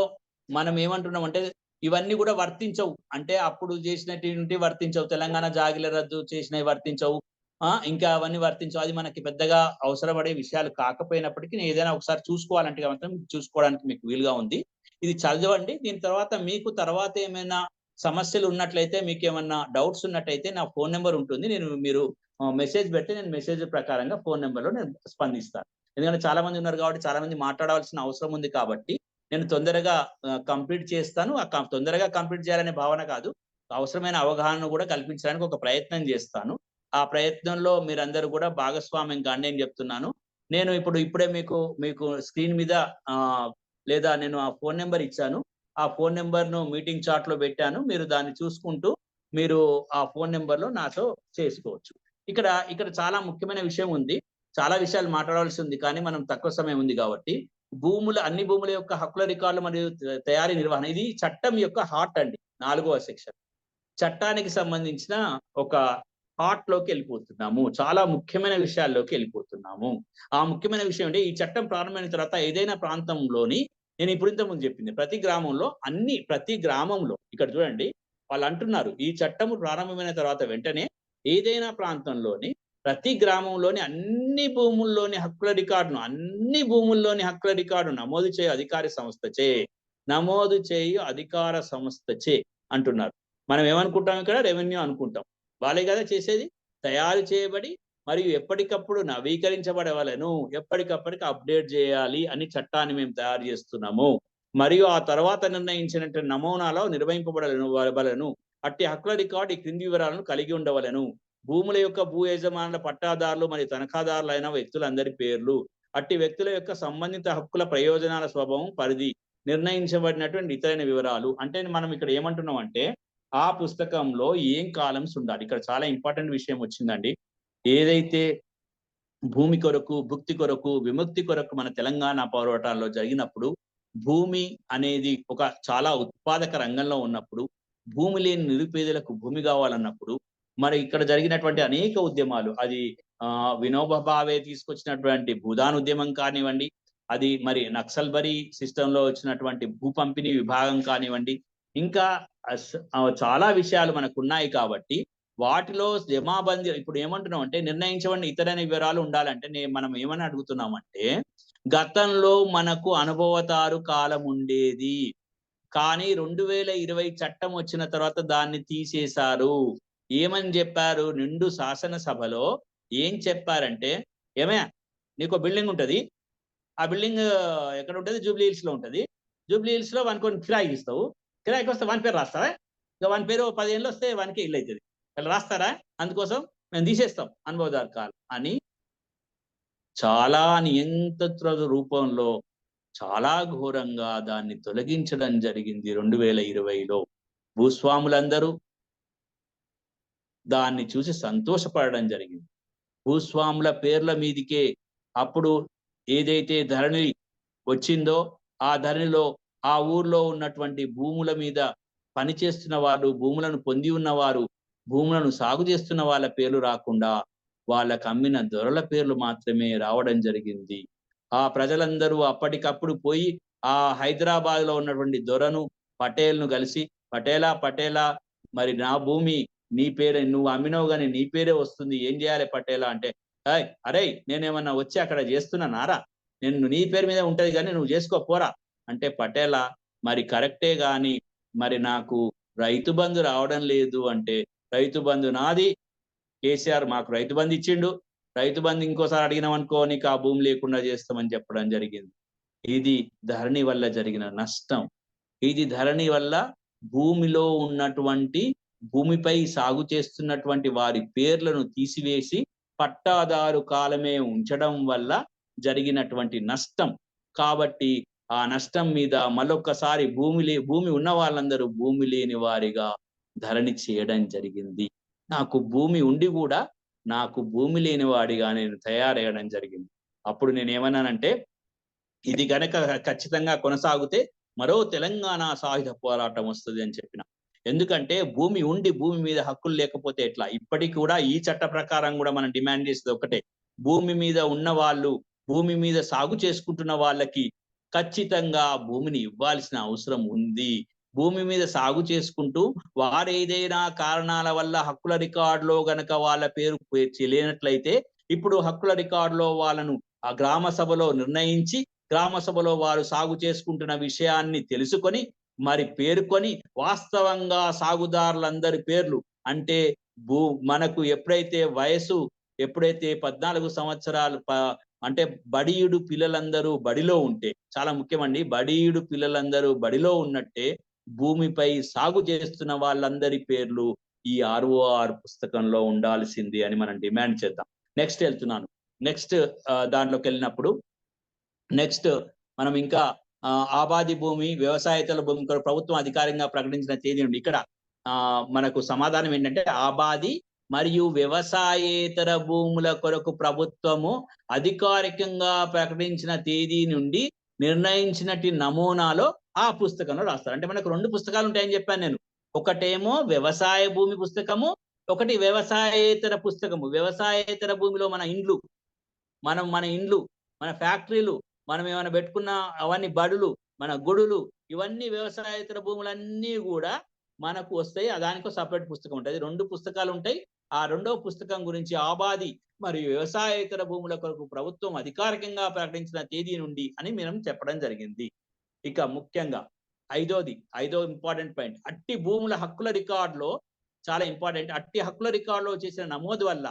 మనం ఏమంటున్నాం అంటే ఇవన్నీ కూడా వర్తించవు, అంటే అప్పుడు చేసినటువంటి వర్తించవు, తెలంగాణ జాగిల రద్దు చేసినవి వర్తించవు, ఇంకా అవన్నీ వర్తించవు. అది మనకి పెద్దగా అవసరపడే విషయాలు కాకపోయినప్పటికీ నేను ఏదైనా ఒకసారి చూసుకోవాలంటే మాత్రం చూసుకోవడానికి మీకు వీలుగా ఉంది. ఇది చదవండి. దీని తర్వాత మీకు తర్వాత ఏమైనా సమస్యలు ఉన్నట్లయితే, మీకు ఏమన్నా డౌట్స్ ఉన్నట్టయితే నా ఫోన్ నెంబర్ ఉంటుంది, మీరు మెసేజ్ పెడితే నేను మెసేజ్ ప్రకారంగా ఫోన్ నెంబర్లో నేను స్పందిస్తాను. ఎందుకంటే చాలా మంది ఉన్నారు కాబట్టి చాలా మంది మాట్లాడవలసిన అవసరం ఉంది కాబట్టి నేను తొందరగా కంప్లీట్ చేస్తాను. తొందరగా కంప్లీట్ చేయాలనే భావన కాదు, అవసరమైన అవగాహన కూడా కల్పించడానికి ఒక ప్రయత్నం చేస్తాను. ఆ ప్రయత్నంలో మీరందరూ కూడా భాగస్వామ్యం కాండి అని చెప్తున్నాను. నేను ఇప్పుడే మీకు స్క్రీన్ మీద లేదా నేను ఆ ఫోన్ నెంబర్ ఇచ్చాను, ఆ ఫోన్ నెంబర్ను మీటింగ్ చాట్ లో పెట్టాను, మీరు దాన్ని చూసుకుంటూ మీరు ఆ ఫోన్ నెంబర్లో నాతో చేసుకోవచ్చు. ఇక్కడ చాలా ముఖ్యమైన విషయం ఉంది, చాలా విషయాలు మాట్లాడాల్సి ఉంది, కానీ మనం తక్కువ సమయం ఉంది కాబట్టి అన్ని భూముల యొక్క హక్కుల రికార్డులు మరియు తయారీ నిర్వహణ, ఇది చట్టం యొక్క హార్ట్ అండి. 4వ సెక్షన్ చట్టానికి సంబంధించిన ఒక హార్ట్ లోకి వెళ్ళిపోతున్నాము, చాలా ముఖ్యమైన విషయాల్లోకి వెళ్ళిపోతున్నాము. ఆ ముఖ్యమైన విషయం అంటే ఈ చట్టం ప్రారంభమైన తర్వాత ఏదైనా ప్రాంతంలోని, నేను ఇంతకుముందు చెప్పింది, ప్రతి గ్రామంలో ఇక్కడ చూడండి వాళ్ళు అంటున్నారు, ఈ చట్టము ప్రారంభమైన తర్వాత వెంటనే ఏదైనా ప్రాంతంలోని ప్రతి గ్రామంలోని అన్ని భూముల్లోని హక్కుల రికార్డును నమోదు చేయు అధికార సంస్థచే అంటున్నారు. మనం ఏమనుకుంటాం, ఇక్కడ రెవెన్యూ అనుకుంటాం, వాళ్ళే కదా చేసేది. తయారు చేయబడి మరియు ఎప్పటికప్పుడు నవీకరించబడవలను, ఎప్పటికప్పటికి అప్డేట్ చేయాలి అని చట్టాన్ని మేము తయారు చేస్తున్నాము. మరియు ఆ తర్వాత నిర్ణయించినటువంటి నమూనాలో నిర్వహింపబడవలను. అట్టి హక్కుల రికార్డు ఈ క్రింది వివరాలను కలిగి ఉండవలను: భూముల యొక్క భూ యజమానుల పట్టాదారులు మరియు తనఖాదారులైన వ్యక్తులందరి పేర్లు, అట్టి వ్యక్తుల యొక్క సంబంధిత హక్కుల ప్రయోజనాల స్వభావం, పరిధి, నిర్ణయించబడినటువంటి ఇతరైన వివరాలు. అంటే మనం ఇక్కడ ఏమంటున్నాం అంటే ఆ పుస్తకంలో ఏం కాలమ్స్ ఉండాలి. ఇక్కడ చాలా ఇంపార్టెంట్ విషయం వచ్చిందండి. ఏదైతే భూమి కొరకు, భుక్తి కొరకు, విముక్తి కొరకు మన తెలంగాణ పోరాటాల్లో జరిగినప్పుడు, భూమి అనేది ఒక చాలా ఉత్పాదక రంగంలో ఉన్నప్పుడు, భూమి లేని నిరుపేదలకు భూమి కావాలన్నప్పుడు, మరి ఇక్కడ జరిగినటువంటి అనేక ఉద్యమాలు, అది వినోబా భావే తీసుకొచ్చినటువంటి భూదాన్ ఉద్యమం కానివ్వండి, అది మరి నక్సల్బరీ సిస్టంలో వచ్చినటువంటి భూ పంపిణీ విభాగం కానివ్వండి, ఇంకా చాలా విషయాలు మనకు ఉన్నాయి. కాబట్టి వాటిలో జమాబందీ ఇప్పుడు ఏమంటున్నాం అంటే నిర్ణయించబడిన ఇతరైన వివరాలు ఉండాలంటే మనం ఏమని అడుగుతున్నామంటే, గతంలో మనకు అనుభవతారు కాలం ఉండేది, కానీ 2020 చట్టం వచ్చిన తర్వాత దాన్ని తీసేశారు. ఏమని చెప్పారు? నిండు శాసనసభలో ఏం చెప్పారంటే, ఏమయ్యా నీకు బిల్డింగ్ ఉంటుంది, ఆ బిల్డింగ్ ఎక్కడ ఉంటుంది? జూబ్లీ హిల్స్ లో ఉంటుంది. జూబ్లీ హిల్స్ లో వానికి కొన్ని కిరాయికి ఇస్తావు, కిరాయికి వస్తే వాని పేరు రాస్తారా? ఇక వాని పేరు 10 ఏళ్ళు వస్తే వానికి ఇల్లు అవుతుంది, వాళ్ళు రాస్తారా? అందుకోసం మేము తీసేస్తాం అనుభవదారు కాలం అని చాలా నియంత్రణ రూపంలో చాలా ఘోరంగా దాన్ని తొలగించడం జరిగింది 2020లో. భూస్వాములందరూ దాన్ని చూసి సంతోషపడడం జరిగింది. భూస్వాముల పేర్ల మీదికే అప్పుడు ఏదైతే ధరణి వచ్చిందో, ఆ ధరణిలో ఆ ఊర్లో ఉన్నటువంటి భూముల మీద పని చేస్తున్న వారు, భూములను పొంది ఉన్నవారు, భూములను సాగు చేస్తున్న వాళ్ళ పేర్లు రాకుండా వాళ్ళకు అమ్మిన దొరల పేర్లు మాత్రమే రావడం జరిగింది. ఆ ప్రజలందరూ అప్పటికప్పుడు పోయి ఆ హైదరాబాద్ లో ఉన్నటువంటి దొరను, పటేల్ను కలిసి, పటేలా మరి నా భూమి నీ పేరే, నువ్వు అమ్మినవు గాని నీ పేరే వస్తుంది, ఏం చేయాలి పటేలా అంటే, అరే నేనేమన్నా వచ్చి అక్కడ చేస్తున్నానారా, నేను నీ పేరు మీద ఉంటది కానీ నువ్వు చేసుకోపోరా అంటే, పటేలా మరి కరెక్టే గాని మరి నాకు రైతు బంధు రావడం లేదు అంటే, రైతు బంధు నాది, కేసీఆర్ మాకు రైతు బంధు ఇచ్చిండు, రైతు బంధు ఇంకోసారి అడిగినాం అనుకో నీకు ఆ భూమి లేకుండా చేస్తామని చెప్పడం జరిగింది. ఇది ధరణి వల్ల జరిగిన నష్టం. ఇది ధరణి వల్ల భూమిలో ఉన్నటువంటి, భూమిపై సాగు చేస్తున్నటువంటి వారి పేర్లను తీసివేసి పట్టాదారు కాలమే ఉంచడం వల్ల జరిగినటువంటి నష్టం. కాబట్టి ఆ నష్టం మీద మరొక్కసారి భూమి ఉన్న వాళ్ళందరూ భూమి లేని వారిగా ధరణి చేయడం జరిగింది. నాకు భూమి ఉండి కూడా నాకు భూమి లేని వాడిగా నేను తయారయ్యడం జరిగింది. అప్పుడు నేనేమన్నానంటే, ఇది గనక ఖచ్చితంగా కొనసాగితే మరో తెలంగాణ సాయుధ పోరాటం వస్తుంది అని చెప్పిన. ఎందుకంటే భూమి ఉండి భూమి మీద హక్కులు లేకపోతే ఎట్లా? ఇప్పటికి కూడా ఈ చట్ట ప్రకారం కూడా మనం డిమాండ్ చేసేది ఒకటే, భూమి మీద ఉన్న వాళ్ళు, భూమి మీద సాగు చేసుకుంటున్న వాళ్ళకి ఖచ్చితంగా భూమిని ఇవ్వాల్సిన అవసరం ఉంది. భూమి మీద సాగు చేసుకుంటూ వారు ఏదైనా కారణాల వల్ల హక్కుల రికార్డులో గనక వాళ్ళ పేరు లేనట్లయితే, ఇప్పుడు హక్కుల రికార్డులో వాళ్ళను ఆ గ్రామ సభలో నిర్ణయించి, గ్రామ సభలో వారు సాగు చేసుకుంటున్న విషయాన్ని తెలుసుకొని మరి పేర్కొని, వాస్తవంగా సాగుదారులందరి పేర్లు అంటే మనకు ఎప్పుడైతే వయసు 14 సంవత్సరాలు అంటే బడియుడు పిల్లలందరూ బడిలో ఉంటే, చాలా ముఖ్యమండి, బడియుడు పిల్లలందరూ బడిలో ఉన్నట్టే భూమిపై సాగు చేస్తున్న వాళ్ళందరి పేర్లు ఈ ROR పుస్తకంలో ఉండాల్సింది అని మనం డిమాండ్ చేద్దాం. నెక్స్ట్ వెళ్తున్నాను. నెక్స్ట్ దాంట్లోకి వెళ్ళినప్పుడు నెక్స్ట్ మనం ఇంకా ఆబాది భూమి, వ్యవసాయేతర భూమి ప్రభుత్వం అధికారికంగా ప్రకటించిన తేదీ నుండి ఇక్కడ మనకు సమాధానం ఏంటంటే, ఆబాది మరియు వ్యవసాయేతర భూముల కొరకు ప్రభుత్వము అధికారికంగా ప్రకటించిన తేదీ నుండి నిర్ణయించినటి నమూనాలో ఆ పుస్తకంలో రాస్తారు. అంటే మనకు 2 పుస్తకాలు ఉంటాయని చెప్పాను నేను. ఒకటేమో వ్యవసాయ భూమి పుస్తకము, ఒకటి వ్యవసాయేతర పుస్తకము. వ్యవసాయేతర భూమిలో మన ఇండ్లు, మన ఫ్యాక్టరీలు, మనం ఏమైనా పెట్టుకున్న అవన్నీ బడులు, మన గుడులు, ఇవన్నీ వ్యవసాయేతర భూములన్నీ కూడా మనకు వస్తాయి. దానికో సపరేట్ పుస్తకం ఉంటుంది. 2 పుస్తకాలు ఉంటాయి. ఆ 2వ పుస్తకం గురించి ఆబాది మరియు వ్యవసాయేతర భూముల కొరకు ప్రభుత్వం అధికారికంగా ప్రకటించిన తేదీ నుండి అని మనం చెప్పడం జరిగింది. ఇక ముఖ్యంగా ఐదో ఇంపార్టెంట్ పాయింట్, అట్టి భూముల హక్కుల రికార్డులో చాలా ఇంపార్టెంట్. అట్టి హక్కుల రికార్డులో చేసిన నమోదు వల్ల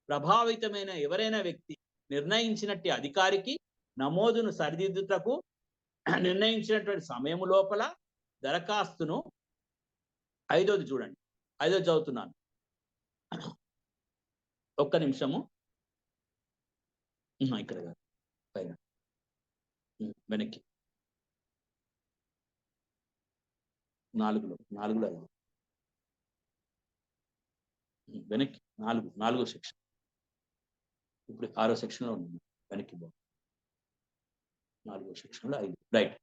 ప్రభావితమైన ఎవరైనా వ్యక్తి నిర్ణయించినట్టి అధికారికి నమోదును సరిదిద్దుటకు నిర్ణయించినటువంటి సమయం లోపల దరఖాస్తును, 5ది చూడండి, 5ది చదువుతున్నాను, ఒక్క నిమిషము, ఇక్కడ కాదు పైన వెనక్కి 4లో వెనక్కి 4వ సెక్షన్, ఇప్పుడు 6వ సెక్షన్ లో ఉంది, వెనక్కి 4వ సెక్షన్ లో 5, రైట్.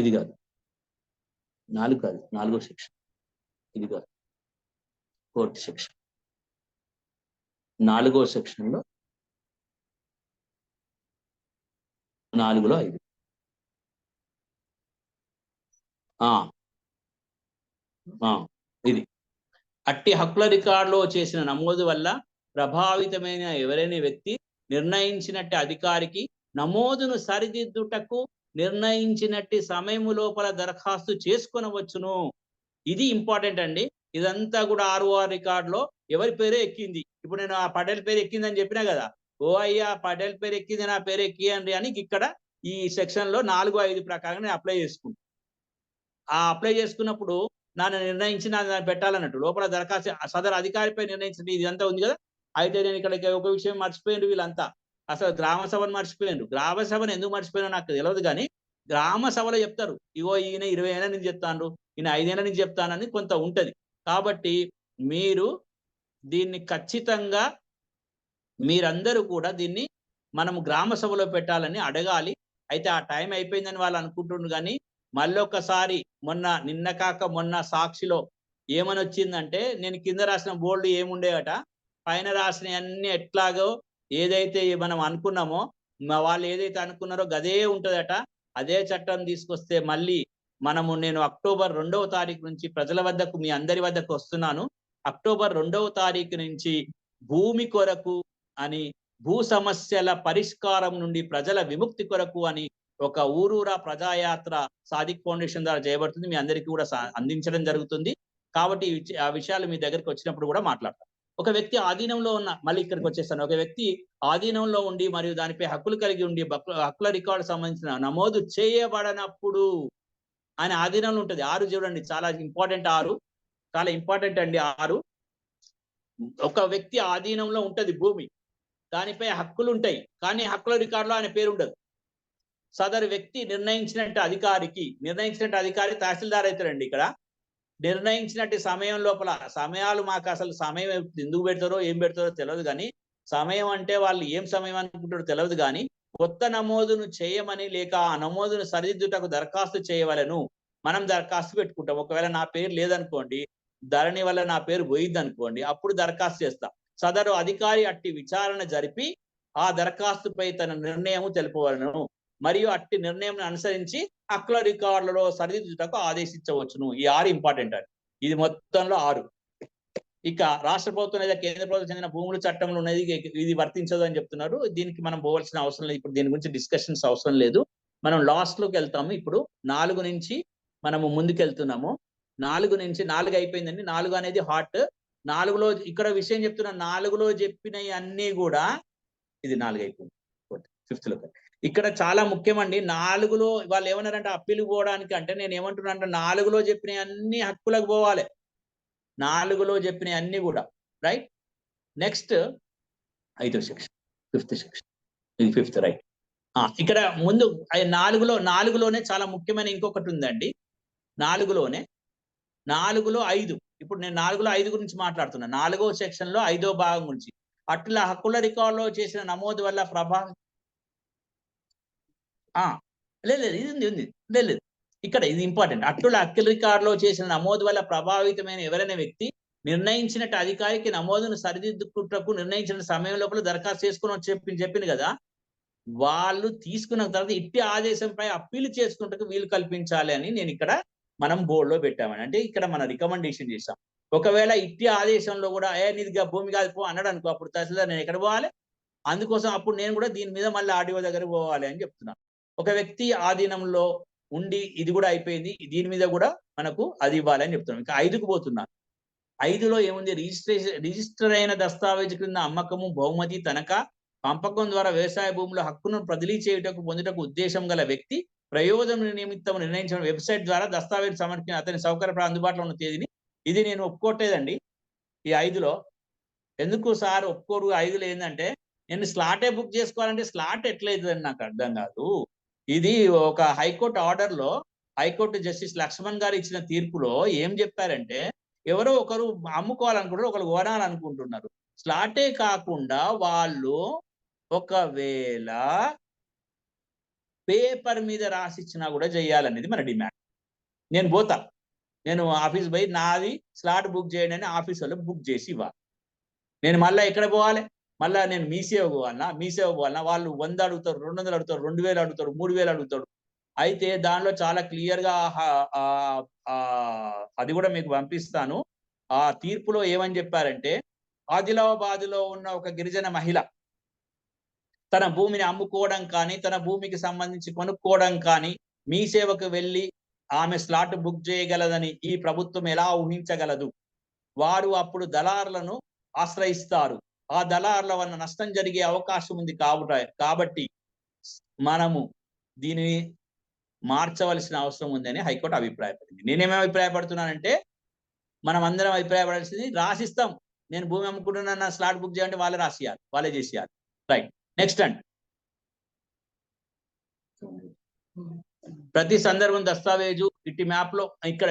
ఇది కాదు 4 కాదు, 4వ సెక్షన్, ఇది కాదు 4th సెక్షన్, 4వ సెక్షన్ లో 4లో 5. ఇది అట్టి హక్కుల రికార్డులో చేసిన నమోదు వల్ల ప్రభావితమైన ఎవరైనా వ్యక్తి నిర్ణయించినట్టు అధికారికి నమోదును సరిదిద్దుటకు నిర్ణయించినట్టి సమయము లోపల దరఖాస్తు చేసుకొనవచ్చును. ఇది ఇంపార్టెంట్ అండి. ఇదంతా కూడా ROR రికార్డులో ఎవరి పేరే ఎక్కింది. ఇప్పుడు నేను ఆ పటేల్ పేరు ఎక్కిందని చెప్పినా కదా, ఓ అయ్యా పటేల్ పేరు ఎక్కింది, నా పేరు ఎక్కియండి అని ఇక్కడ ఈ సెక్షన్ లో 4, 5 ప్రకారం నేను అప్లై చేసుకుంటాను. ఆ అప్లై చేసుకున్నప్పుడు నన్ను నిర్ణయించి దాన్ని పెట్టాలన్నట్టు లోపల దరఖాస్తు సదరు అధికారిపై నిర్ణయించిన ఇదంతా ఉంది కదా. అయితే నేను ఇక్కడ ఒక విషయం మర్చిపోయింది, వీళ్ళంతా అసలు గ్రామ సభను మర్చిపోయారు. గ్రామ సభను ఎందుకు మర్చిపోయినా నాకు తెలియదు, కానీ గ్రామ సభలో చెప్తారు, ఇగో ఈయన 20 ఏళ్ళ నుంచి చెప్తాను, ఈయన 5 ఏళ్ళ నుంచి చెప్తానని కొంత ఉంటది. కాబట్టి మీరు దీన్ని ఖచ్చితంగా మీరందరూ కూడా దీన్ని మనము గ్రామ సభలో పెట్టాలని అడగాలి. అయితే ఆ టైం అయిపోయిందని వాళ్ళు అనుకుంటున్నారు, కానీ మళ్ళొకసారి నిన్న కాక మొన్న సాక్షిలో ఏమని వచ్చిందంటే, నేను కింద రాసిన బోర్డు ఏముండేవట, పైన రాసిన అన్ని ఎట్లాగో ఏదైతే మనం అనుకున్నామో వాళ్ళు ఏదైతే అనుకున్నారో గదే ఉంటదట. అదే చట్టం తీసుకొస్తే మళ్ళీ నేను అక్టోబర్ 2వ తారీఖు నుంచి ప్రజల వద్దకు, మీ అందరి వద్దకు వస్తున్నాను. అక్టోబర్ 2వ తారీఖు నుంచి భూమి కొరకు అని, భూ సమస్యల పరిష్కారం నుండి ప్రజల విముక్తి కొరకు అని ఒక ఊరూరా ప్రజాయాత్ర సాదిక్ ఫౌండేషన్ ద్వారా చేయబడుతుంది. మీ అందరికీ కూడా అందించడం జరుగుతుంది. కాబట్టి ఆ విషయాలు మీ దగ్గరికి వచ్చినప్పుడు కూడా మాట్లాడతాం. ఒక వ్యక్తి ఆధీనంలో ఉన్న, మళ్ళీ ఇక్కడికి వచ్చేస్తాను, ఒక వ్యక్తి ఆధీనంలో ఉండి మరియు దానిపై హక్కులు కలిగి ఉండి హక్కుల రికార్డు సంబంధించిన నమోదు చేయబడనప్పుడు ఆయన ఆధీనంలో ఉంటుంది. 6 చూడండి, చాలా ఇంపార్టెంట్. 6 చాలా ఇంపార్టెంట్ అండి. 6 ఒక వ్యక్తి ఆధీనంలో ఉంటది భూమి, దానిపై హక్కులు ఉంటాయి, కానీ హక్కుల రికార్డులో ఆయన పేరు ఉండదు. సదరు వ్యక్తి నిర్ణయించినట్టు అధికారి తహసీల్దార్ అవుతారండి. ఇక్కడ నిర్ణయించినట్టు సమయం లోపల, సమయాలు మాకు అసలు సమయం ఎందుకు పెడతారో ఏం పెడతారో తెలియదు, కానీ సమయం అంటే వాళ్ళు ఏం సమయం అనుకుంటారో తెలియదు, కానీ కొత్త నమోదును చేయమని లేక ఆ నమోదును సరిదిద్దుటకు దరఖాస్తు చేయవలను. మనం దరఖాస్తు పెట్టుకుంటాం. ఒకవేళ నా పేరు లేదనుకోండి, ధరణి వల్ల నా పేరు పోయింది అనుకోండి, అప్పుడు దరఖాస్తు చేస్తాం. సదరు అధికారి అట్టి విచారణ జరిపి ఆ దరఖాస్తుపై తన నిర్ణయం తెలుపవలను మరియు అట్టి నిర్ణయం అనుసరించి హక్కుల రికార్డులలో సరిదిద్దుటకు ఆదేశించవచ్చును. ఈ 6 ఇంపార్టెంట్ అండి. ఇది మొత్తంలో 6. ఇక రాష్ట్ర ప్రభుత్వం లేదా కేంద్ర ప్రభుత్వం చెందిన భూముల చట్టంలో ఉన్నది ఇది వర్తించదు అని చెప్తున్నారు. దీనికి మనం పోవాల్సిన అవసరం లేదు. ఇప్పుడు దీని గురించి డిస్కషన్స్ అవసరం లేదు. మనం లాస్ట్ లోకి వెళ్తాము. ఇప్పుడు 4 నుంచి మనము ముందుకు వెళ్తున్నాము. 4 నుంచి 4 అయిపోయిందండి. 4 అనేది హాట్. 4లో ఇక్కడ విషయం చెప్తున్నా, 4లో చెప్పినవి అన్ని కూడా, ఇది 4 అయిపోయింది. 5th లో ఇక్కడ చాలా ముఖ్యమండి. 4లో వాళ్ళు ఏమన్నారంటే అప్పీలు పోవడానికి, అంటే నేను ఏమంటున్నా అంటే 4లో చెప్పిన అన్ని హక్కులకు పోవాలి. 4లో చెప్పిన అన్ని కూడా, రైట్. నెక్స్ట్ 5వ సెక్షన్, 5th సెక్షన్, ఇది 5th, రైట్. ఇక్కడ ముందు 4లోనే చాలా ముఖ్యమైన ఇంకొకటి ఉందండి. 4లోనే 4లో 5. ఇప్పుడు నేను 4లో 5 గురించి మాట్లాడుతున్నా. 4వ సెక్షన్ లో 5వ భాగం గురించి. అట్లా హక్కుల రికార్డులో చేసిన నమోదు వల్ల ప్రభావం లేదు, ఇది ఉంది. లేదు, ఇక్కడ ఇది ఇంపార్టెంట్. అట్లా హక్కుల రికార్డులో చేసిన నమోదు వల్ల ప్రభావితమైన ఎవరైనా వ్యక్తి నిర్ణయించినట్టు అధికారికి నమోదును సరిదిద్దుకుంటకు నిర్ణయించిన సమయం లోపల దరఖాస్తు చేసుకుని చెప్పింది కదా, వాళ్ళు తీసుకున్న తర్వాత ఇట్టి ఆదేశంపై అప్పీలు చేసుకుంటకు వీలు కల్పించాలి అని నేను ఇక్కడ మనం బోర్డులో పెట్టామని. అంటే ఇక్కడ మనం రికమెండేషన్ చేసాం. ఒకవేళ ఇట్టి ఆదేశంలో కూడా నీదిగా భూమి కాదు పో అన్నాడు అనుకో, అప్పుడు తహసీల్దార్ నేను ఎక్కడ పోవాలి? అందుకోసం అప్పుడు నేను కూడా దీని మీద మళ్ళీ ఆర్డీఓ దగ్గర పోవాలి అని చెప్తున్నాను. ఒక వ్యక్తి ఆధీనంలో ఉండి ఇది కూడా అయిపోయింది, దీని మీద కూడా మనకు అది ఇవ్వాలి అని చెప్తున్నాం. ఇంకా 5కు పోతున్నాను. 5లో ఏముంది? రిజిస్టర్ అయిన దస్తావేజు క్రింద అమ్మకము, బహుమతి, తనఖా, పంపకం ద్వారా వ్యవసాయ భూముల హక్కును బదిలీ చేయుటకు పొందుటకు ఉద్దేశం గల వ్యక్తి ప్రయోజనం నిమిత్తం నిర్ణయించిన వెబ్సైట్ ద్వారా దస్తావేజు సమర్పించిన అతని సౌకర్యపడ అందుబాటులో ఉన్న తేదీని, ఇది నేను ఒప్పుకోవట్లేదండి ఈ 5లో. ఎందుకు సార్ ఒప్పుకోరు? 5లో ఏంటంటే, నేను స్లాటే బుక్ చేసుకోవాలంటే స్లాట్ ఎట్లయితుందని నాకు అర్థం కాదు. ఇది ఒక హైకోర్టు ఆర్డర్లో హైకోర్టు జస్టిస్ లక్ష్మణ్ గారు ఇచ్చిన తీర్పులో ఏం చెప్పారంటే, ఎవరో ఒకరు అమ్ముకోవాలనుకుంటారు, ఒకరు కొనాలనుకుంటున్నారు. స్లాటే కాకుండా వాళ్ళు ఒకవేళ పేపర్ మీద రాసిచ్చినా కూడా చేయాలనేది మన డిమాండ్. నేను పోతా, నేను ఆఫీస్ పోయి నాది స్లాట్ బుక్ చేయండి అని ఆఫీస్ వాళ్ళు బుక్ చేసి ఇవ్వాలి. నేను మళ్ళీ ఎక్కడ పోవాలి? మళ్ళీ నేను మీ సేవ పోవాలన్నా వాళ్ళు 100 అడుగుతారు, 200 అడుగుతారు, 2000 అడుగుతారు, 3000 అడుగుతారు. అయితే దానిలో చాలా క్లియర్ గా అది కూడా మీకు పంపిస్తాను. ఆ తీర్పులో ఏమని చెప్పారంటే, ఆదిలాబాద్లో ఉన్న ఒక గిరిజన మహిళ తన భూమిని అమ్ముకోవడం కానీ, తన భూమికి సంబంధించి కొనుక్కోవడం కానీ, మీ సేవకు వెళ్ళి ఆమె స్లాట్ బుక్ చేయగలదని ఈ ప్రభుత్వం ఎలా ఊహించగలదు? వారు అప్పుడు దళారులను ఆశ్రయిస్తారు. ఆ దళారుల వల్ల నష్టం జరిగే అవకాశం ఉంది కాబట్టి మనము దీనిని మార్చవలసిన అవసరం ఉందని హైకోర్టు అభిప్రాయపడింది. నేనేమేమి అభిప్రాయపడుతున్నానంటే, మనం అందరం అభిప్రాయపడాల్సింది రాసిస్తాం. నేను భూమి అమ్ముకుంటున్నా, స్లాట్ బుక్ చేయాలంటే వాళ్ళే రాసియాలి, వాళ్ళే చేసేయాలి. రైట్. నెక్స్ట్ అండి, ప్రతి సందర్భం దస్తావేజు ఇట్టి మ్యాప్ లో ఇక్కడ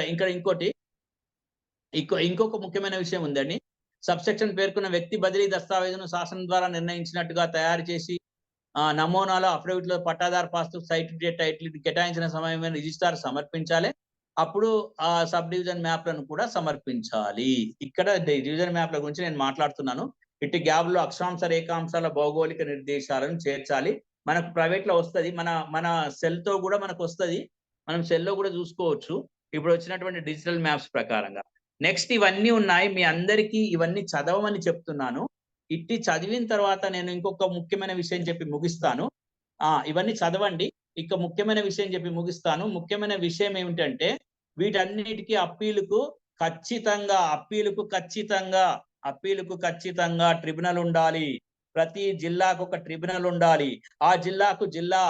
ఇంకొక ముఖ్యమైన విషయం ఉందండి. సబ్సెక్షన్ పేర్కొన్న వ్యక్తి బదిలీ దస్తావేజును శాసనం ద్వారా నిర్ణయించినట్టుగా తయారు చేసి నమూనాలో అఫిడవిట్ లో పట్టాదారు పాస్తు సైట్ టైటిల్ కేటాయించిన సమయమైన రిజిస్ట్రార్ సమర్పించాలి. అప్పుడు ఆ సబ్ డివిజన్ మ్యాప్లను కూడా సమర్పించాలి. ఇక్కడ డివిజన్ మ్యాప్ల గురించి నేను మాట్లాడుతున్నాను. ఇటు గ్యాప్ లో అక్షాంశ రేఖాంశాల భౌగోళిక నిర్దేశాలను చేర్చాలి. మనకు ప్రైవేట్ లో వస్తుంది, మన సెల్ తో కూడా మనకు వస్తుంది, మనం సెల్ లో కూడా చూసుకోవచ్చు ఇప్పుడు వచ్చినటువంటి డిజిటల్ మ్యాప్స్ ప్రకారంగా. నెక్స్ట్ ఇవన్నీ ఉన్నాయి, మీ అందరికీ ఇవన్నీ చదవమని చెప్తున్నాను. ఇట్టి చదివిన తర్వాత నేను ఇంకొక ముఖ్యమైన విషయం చెప్పి ముగిస్తాను. ఇవన్నీ చదవండి. ఇక ముఖ్యమైన విషయం చెప్పి ముగిస్తాను. ముఖ్యమైన విషయం ఏమిటంటే వీటన్నిటికీ అప్పీలుకు ఖచ్చితంగా ట్రిబ్యునల్ ఉండాలి. ప్రతి జిల్లాకు ఒక ట్రిబ్యునల్ ఉండాలి. ఆ జిల్లాకు జిల్లా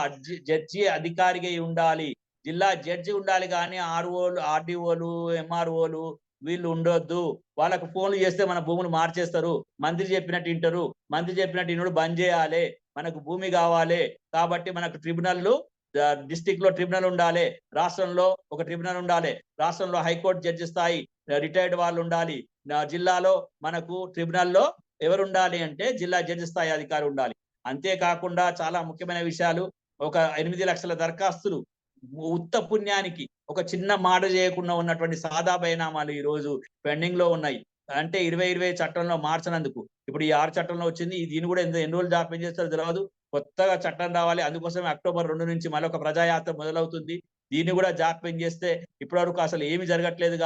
జడ్జి అధికారిగా ఉండాలి. జిల్లా జడ్జి ఉండాలి, కానీ ఆర్ఓలు, ఆర్డీఓలు, ఎంఆర్ఓలు వీళ్ళు ఉండొద్దు. వాళ్ళకు ఫోన్లు చేస్తే మన భూములు మార్చేస్తారు. మంత్రి చెప్పినట్టు వింటారు, మంత్రి చెప్పినట్టు వినడు బంద్ చేయాలి. మనకు భూమి కావాలి కాబట్టి మనకు ట్రిబ్యునల్, డిస్టిక్ లో ట్రిబ్యునల్ ఉండాలి, రాష్ట్రంలో ఒక ట్రిబ్యునల్ ఉండాలి. రాష్ట్రంలో హైకోర్టు జడ్జి స్థాయి రిటైర్డ్ వాళ్ళు ఉండాలి. జిల్లాలో మనకు ట్రిబ్యునల్లో ఎవరు ఉండాలి అంటే జిల్లా జడ్జి స్థాయి అధికారి ఉండాలి. అంతేకాకుండా చాలా ముఖ్యమైన విషయాలు, ఒక 8 లక్షల దరఖాస్తులు ఉత్త పుణ్యానికి ఒక చిన్న మాట చేయకుండా ఉన్నటువంటి సాదా బైనామాలు ఈ రోజు పెండింగ్ లో ఉన్నాయి. అంటే 2020 చట్టంలో మార్చినందుకు ఇప్పుడు ఈ 6 చట్టంలో వచ్చింది. దీన్ని కూడా ఎన్ని రోజులు జాప్యం చేస్తారో తెలియదు. కొత్తగా చట్టం రావాలి. అందుకోసమే అక్టోబర్ 2 నుంచి మరొక ప్రజాయాత్ర మొదలవుతుంది. దీన్ని కూడా జాప్యం చేస్తే ఇప్పటివరకు అసలు ఏమి జరగట్లేదు.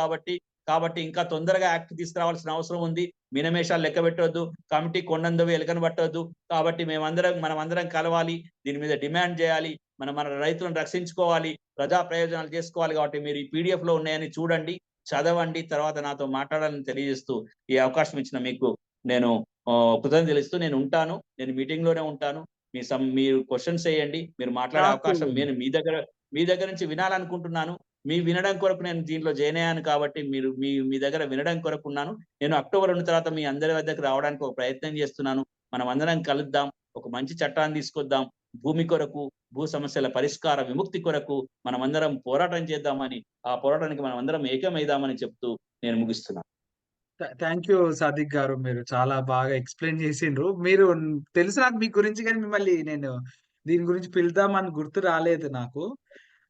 కాబట్టి ఇంకా తొందరగా యాక్ట్ తీసుకురావాల్సిన అవసరం ఉంది. మినమేషాలు లెక్క పెట్టొద్దు, కమిటీ కొండందవి ఎలకను పట్టొద్దు. కాబట్టి మనమందరం కలవాలి, దీని మీద డిమాండ్ చేయాలి, మన రైతులను రక్షించుకోవాలి, ప్రజా ప్రయోజనాలు చేసుకోవాలి. కాబట్టి మీరు ఈ PDF లో ఉన్నాయని చూడండి, చదవండి, తర్వాత నాతో మాట్లాడాలని తెలియజేస్తూ ఈ అవకాశం ఇచ్చిన మీకు నేను కృతజ్ఞతలు తెలుస్తూ నేను ఉంటాను. నేను మీటింగ్ లోనే ఉంటాను. మీరు క్వశ్చన్స్ వేయండి, మీరు మాట్లాడే అవకాశం నేను మీ దగ్గర నుంచి వినాలనుకుంటున్నాను. వినడం కొరకు నేను దీంట్లో జాయిన్ అయ్యాను కాబట్టి మీ దగ్గర వినడం కొరకు ఉన్నాను. నేను అక్టోబర్ 2 తర్వాత మీ అందరి వద్దకు రావడానికి ఒక ప్రయత్నం చేస్తున్నాను. మనం అందరం కలుద్దాం, ఒక మంచి చట్టాన్ని తీసుకొద్దాం. భూమి కొరకు, భూ సమస్యల పరిష్కార విముక్తి కొరకు మనమందరం పోరాటం చేద్దామని, ఆ పోరాటానికి మనం అందరం ఏకమైదామని చెప్తూ నేను ముగిస్తున్నాను. థ్యాంక్ యూ సాదిక్ గారు, మీరు చాలా బాగా ఎక్స్ప్లెయిన్ చేసిండ్రు. మీరు తెలుసు నాకు మీ గురించి, కానీ మిమ్మల్ని నేను దీని గురించి పిలుద్దామని గుర్తు రాలేదు నాకు.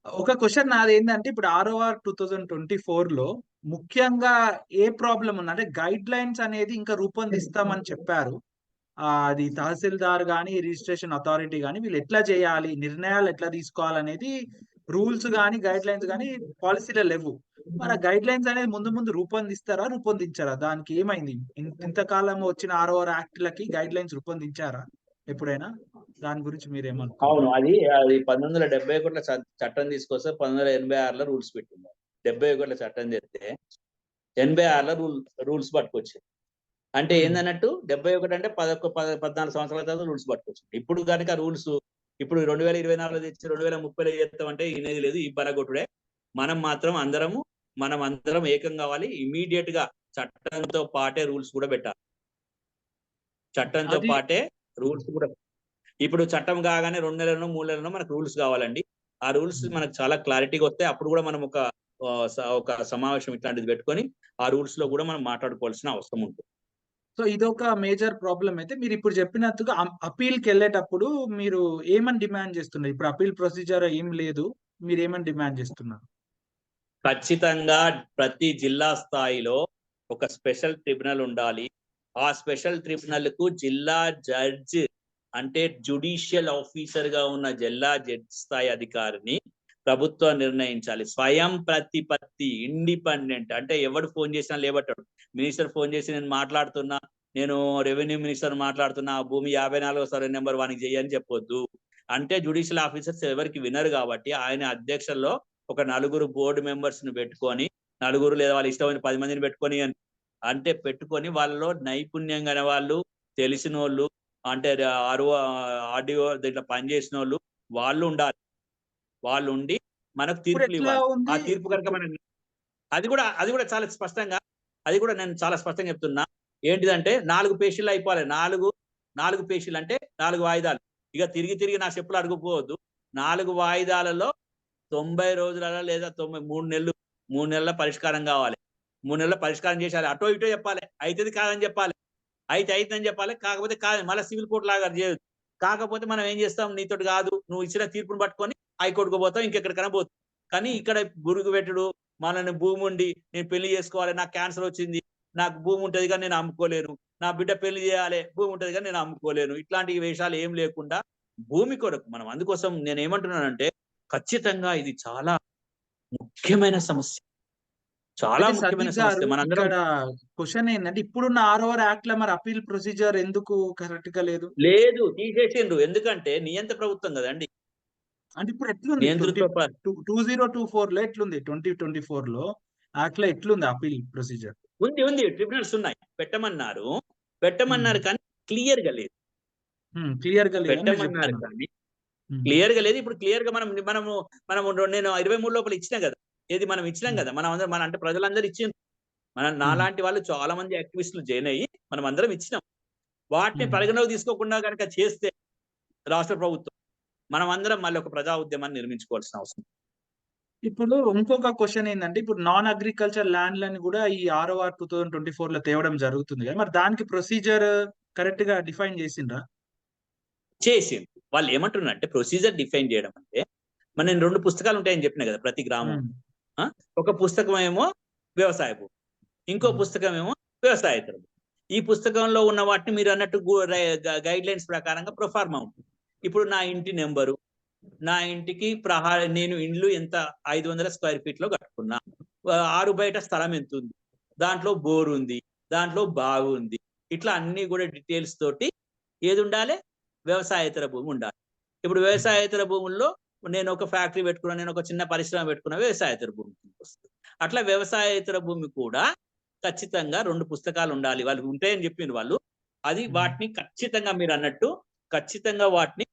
ఒక క్వశ్చన్ నాది ఏంటంటే, ఇప్పుడు ROR 2024లో ముఖ్యంగా ఏ ప్రాబ్లం ఉంది అంటే, గైడ్ లైన్స్ అనేది ఇంకా రూపొందిస్తామని చెప్పారు. అది తహసీల్దార్ కానీ, రిజిస్ట్రేషన్ అథారిటీ కానీ వీళ్ళు ఎట్లా చేయాలి, నిర్ణయాలు ఎట్లా తీసుకోవాలనేది రూల్స్ కానీ, గైడ్ లైన్స్ కానీ పాలసీలో లేవు. మరి ఆ గైడ్ లైన్స్ అనేది ముందు రూపొందించారా? దానికి ఏమైంది? ఇంతకాలం వచ్చిన ROR యాక్ట్లకి గైడ్ లైన్స్ రూపొందించారా ఎప్పుడైనా? దాని గురించి మీరేమనుకుంటారు? అవును, అది 1971 చట్టం తీసుకొస్తే 1986లో రూల్స్ పెట్టింది. 71 చట్టం చేస్తే 86లో రూల్స్ పట్టుకొచ్చింది. అంటే ఏందన్నట్టు 71 అంటే 14 సంవత్సరాల తర్వాత రూల్స్ పట్టుకొచ్చింది. ఇప్పుడు కనుక రూల్స్ ఇప్పుడు 2024లో తెచ్చి 2030లో చేస్తామంటే ఇనేది లేదు, ఈ బలగొట్టుడే. మనం అందరం ఏకం కావాలి. ఇమీడియట్ గా చట్టంతో పాటే రూల్స్ కూడా పెట్టాలి. చట్టంతో పాటే రూల్స్ కూడా. ఇప్పుడు చట్టం కాగానే 2 నెలలను 3 నెలలను మనకు రూల్స్ కావాలండి. ఆ రూల్స్ మనకు చాలా క్లారిటీగా వస్తే అప్పుడు కూడా మనం ఒక సమావేశం ఇట్లాంటిది పెట్టుకొని ఆ రూల్స్ లో కూడా మనం మాట్లాడుకోవాల్సిన అవసరం ఉంటుంది. సో ఇదొక మేజర్ ప్రాబ్లం. అయితే మీరు ఇప్పుడు చెప్పినట్టుగా అపీల్కి వెళ్ళేటప్పుడు మీరు ఏమని డిమాండ్ చేస్తున్నారు? ఇప్పుడు అపీల్ ప్రొసీజర్ ఏం లేదు, మీరు ఏమని డిమాండ్ చేస్తున్నారు? ఖచ్చితంగా ప్రతి జిల్లా స్థాయిలో ఒక స్పెషల్ ట్రిబ్యునల్ ఉండాలి. ఆ స్పెషల్ ట్రిబ్యునల్ కు జిల్లా జడ్జ్ అంటే జ్యుడిషియల్ ఆఫీసర్ గా ఉన్న జిల్లా జడ్జ్ స్థాయి అధికారిని ప్రభుత్వం నిర్ణయించాలి. స్వయం ప్రతిపత్తి, ఇండిపెండెంట్. అంటే ఎవడు ఫోన్ చేసినా లేబట్టాడు. మినిస్టర్ ఫోన్ చేసి నేను మాట్లాడుతున్నా, నేను రెవెన్యూ మినిస్టర్ మాట్లాడుతున్నా, భూమి 54వ సర్వే నెంబర్ వానికి చేయని చెప్పొద్దు. అంటే జ్యుడిషియల్ ఆఫీసర్స్ ఎవరికి వినరు కాబట్టి ఆయన అధ్యక్షంలో ఒక 4 బోర్డు మెంబర్స్ ని పెట్టుకొని, 4 లేదా వాళ్ళ ఇష్టమైన 10 మందిని పెట్టుకొని వాళ్ళలో నైపుణ్యం గల వాళ్ళు, తెలిసిన వాళ్ళు, అంటే ఆర్డీఓ దీంట్లో పనిచేసిన వాళ్ళు ఉండాలి. వాళ్ళు ఉండి మనకు తీర్పులు ఇవ్వాలి. ఆ తీర్పు కనుక మనం అది కూడా చాలా స్పష్టంగా, నేను చాలా స్పష్టంగా చెప్తున్నా. ఏంటిదంటే 4 పేషీలు అయిపోవాలి. 4 పేషీలు అంటే 4 వాయిదాలు. ఇక తిరిగి నా చెప్పులు అడుగుపోవద్దు. 4 వాయిదాలలో 90 రోజులలో లేదా 3 నెలల పరిష్కారం కావాలి. 3 నెలల పరిష్కారం చేయాలి. అటో ఇటో చెప్పాలి. అవుతుంది కాదని చెప్పాలి, అయితే అవుతుందని చెప్పాలి, కాకపోతే కాదు. మళ్ళీ సివిల్ కోర్టు లాగా చేయదు. కాకపోతే మనం ఏం చేస్తాం, నీతోటి కాదు, నువ్వు ఇచ్చిన తీర్పును పట్టుకొని హైకోర్టుకు పోతాం, ఇంకెక్కడికైనా పోతాం. కానీ ఇక్కడ గురుగు పెట్టుడు, మనల్ని భూమి ఉండి నేను పెళ్లి చేసుకోవాలి, నాకు క్యాన్సర్ వచ్చింది, నాకు భూమి ఉంటది కానీ నేను అమ్ముకోలేను, నా బిడ్డ పెళ్లి చేయాలి, భూమి ఉంటది కానీ నేను అమ్ముకోలేను, ఇట్లాంటి వేషాలు ఏం లేకుండా భూమి కొరకు మనం, అందుకోసం నేను ఏమంటున్నానంటే ఖచ్చితంగా ఇది చాలా ముఖ్యమైన సమస్య, చాలా అయితే ముఖ్యమైన సతీష్ గారు సమస్య. మనందరం ఇక్కడ క్వశ్చన్ ఏంటంటే ఇప్పుడున్న ROR యాక్ట్ లో మరి అపీల్ ప్రొసీజర్ ఎందుకు కరెక్ట్ గా లేదు? లేదు, తీసేసిండ్రు. ఎందుకంటే నియంత్ర ప్రభుత్వం కదండి, అంటే ఇప్పుడు ఎట్లుంది నియంతృత్వ 2024 లో ఎట్లుంది, 2024 లో యాక్ట్ లో ఎట్లుంది అపీల్ ప్రొసీజర్? ఉంది ట్రిబ్యునల్స్ ఉన్నాయి, పెట్టమన్నారు కానీ క్లియర్ గా లేదు, క్లియర్ గా లేదు అని మీరు పెట్టమన్నారు చెప్తున్నారు. కానీ క్లియర్ గా లేదు. ఇప్పుడు క్లియర్ గా మనము నేను 23 లోపల ఇచ్చినా కదా, ఏది మనం ఇచ్చినాం కదా, మనం అందరం అంటే ప్రజలందరూ ఇచ్చింది, నాలాంటి వాళ్ళు చాలా మంది యాక్టివిస్టులు జాయిన్ అయ్యి మనం అందరం ఇచ్చినాం. వాటిని పరిగణలోకి తీసుకోకుండా కనుక చేస్తే రాష్ట్ర ప్రభుత్వం, మనం అందరం మళ్ళీ ఒక ప్రజా ఉద్యమాన్ని నిర్మించుకోవాల్సిన అవసరం. ఇప్పుడు ఇంకొక క్వశ్చన్ ఏంటంటే ఇప్పుడు నాన్ అగ్రికల్చర్ ల్యాండ్లని కూడా ఈ ROR 2024 లో తేవడం జరుగుతుంది కదా, మరి దానికి ప్రొసీజర్ కరెక్ట్ గా డిఫైన్ చేసిండ్రా? చేసింది. వాళ్ళు ఏమంటున్నారంటే ప్రొసీజర్ డిఫైన్ చేయడం అంటే, నేను 2 పుస్తకాలు ఉంటాయని చెప్పిన కదా ప్రతి గ్రామం. ఒక పుస్తకం ఏమో వ్యవసాయ భూమి, ఇంకో పుస్తకం ఏమో వ్యవసాయేతర భూమి. ఈ పుస్తకంలో ఉన్న వాటిని మీరు అన్నట్టు గైడ్ లైన్స్ ప్రకారంగా ప్రొఫార్మా ఉంటుంది. ఇప్పుడు నా ఇంటి నెంబరు, నా ఇంటికి నేను ఇండ్లు ఎంత 500 స్క్వేర్ ఫీట్ లో కట్టుకున్నా, 6 బయట స్థలం ఎంత ఉంది, దాంట్లో బోర్ ఉంది, దాంట్లో బావి ఉంది, ఇట్లా అన్ని కూడా డీటెయిల్స్ తోటి ఏది ఉండాలి, వ్యవసాయేతర భూమి ఉండాలి. ఇప్పుడు వ్యవసాయేతర భూముల్లో నేను ఒక ఫ్యాక్టరీ పెట్టుకున్నా, నేను ఒక చిన్న పరిశ్రమ పెట్టుకున్నా, వ్యవసాయేతర భూమి వస్తుంది. అట్లా వ్యవసాయేతర భూమి కూడా ఖచ్చితంగా 2 పుస్తకాలు ఉండాలి, వాళ్ళు ఉంటాయని చెప్పింది వాళ్ళు. అది వాటిని ఖచ్చితంగా మీరు అన్నట్టు ఖచ్చితంగా వాటిని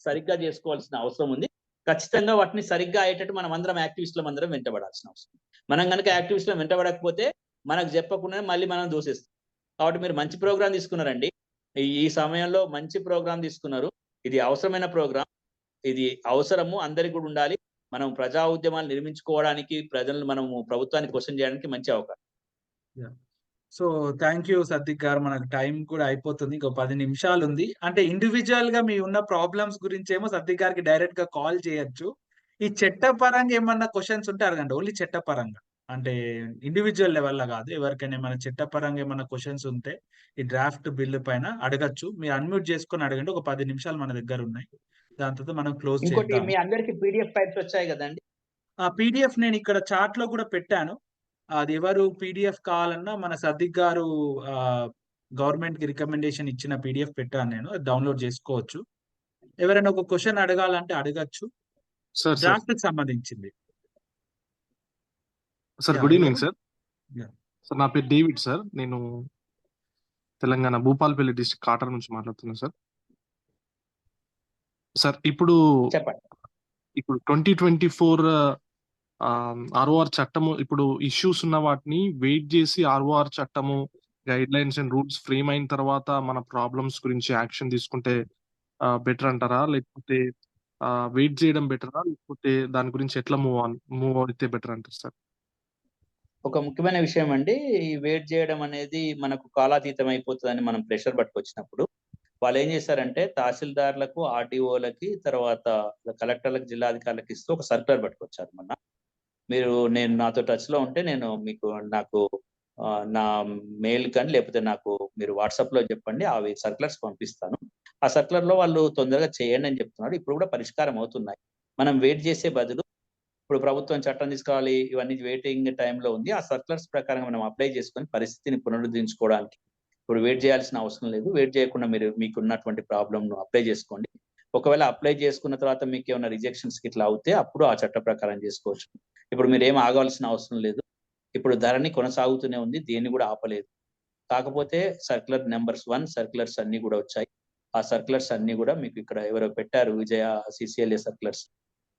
సరిగ్గా చేసుకోవాల్సిన అవసరం ఉంది. ఖచ్చితంగా వాటిని సరిగ్గా అయ్యేటట్టు మనం అందరం యాక్టివిస్టులం అందరం వెంటబడాల్సిన అవసరం. మనం కనుక యాక్టివిస్టులం వెంటబడకపోతే మనకు చెప్పకుండా మళ్ళీ మనం దూసేస్తాం. కాబట్టి మీరు మంచి ప్రోగ్రాం తీసుకున్నారండి, ఈ సమయంలో మంచి ప్రోగ్రాం తీసుకున్నారు. ఇది అవసరమైన ప్రోగ్రాం, ఇది అవసరము, అందరికి కూడా ఉండాలి. మనం ప్రజా ఉద్యమాలు నిర్మించుకోవడానికి, ప్రజలను మనము ప్రభుత్వాన్ని క్వశ్చన్ చేయడానికి మంచి అవకాశం. సో థ్యాంక్ యూ సద్దిక్ గారు, మనకు టైం కూడా అయిపోతుంది, ఇంకో 10 నిమిషాలు ఉంది. అంటే ఇండివిజువల్ గా మీ ఉన్న ప్రాబ్లమ్స్ గురించి ఏమో సద్దిక్ గారికి డైరెక్ట్ గా కాల్ చేయొచ్చు. ఈ చట్టపరంగా ఏమన్నా క్వశ్చన్స్ ఉంటే అడగండి, ఓన్లీ చట్టపరంగా, అంటే ఇండివిజువల్ లెవెల్ లో కాదు. ఎవరికైనా ఏమైనా చట్టపరంగా ఏమైనా క్వశ్చన్స్ ఉంటే ఈ డ్రాఫ్ట్ బిల్లు పైన అడగచ్చు. మీరు అన్మ్యూట్ చేసుకొని అడగండి, ఒక 10 నిమిషాలు మన దగ్గర ఉన్నాయి, దాని తర్వాత మనం క్లోజ్ ఇంకోటి, చేద్దాం. మీ అందరికి PDF ఫైల్స్ వచ్చాయి కదండి? ఆ PDF నేను ఇక్కడ చాట్ లో కూడా పెట్టాను. అది ఎవరు PDF కావాలన్నా మన సద్దిక్ గారు గవర్నమెంట్ కి రికమెండేషన్ ఇచ్చిన PDF పెట్టాను నేను, అది డౌన్లోడ్ చేసుకోవచ్చు. ఎవరైనా ఒక క్వశ్చన్ అడగాలంటే అడగచ్చు, డ్రాఫ్ట్ కి సంబంధించింది. సార్ Yeah, గుడ్ ఈవినింగ్ ఎవరు? సార్. Yeah. సార్ నా పేరు డేవిడ్ సార్, నేను తెలంగాణ భూపాలపల్లి డిస్ట్రిక్ట్ కాటర్ నుంచి మాట్లాడుతున్నాను సార్. సార్ ఇప్పుడు చెప్పండి. 2024 ROR చట్టము, ఇప్పుడు ఇష్యూస్ ఉన్న వాటిని వెయిట్ చేసి ROR చట్టము guide lines and rules frame అయిన తర్వాత మన ప్రాబ్లమ్స్ గురించి యాక్షన్ తీసుకుంటే బెటర్ అంటారా, లేకపోతే వెయిట్ చేయడం బెటరా, లేకపోతే దాని గురించి ఎట్లా మూవ్ అయితే బెటర్ అంటారు సార్? ఒక ముఖ్యమైన విషయం అండి, ఈ వెయిట్ చేయడం అనేది మనకు కాలాతీతం అయిపోతుందని మనం ప్రెషర్ పట్టుకొచ్చినప్పుడు వాళ్ళు ఏం చేశారంటే తహసీల్దార్లకు, RDOలకి, తర్వాత కలెక్టర్లకు, జిల్లాధికారులకు ఇస్తూ ఒక సర్క్యులర్ పట్టుకొచ్చారు. నేను నాతో టచ్ లో ఉంటే నేను నాకు నా మెయిల్ కానీ లేకపోతే నాకు మీరు వాట్సాప్ లో చెప్పండి, అవి సర్క్యులర్స్ పంపిస్తాను. ఆ సర్క్యులర్ లో వాళ్ళు తొందరగా చేయండి అని చెప్తున్నారు. ఇప్పుడు కూడా పరిష్కారం అవుతున్నాయి. మనం వెయిట్ చేసే బదులు ఇప్పుడు ప్రభుత్వం చట్టం తీసుకురావాలి, ఇవన్నీ వెయిటింగ్ టైంలో ఉంది. ఆ సర్క్యులర్స్ ప్రకారం మనం అప్లై చేసుకొని పరిస్థితిని పునరుద్ధరించుకోవడానికి ఇప్పుడు వెయిట్ చేయాల్సిన అవసరం లేదు. వెయిట్ చేయకుండా మీకున్నటువంటి ప్రాబ్లంను అప్లై చేసుకోండి. ఒకవేళ అప్లై చేసుకున్న తర్వాత మీకు ఏమైనా రిజెక్షన్స్ ఇట్లా అవుతే అప్పుడు ఆ చట్ట ప్రకారం చేసుకోవచ్చు. ఇప్పుడు మీరు ఏం ఆగాల్సిన అవసరం లేదు. ఇప్పుడు ధరణి కొనసాగుతూనే ఉంది, దేన్ని కూడా ఆపలేదు. కాకపోతే సర్క్యులర్ నెంబర్స్ 1 సర్క్యులర్స్ అన్ని కూడా వచ్చాయి. ఆ సర్క్యులర్స్ అన్ని కూడా మీకు ఇక్కడ ఎవరో పెట్టారు, విజయ CCLA సర్క్యులర్స్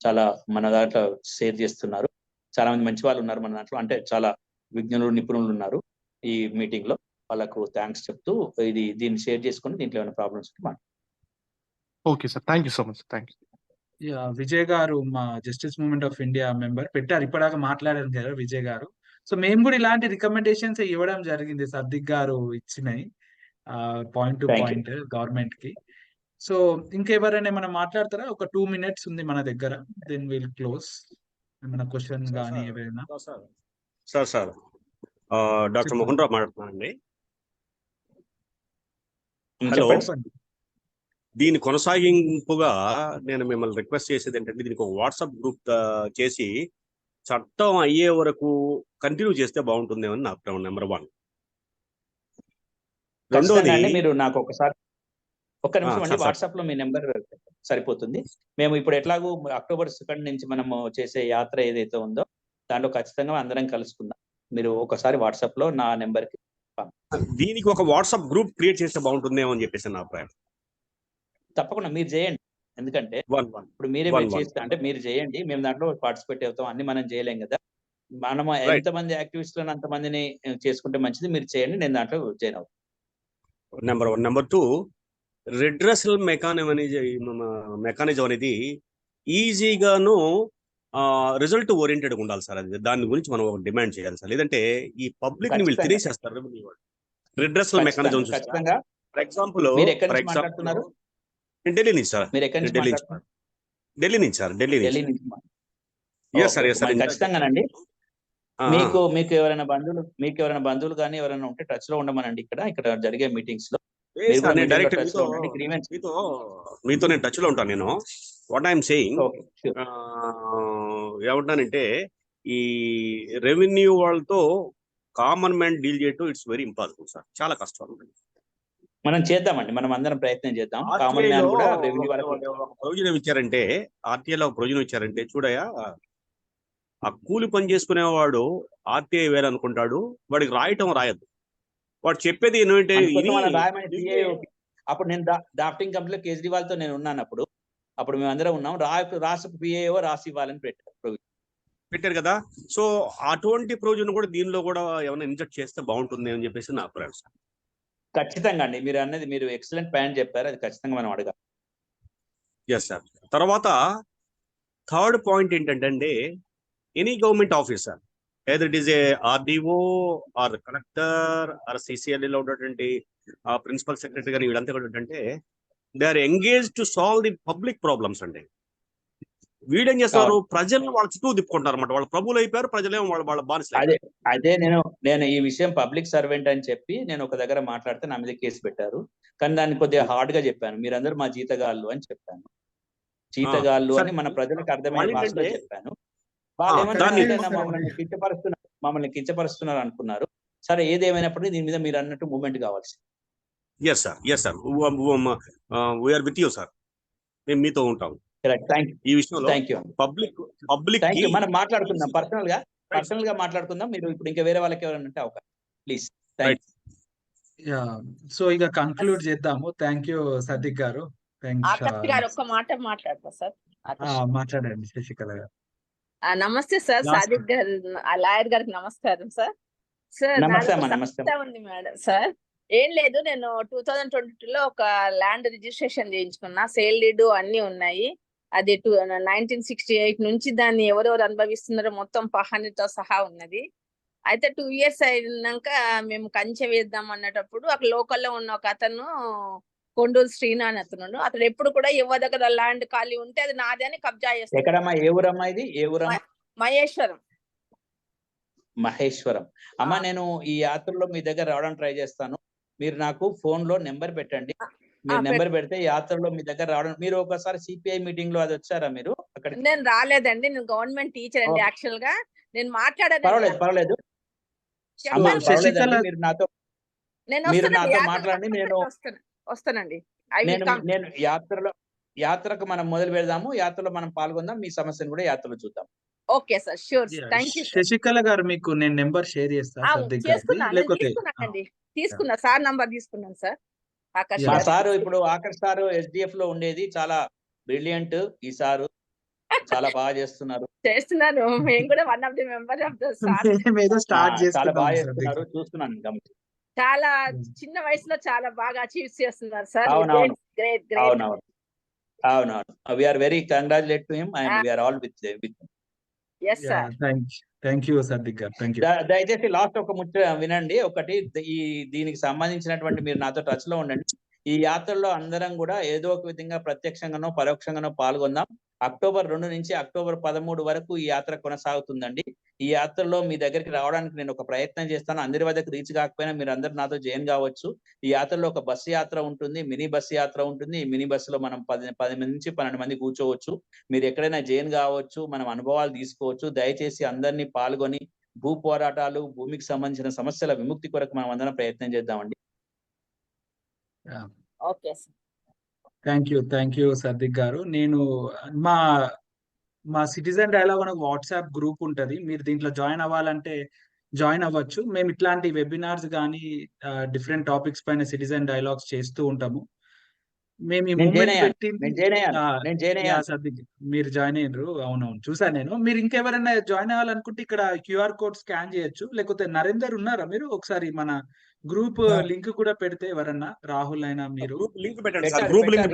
చాలా మన దాంట్లో షేర్ చేస్తున్నారు. చాలా మంది మంచి వాళ్ళు ఉన్నారు మన దాంట్లో, అంటే చాలా విజ్ఞులు, నిపుణులు ఉన్నారు ఈ మీటింగ్ లో. వాళ్ళకు థ్యాంక్స్ చెప్తూ దీన్ని షేర్ చేసుకొని దీంట్లో ఏమైనా ప్రాబ్లమ్స్ ఉంటే okay sir, thank you so much. Thank you. Vijay గారు మా justice movement of India member పెట్టారు, ఇప్పటిదాకా మాట్లాడారు కదా విజయ్ గారు. సో మేము కూడా ఇలాంటి రికమెండేషన్స్ ఇవ్వడం జరిగింది, సద్దిక్ గారు ఇచ్చినాయి పాయింట్ టు పాయింట్ గవర్నమెంట్ కి. సో ఇంకెవరైనా ఏమైనా మాట్లాడతారా? ఒక 2 minutes ఉంది మన దగ్గర. Then will close. ఏమైనా క్వశ్చన్ సార్ గానీ సార్ ఏవైనా సార్ సార్ సార్ డాక్టర్ చెప్పండి. మోహన్ రావు మాట్లాడుతున్నానండి. హలో. చెప్పండి. చెప్పండి. దీని కొనసాగింపుగా నేను మిమ్మల్ని రిక్వెస్ట్ చేసేది ఏంటంటే దీనికి ఒక వాట్సాప్ గ్రూప్ చేసి చట్టం అయ్యే వరకు కంటిన్యూ చేస్తే బాగుంటుందేమో అని నా అభిప్రాయం. నెంబర్ 1. రెండోది ఖచ్చితంగా అండి. మీరు నాకు ఒకసారి ఒక్క నిమిషం అండి, సార్ సార్ వాట్సాప్ లో మీ నెంబర్ సరిపోతుంది. మేము ఇప్పుడు ఎట్లాగూ అక్టోబర్ 2 నుంచి మనము చేసే యాత్ర ఏదైతే ఉందో దాంట్లో ఖచ్చితంగా అందరం కలుసుకుందాం. మీరు ఒకసారి వాట్సాప్ లో నా నెంబర్ కి దీనికి ఒక వాట్సాప్ గ్రూప్ క్రియేట్ చేస్తే బాగుంటుందేమో అని చెప్పేసి నా అభిప్రాయం. తప్పకుండా మీరు చేయండి. ఎందుకంటే 1 ఇప్పుడు మీరే 1 చేస్తే అంటే మీరు చేయండి, మేము దాంట్లో పార్టిసిపేట్ అవుతాం. అన్ని మనం చేయలేం కదా. మనం రైట్. ఎంతమంది యాక్టివిస్ట్ లను అంతమందిని చేసుకుంటే మంచిది. మీరు చేయండి, నేను దాంట్లో జాయిన్ అవుతాను. నెంబర్ 1. నెంబర్ 2, రెడ్రెసల్ మెకానిజం అనేది ఈజీగాను రిజల్ట్ ఓరియంటెడ్ ఉండాలి సార్. అది దాని గురించి మనం ఒక డిమాండ్ చేయాలి సార్. లేదంటే ఈ పబ్లిక్ ని వీళ్ళు ఖచ్చితంగా తినేసేస్తారు. రెడ్రెసల్ మెకానిజం చూస్తే ఖచ్చితంగా. ఫర్ ఎగ్జాంపుల్ మీరు ఎక్కడి నుంచి మాట్లాడుతున్నారు? ఢిల్లీ నుంచి సార్. మీరు ఎక్కడి నుంచి ఢిల్లీ నుంచి మాట్లాడుతున్నారు? ఢిల్లీ నుంచి సార్. ఢిల్లీ ఢిల్లీ నుంచి. నుంచి ఎస్ సార్. Yes sir. ఖచ్చితంగానండి. మీకు ఎవరైనా బంధువులు కానీ ఎవరైనా ఉంటే టచ్ లో ఉండమనండి. ఇక్కడ జరిగే మీటింగ్స్ లో డైరెక్ట్ టచ్ లో ఉండండి. గ్రీవెన్స్ మీతో నేను టచ్ లో ఉంటాను. నేను what I'm saying okay sure. ఏమంటానంటే ఈ రెవెన్యూ వాళ్ళతో కామన్ మ్యాన్ డీల్ చేయటం ఇట్స్ వెరీ ఇంపాసిబుల్ సార్. చాలా కష్టం. మనం చేద్దామండి, మనం అందరం ప్రయత్నం చేద్దాం. కామన్ మ్యాన్ కూడా రెవెన్యూ వాళ్ళకి ప్రయోజనం ఇచ్చారంటే, ఆర్టీఐలో ప్రయోజనం ఇచ్చారంటే చూడయా, ఆ కూలి పని చేసుకునేవాడు ఆర్టీఐ వేయాలనుకుంటాడు, వాడికి రాయటం రాయద్దు. వాడు చెప్పేది ఏంటంటే అప్పుడు నేను డ్రాఫ్టింగ్ కంపెనీలో కేజ్రీవాల్ తో నేను ఉన్నాను. అప్పుడు మేము అందరం ఉన్నాం. రాష్ట్ర పిఏఓ రాసి ఇవ్వాలని పెట్టారు కదా. సో అటువంటి ప్రయోజనం కూడా దీనిలో కూడా ఏమైనా ఇంజెక్ట్ చేస్తే బాగుంటుంది అని చెప్పేసి నా అభిప్రాయం సార్. ఖచ్చితంగా అండి. మీరు ఎక్సలెంట్ పాయింట్ చెప్పారు. అది ఖచ్చితంగా మనం అడగాలి. Yes sir. తర్వాత థర్డ్ పాయింట్ ఏంటంటే any government officer either it is a RDO or collector or CCL లో ఉన్నటువంటి ప్రిన్సిపల్ సెక్రటరీ గారు వీళ్ళంతా కూడా ఏంటంటే they are engage to solve the public problems అండి. వీడేం చేస్తారు, ప్రజలను వాళ్ళ చుట్టూ తిప్పుకుంటారు అనమాట. వాళ్ళ ప్రభువులు అయిపోయారు, ప్రజలేమో వాళ్ళ బానిసలు. అదే నేను ఈ విషయం పబ్లిక్ సర్వెంట్ అని చెప్పి నేను ఒక దగ్గర మాట్లాడితే నా మీద కేసు పెట్టారు. కానీ దాన్ని కొద్దిగా హార్డ్ గా చెప్పాను. మీరందరూ మా జీతగాళ్ళు అని చెప్పాను. జీతగాళ్ళు అని మన ప్రజలకు అర్థమైన భాషలో చెప్పాను. వాళ్ళు మమ్మల్ని కించపరుస్తున్నారు అనుకున్నారు. సరే, ఏదేమైనప్పటికీ దీని మీద మీరు అన్నట్టు మూవ్మెంట్ కావాల్సి. Yes sir. Yes sir. We're with you sir. మేము మీతో ఉంటాం ఈ విషయంలో. పబ్లిక్ మనం మాట్లాడుకుందాం, పర్సనల్ గా మాట్లాడుకుందాం. మీరు ఇప్పుడు ఇంకా వేరే వాళ్ళకి ఎవరైనా ఉంటే అవకాశం ప్లీజ్. సో ఇక కంక్లూడ్ చేద్దాము. థ్యాంక్ యూ సదిక్ గారు. ఒక్క మాట మాట్లాడతా సార్. మాట్లాడండి శశికళ గారు. నమస్తే సార్. సాదిక్ గారు, లాయర్ గారికి నమస్కారం సార్. సార్ ఉంది మేడం. సార్ ఏం లేదు, నేను 2022లో ఒక ల్యాండ్ రిజిస్ట్రేషన్ చేయించుకున్నా. సేల్ డీడ్ అన్ని ఉన్నాయి. అది 1968 నుంచి దాన్ని ఎవరెవరు అనుభవిస్తున్నారో మొత్తం పహానితో సహా ఉన్నది. అయితే 2 years అయినాక మేము కంచె వేద్దాం అన్నటప్పుడు అక్కడ లోకల్లో ఉన్న ఒక అతను కొండూరు శ్రీనా అని అతను, అతడు ఎప్పుడు కూడా ఎవరి దగ్గర ల్యాండ్ ఖాళీ ఉంటే అది నాదే అని కబ్జా చేస్తాడు. మహేశ్వరం. అమ్మా, నేను ఈ యాత్రలో మీ దగ్గర రావడానికి ట్రై చేస్తాను. మీరు నాకు ఫోన్ లో నెంబర్ పెట్టండి. మీరు నెంబర్ పెడితే యాత్రలో మీ దగ్గర రావడం. మీరు ఒకసారి సిపిఐ మీటింగ్ లో అది వచ్చారా మీరు? అక్కడ నేను రాలేదండి. నేను గవర్నమెంట్ టీచర్ అండి. యాక్చువల్ గా నేను మాట్లాడాను. పర్వాలేదు. మీరు నాతో మాట్లాడండి. నేను వస్తానండి. నేను యాత్రకు మనం మొదలు పెడదాము. యాత్రలో మనం పాల్గొందాం. మీ సమస్యను కూడా యాత్రలో చూద్దాం. Okay sir, sure. Thank you. Sasikala గారు, మీకు నేను నెంబర్ షేర్ చేస్తాను. తీసుకున్నా సార్, నంబర్ తీసుకున్నాను సార్. మా సారు ఇప్పుడు ఆకర్ష్ సారు SDF లో ఉండేది, చాలా బ్రిలియంట్. ఈ సారు చాలా బాగా చేస్తున్నారు. మేము కూడా one of the member of the sir. చాలా బాగా చేస్తున్నారు, చూస్తున్నాను. చాలా చిన్న వయసులో చాలా బాగా అచీవ్ చేస్తున్నారు సార్. అవునవును. We are very congratulate to him and we are all with yes sir. Thank you Sadiq గారు. Thank you. దయచేసి లాస్ట్ ఒక ముచ్చట వినండి. ఒకటి, దీనికి సంబంధించినటువంటి మీరు నాతో టచ్ లో ఉండండి. ఈ యాత్రలో అందరం కూడా ఏదో ఒక విధంగా ప్రత్యక్షంగానో పరోక్షంగానో పాల్గొందాం. అక్టోబర్ 2 నుంచి అక్టోబర్ 13 వరకు ఈ యాత్ర కొనసాగుతుందండి. ఈ యాత్రలో మీ దగ్గరికి రావడానికి నేను ఒక ప్రయత్నం చేస్తాను. అందరి వద్దకు రీచ్ కాకపోయినా మీరు అందరు నాతో జాయిన్ కావచ్చు. ఈ యాత్రలో ఒక బస్సు యాత్ర ఉంటుంది, మినీ బస్సు యాత్ర ఉంటుంది. ఈ మినీ బస్సులో మనం 10 నుంచి 12 మంది కూర్చోవచ్చు. మీరు ఎక్కడైనా జాయిన్ కావచ్చు, మనం అనుభవాలు తీసుకోవచ్చు. దయచేసి అందరినీ పాల్గొని భూ పోరాటాలు, భూమికి సంబంధించిన సమస్యల విముక్తి కొరకు మనం అందరం ప్రయత్నం చేద్దామండి. Okay sir. Thank you Sardik గారు. నేను మా సిటిజన్ డైలాగ్ అని వాట్సాప్ గ్రూప్ ఉంటది. మీరు దీంట్లో జాయిన్ అవ్వాలంటే జాయిన్ అవ్వచ్చు. మేము ఇట్లాంటి వెబినార్స్ కానీ డిఫరెంట్ టాపిక్స్ పైన సిటిజన్ డైలాగ్స్ చేస్తూ ఉంటాము. మేము ఈ మూమెంట్ పెట్టింది సర్దిక్, మీరు జాయిన్ అయ్యారు. అవునవును చూసాను నేను. మీరు ఇంకెవరైనా జాయిన్ అవ్వాలనుకుంటే ఇక్కడ QR కోడ్ స్కాన్ చేయొచ్చు. లేకపోతే నరేందర్ ఉన్నారా మీరు? ఒకసారి మన గ్రూప్ లింక్ కూడా పెడితే ఎవరన్నా, రాహుల్ అయినా మీరు గ్రూప్ లింక్ పెట్టండి సార్. గ్రూప్ లింక్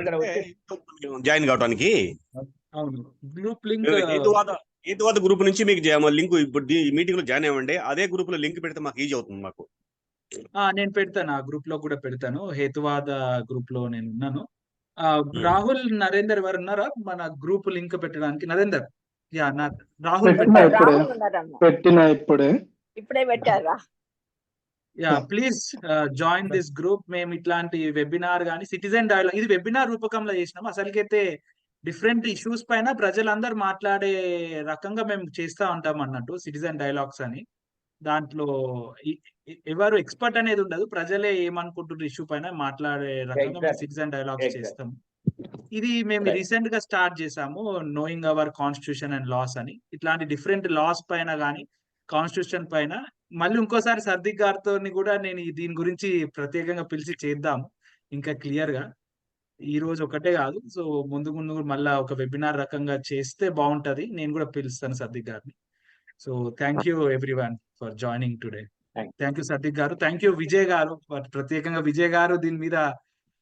జాయిన్ కావడానికి. అవును గ్రూప్ లింక్ హేతువాద గ్రూప్ నుంచి మీకు లింక్ ఇప్పుడు మీటింగ్ లో జాయిన్ అవ్వండి. అదే గ్రూప్ లో లింక్ పెడితే మాకు ఈజీ అవుతుంది. మాకు నేను పెడతాను, ఆ గ్రూప్ లో కూడా పెడతాను. హేతువాద గ్రూప్ లో నేను ఉన్నాను. రాహుల్, నరేందర్ ఎవరు ఉన్నారా మన గ్రూప్ లింక్ పెట్టడానికి? నరేందర్, రాహుల్ ఇప్పుడే పెట్టారా? Please join this group. మేము ఇట్లాంటి వెబినార్ కానీ సిటిజన్ డైలాగ్, ఇది వెబినార్ రూపకంలో చేసినాం. అసలుకైతే డిఫరెంట్ ఇష్యూస్ పైన ప్రజలందరూ మాట్లాడే రకంగా మేము చేస్తా ఉంటాం అన్నట్టు సిటిజన్ డైలాగ్స్ అని. దాంట్లో ఎవరు ఎక్స్పర్ట్ అనేది ఉండదు, ప్రజలే ఏమనుకుంటున్నారు ఇష్యూ పైన మాట్లాడే రకంగా మేము సిటిజన్ డైలాగ్స్ చేస్తాం. ఇది మేము రీసెంట్ గా స్టార్ట్ చేసాము, knowing our constitution and laws అని. ఇట్లాంటి డిఫరెంట్ లాస్ పైన కానీ కాన్స్టిట్యూషన్ పైన మళ్ళీ ఇంకోసారి సర్దిక్ గారితో కూడా నేను దీని గురించి ప్రత్యేకంగా పిలిచి చేద్దాము ఇంకా క్లియర్ గా. ఈ రోజు ఒకటే కాదు, సో ముందు మళ్ళా ఒక వెబినార్ రకంగా చేస్తే బాగుంటది. నేను కూడా పిలుస్తాను సర్దిక్ గారిని. So thank you everyone for joining today. Thank you Sardik గారు. థ్యాంక్ యూ విజయ్ గారు. ప్రత్యేకంగా విజయ్ గారు దీని మీద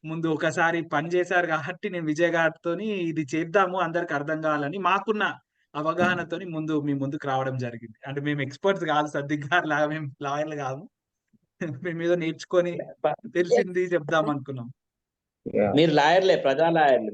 ముందు ఒకసారి పని చేశారు కాబట్టి నేను విజయ్ గారితో ఇది చేద్దాము అందరికి అర్థం కావాలని మాకున్న అవగాహనతోని మీ ముందుకు రావడం జరిగింది. అంటే మేము ఎక్స్పర్ట్స్ కాదు, సర్దిక్ గారు లాగా మేము లాయర్లు కాదు, మేము ఏదో నేర్చుకొని తెలిసింది చెప్దాం అనుకున్నాం. మీరు లాయర్లే, ప్రజా లాయర్లు.